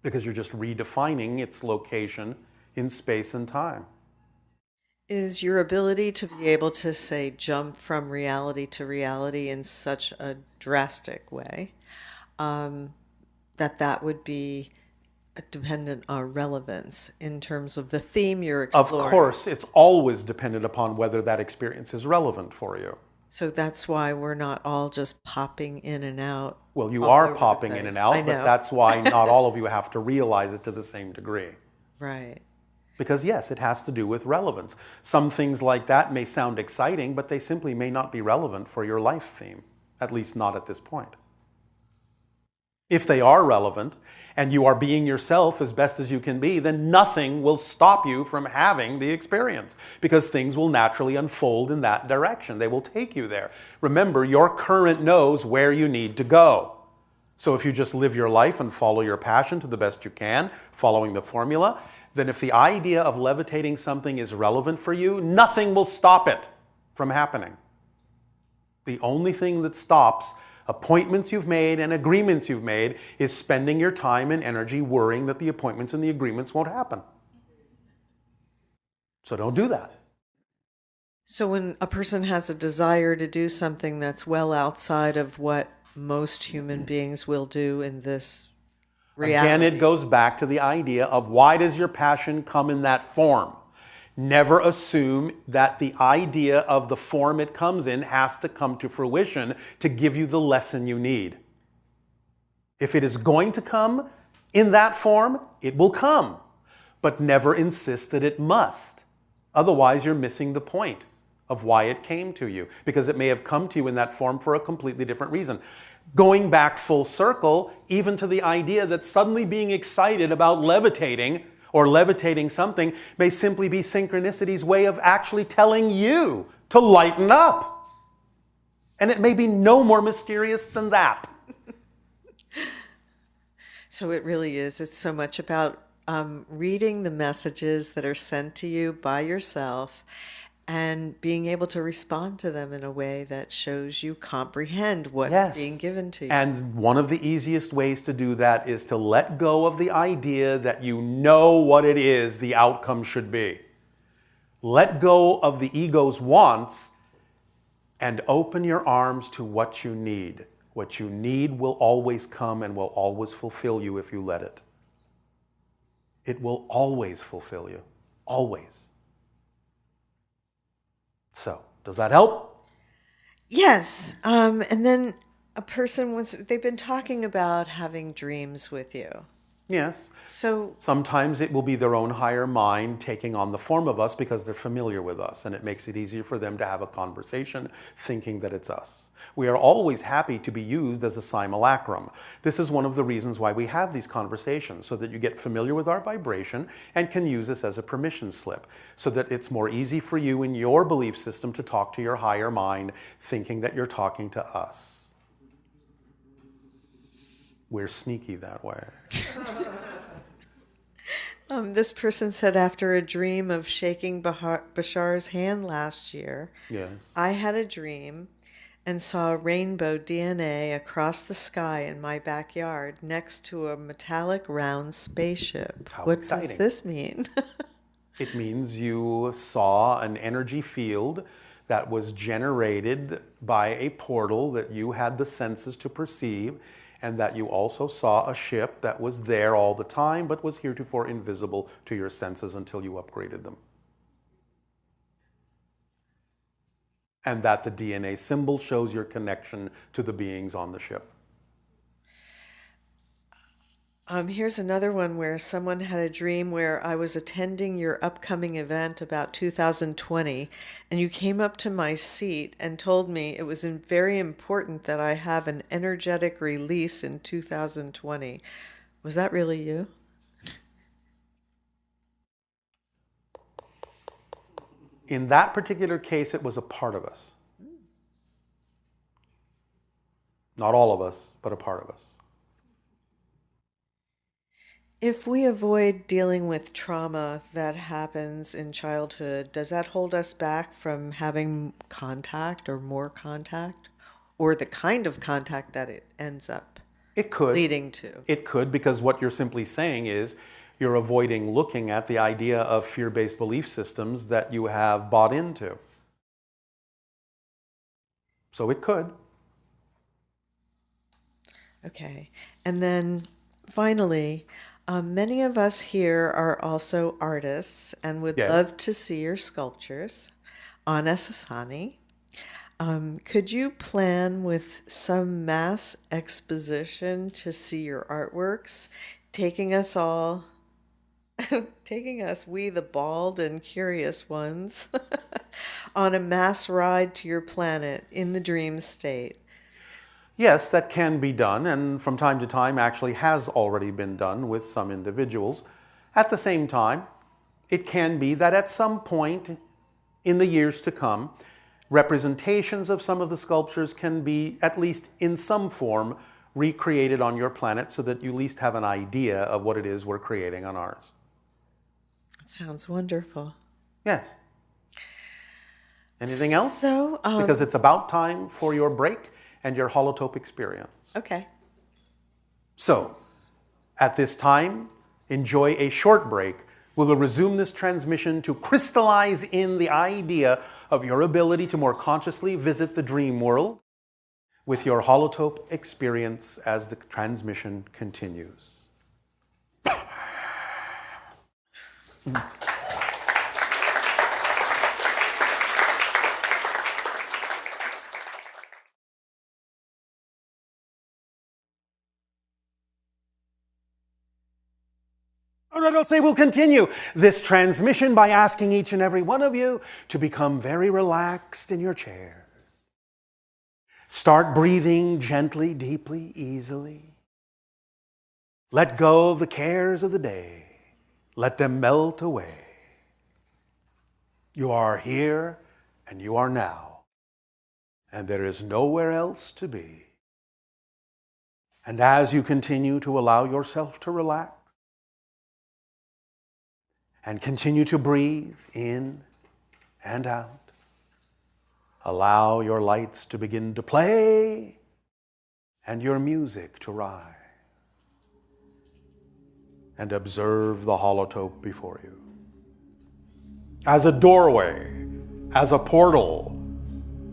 Because you're just redefining its location in space and time. Is your ability to be able to, say, jump from reality to reality in such a drastic way that would be dependent on relevance in terms of the theme you're exploring? Of course, it's always dependent upon whether that experience is relevant for you. So that's why we're not all just popping in and out. Well, you are popping in and out, but that's why not all of you have to realize it to the same degree. Right. Because yes, it has to do with relevance. Some things like that may sound exciting, but they simply may not be relevant for your life theme, at least not at this point. If they are relevant, and you are being yourself as best as you can be, then nothing will stop you from having the experience, because things will naturally unfold in that direction. They will take you there. Remember, your current knows where you need to go. So if you just live your life and follow your passion to the best you can, following the formula, then if the idea of levitating something is relevant for you, nothing will stop it from happening. The only thing that stops appointments you've made and agreements you've made is spending your time and energy worrying that the appointments and the agreements won't happen. So don't do that. So when a person has a desire to do something that's well outside of what most human beings will do in this reality. Again, it goes back to the idea of why does your passion come in that form? Never assume that the idea of the form it comes in has to come to fruition to give you the lesson you need. If it is going to come in that form, it will come. But never insist that it must. Otherwise, you're missing the point of why it came to you, because it may have come to you in that form for a completely different reason. Going back full circle, even to the idea that suddenly being excited about levitating or levitating something may simply be synchronicity's way of actually telling you to lighten up. And it may be no more mysterious than that. So it really is. It's so much about reading the messages that are sent to you by yourself and being able to respond to them in a way that shows you comprehend what's being given to you. And one of the easiest ways to do that is to let go of the idea that you know what it is the outcome should be. Let go of the ego's wants and open your arms to what you need. What you need will always come and will always fulfill you if you let it. It will always fulfill you. Always. So, does that help? Yes. And then a person they've been talking about having dreams with you. Yes. So sometimes it will be their own higher mind taking on the form of us because they're familiar with us, and it makes it easier for them to have a conversation thinking that it's us. We are always happy to be used as a simulacrum. This is one of the reasons why we have these conversations, so that you get familiar with our vibration and can use this as a permission slip, so that it's more easy for you in your belief system to talk to your higher mind thinking that you're talking to us. We're sneaky that way. This person said after a dream of shaking Bashar's hand last year, yes, I had a dream and saw rainbow DNA across the sky in my backyard next to a metallic round spaceship. What exciting. Does this mean? It means you saw an energy field that was generated by a portal that you had the senses to perceive, and that you also saw a ship that was there all the time but was heretofore invisible to your senses until you upgraded them. And that the DNA symbol shows your connection to the beings on the ship. Here's another one where someone had a dream where I was attending your upcoming event about 2020, and you came up to my seat and told me it was very important that I have an energetic release in 2020. Was that really you? In that particular case, it was a part of us. Not all of us, but a part of us. If we avoid dealing with trauma that happens in childhood, does that hold us back from having contact or more contact? Or the kind of contact that it ends up leading to? It could, because what you're simply saying is you're avoiding looking at the idea of fear-based belief systems that you have bought into. So it could. Okay. And then finally, many of us here are also artists and would love to see your sculptures on Asasani. Could you plan with some mass exposition to see your artworks, taking us, we the bald and curious ones, on a mass ride to your planet in the dream state? Yes, that can be done, and from time to time actually has already been done with some individuals. At the same time, it can be that at some point in the years to come, representations of some of the sculptures can be, at least in some form, recreated on your planet so that you at least have an idea of what it is we're creating on ours. That sounds wonderful. Yes. Anything else? So, because it's about time for your break and your holotope experience. Okay. So, at this time, enjoy a short break. We will resume this transmission to crystallize in the idea of your ability to more consciously visit the dream world with your holotope experience as the transmission continues. All right, I'll say we'll continue this transmission by asking each and every one of you to become very relaxed in your chairs. Start breathing gently, deeply, easily. Let go of the cares of the day. Let them melt away. You are here and you are now. and there is nowhere else to be. And as you continue to allow yourself to relax and continue to breathe in and out, allow your lights to begin to play and your music to rise. And observe the holotope before you as a doorway, as a portal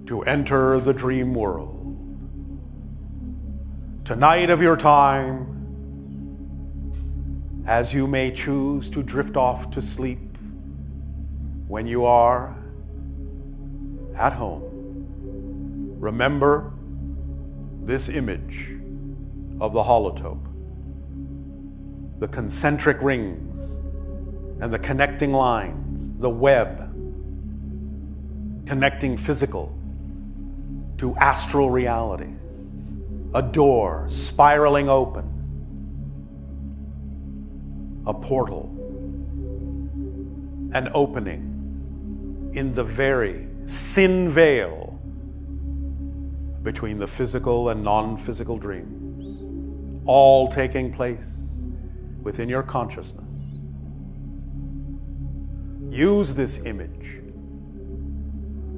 to enter the dream world. Tonight of your time, as you may choose to drift off to sleep when you are at home, remember this image of the holotope. The concentric rings and the connecting lines, the web connecting physical to astral realities, a door spiraling open, a portal, an opening in the very thin veil between the physical and non-physical dreams, all taking place within your consciousness. Use this image.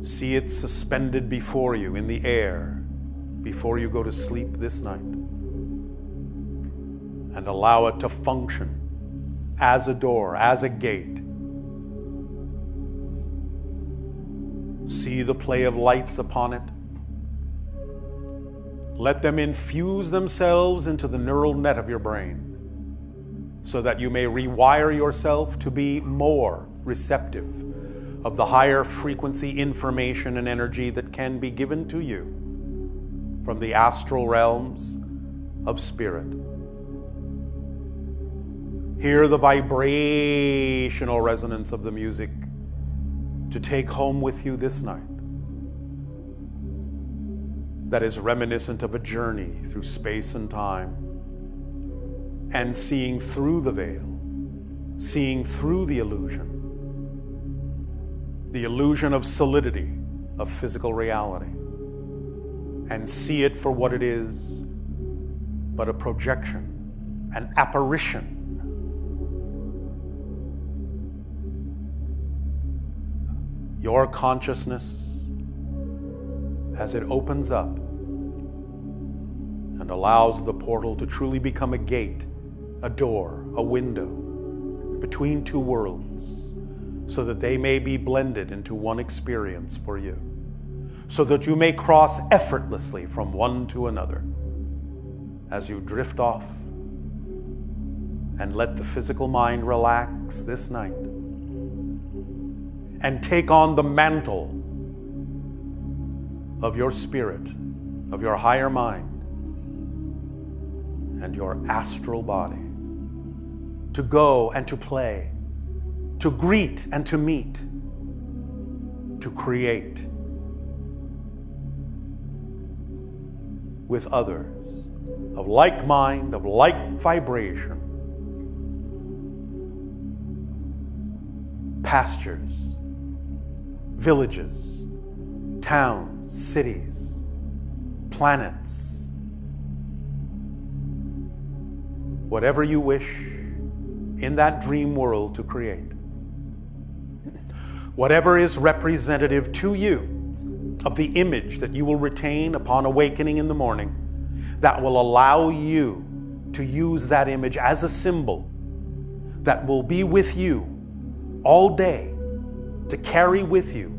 See it suspended before you in the air before you go to sleep this night. And allow it to function as a door, as a gate. See the play of lights upon it. Let them infuse themselves into the neural net of your brain, so that you may rewire yourself to be more receptive of the higher frequency information and energy that can be given to you from the astral realms of spirit. Hear the vibrational resonance of the music to take home with you this night, that is reminiscent of a journey through space and time, and seeing through the veil, seeing through the illusion of solidity of physical reality, and see it for what it is, but a projection, an apparition. Your consciousness, as it opens up and allows the portal to truly become a gate, a door, a window between two worlds, so that they may be blended into one experience for you, so that you may cross effortlessly from one to another as you drift off and let the physical mind relax this night and take on the mantle of your spirit, of your higher mind, and your astral body, to go and to play, to greet and to meet, to create with others of like mind, of like vibration, pastures, villages, towns, cities, planets, whatever you wish in that dream world to create. Whatever is representative to you of the image that you will retain upon awakening in the morning, that will allow you to use that image as a symbol that will be with you all day, to carry with you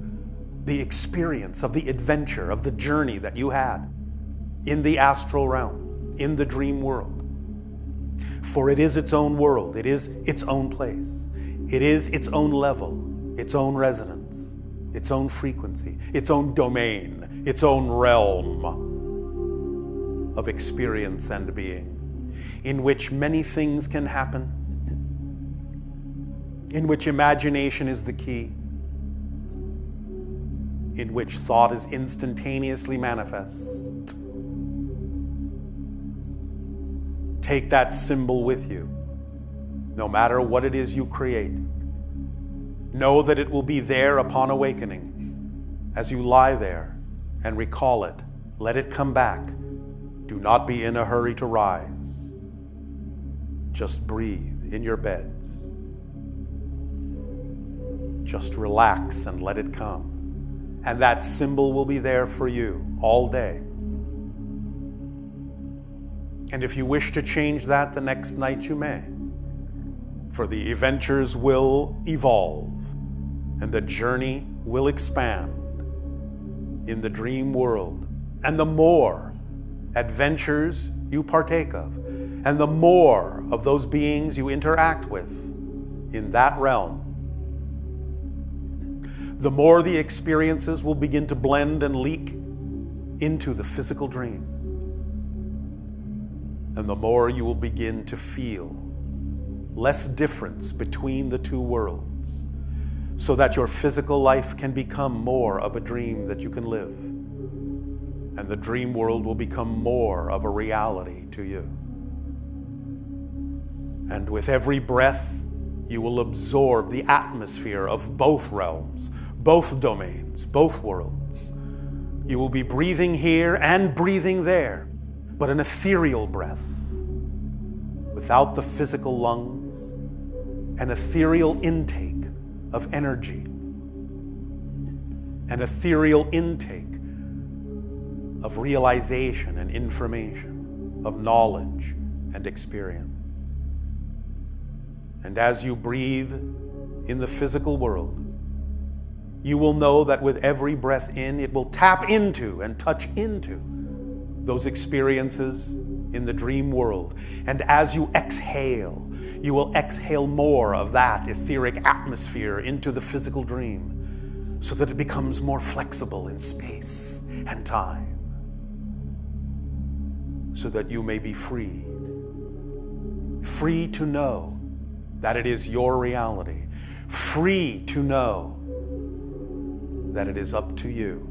the experience of the adventure, of the journey that you had in the astral realm, in the dream world. For it is its own world, it is its own place, it is its own level, its own resonance, its own frequency, its own domain, its own realm of experience and being, in which many things can happen, in which imagination is the key, in which thought is instantaneously manifest. Take that symbol with you, no matter what it is you create. Know that it will be there upon awakening, as you lie there and recall it. Let it come back. Do not be in a hurry to rise. Just breathe in your beds. Just relax and let it come. And that symbol will be there for you all day. And if you wish to change that the next night, you may. For the adventures will evolve and the journey will expand in the dream world. And the more adventures you partake of, and the more of those beings you interact with in that realm, the more the experiences will begin to blend and leak into the physical dream. And the more you will begin to feel less difference between the two worlds, so that your physical life can become more of a dream that you can live. And the dream world will become more of a reality to you. And with every breath, you will absorb the atmosphere of both realms, both domains, both worlds. You will be breathing here and breathing there, but an ethereal breath, without the physical lungs, an ethereal intake of energy, an ethereal intake of realization and information, of knowledge and experience. And as you breathe in the physical world, you will know that with every breath in, it will tap into and touch into those experiences in the dream world. And as you exhale, you will exhale more of that etheric atmosphere into the physical dream, so that it becomes more flexible in space and time, so that you may be free. Free to know that it is your reality. Free to know that it is up to you,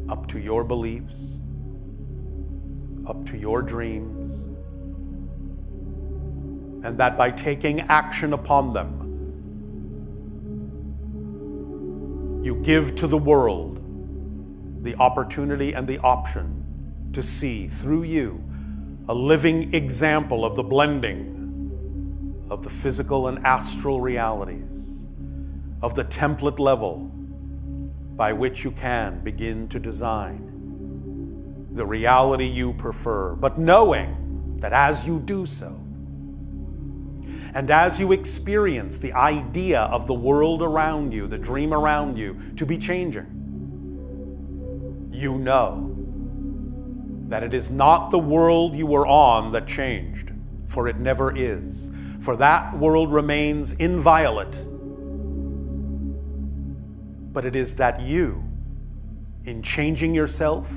up to your beliefs, up to your dreams, and that by taking action upon them, you give to the world the opportunity and the option to see through you a living example of the blending of the physical and astral realities, of the template level by which you can begin to design the reality you prefer, but knowing that as you do so, and as you experience the idea of the world around you, the dream around you, to be changing, you know that it is not the world you were on that changed, for it never is. For that world remains inviolate. But it is that you, in changing yourself,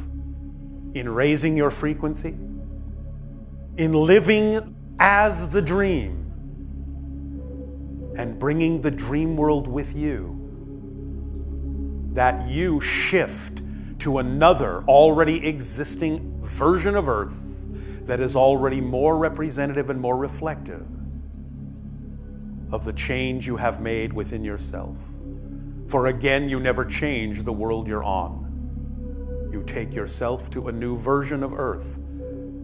in raising your frequency, in living as the dream, and bringing the dream world with you, that you shift to another already existing version of Earth that is already more representative and more reflective of the change you have made within yourself. For again, you never change the world you're on. You take yourself to a new version of Earth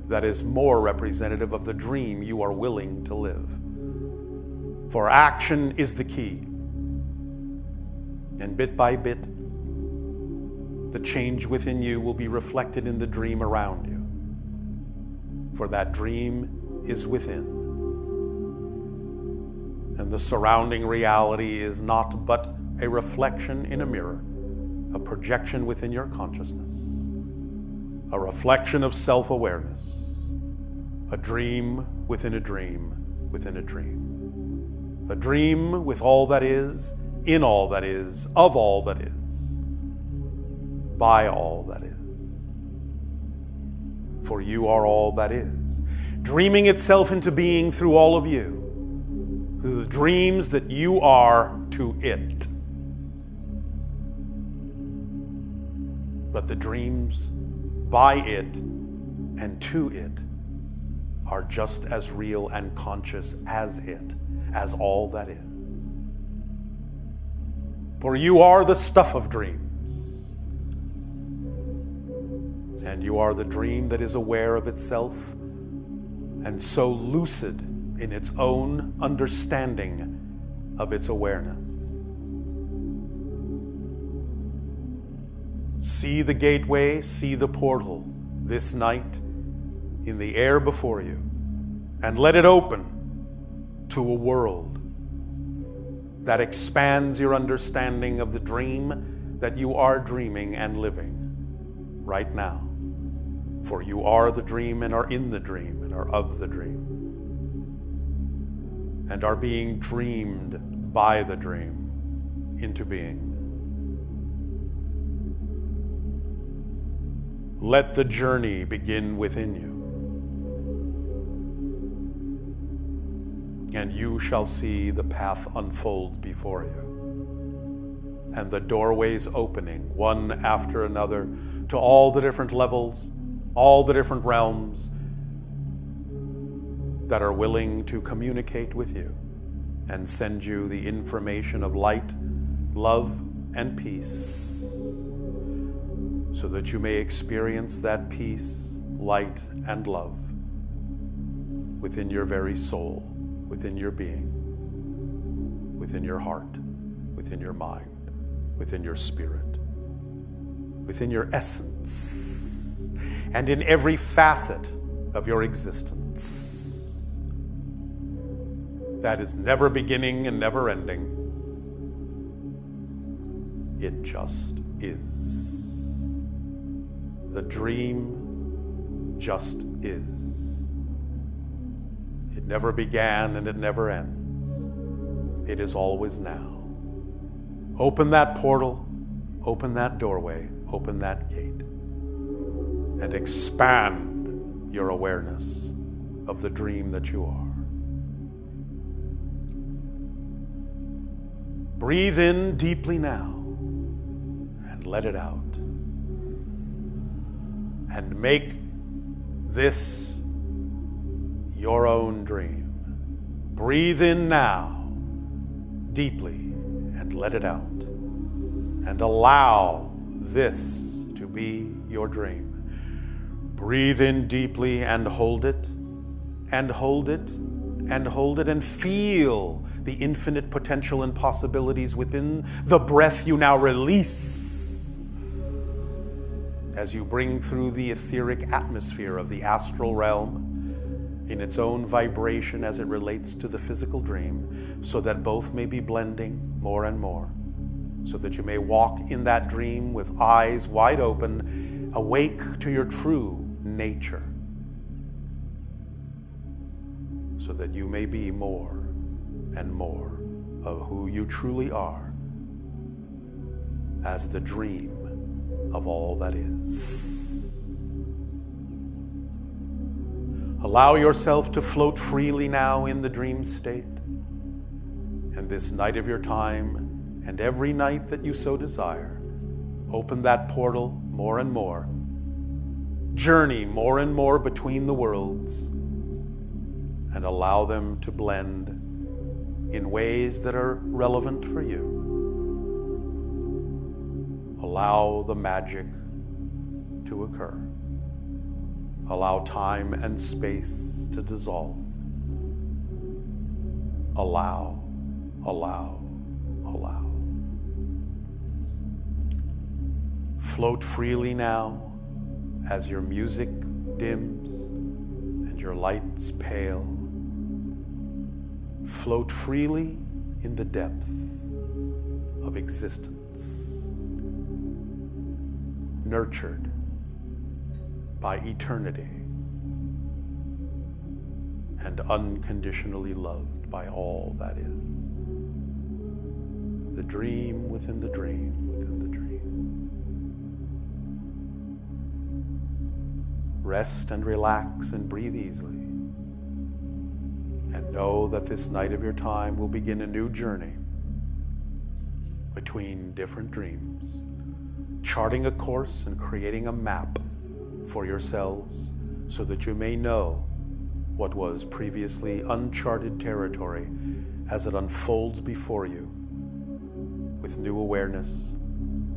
that is more representative of the dream you are willing to live. For action is the key. And bit by bit, the change within you will be reflected in the dream around you. For that dream is within. And the surrounding reality is not but a reflection in a mirror, a projection within your consciousness, a reflection of self-awareness, a dream within a dream within a dream, a dream with all that is, in all that is, of all that is, by all that is. For you are all that is, dreaming itself into being through all of you, through the dreams that you are to it. But the dreams by it and to it are just as real and conscious as it, as all that is. For you are the stuff of dreams. And you are the dream that is aware of itself and so lucid in its own understanding of its awareness. See the gateway, see the portal this night in the air before you, and let it open to a world that expands your understanding of the dream that you are dreaming and living right now. For you are the dream and are in the dream and are of the dream and are being dreamed by the dream into being. Let the journey begin within you, and you shall see the path unfold before you, and the doorways opening one after another to all the different levels, all the different realms that are willing to communicate with you and send you the information of light, love, and peace, so that you may experience that peace, light, and love within your very soul, within your being, within your heart, within your mind, within your spirit, within your essence, and in every facet of your existence that is never beginning and never ending. It just is. The dream just is. It never began and it never ends. It is always now. Open that portal, open that doorway, open that gate, and expand your awareness of the dream that you are. Breathe in deeply now and let it out. And make this your own dream. Breathe in now, deeply, and let it out. And allow this to be your dream. Breathe in deeply and hold it, and hold it, and hold it, and feel the infinite potential and possibilities within the breath you now release as you bring through the etheric atmosphere of the astral realm in its own vibration as it relates to the physical dream, so that both may be blending more and more, so that you may walk in that dream with eyes wide open, awake to your true nature, so that you may be more and more of who you truly are as the dream of all that is. Allow yourself to float freely now in the dream state, and this night of your time, and every night that you so desire, open that portal more and more, journey more and more between the worlds, and allow them to blend in ways that are relevant for you. Allow the magic to occur. Allow time and space to dissolve. Allow, allow, allow. Float freely now as your music dims and your lights pale. Float freely in the depth of existence, nurtured by eternity and unconditionally loved by all that is. The dream within the dream within the dream. Rest and relax and breathe easily. And know that this night of your time will begin a new journey between different dreams, charting a course and creating a map for yourselves so that you may know what was previously uncharted territory as it unfolds before you with new awareness,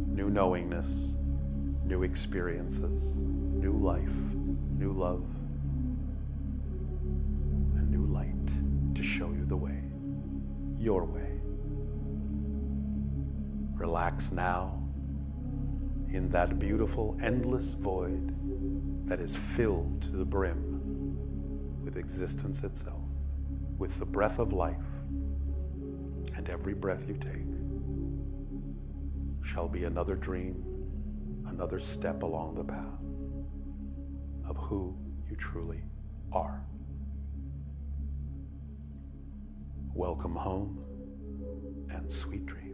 new knowingness, new experiences, new life, new love, and new light to show you the way, your way. Relax now in that beautiful, endless void that is filled to the brim with existence itself, with the breath of life. And every breath you take shall be another dream, another step along the path of who you truly are. Welcome home and sweet dreams.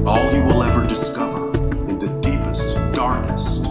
All you will ever discover in the deepest, darkest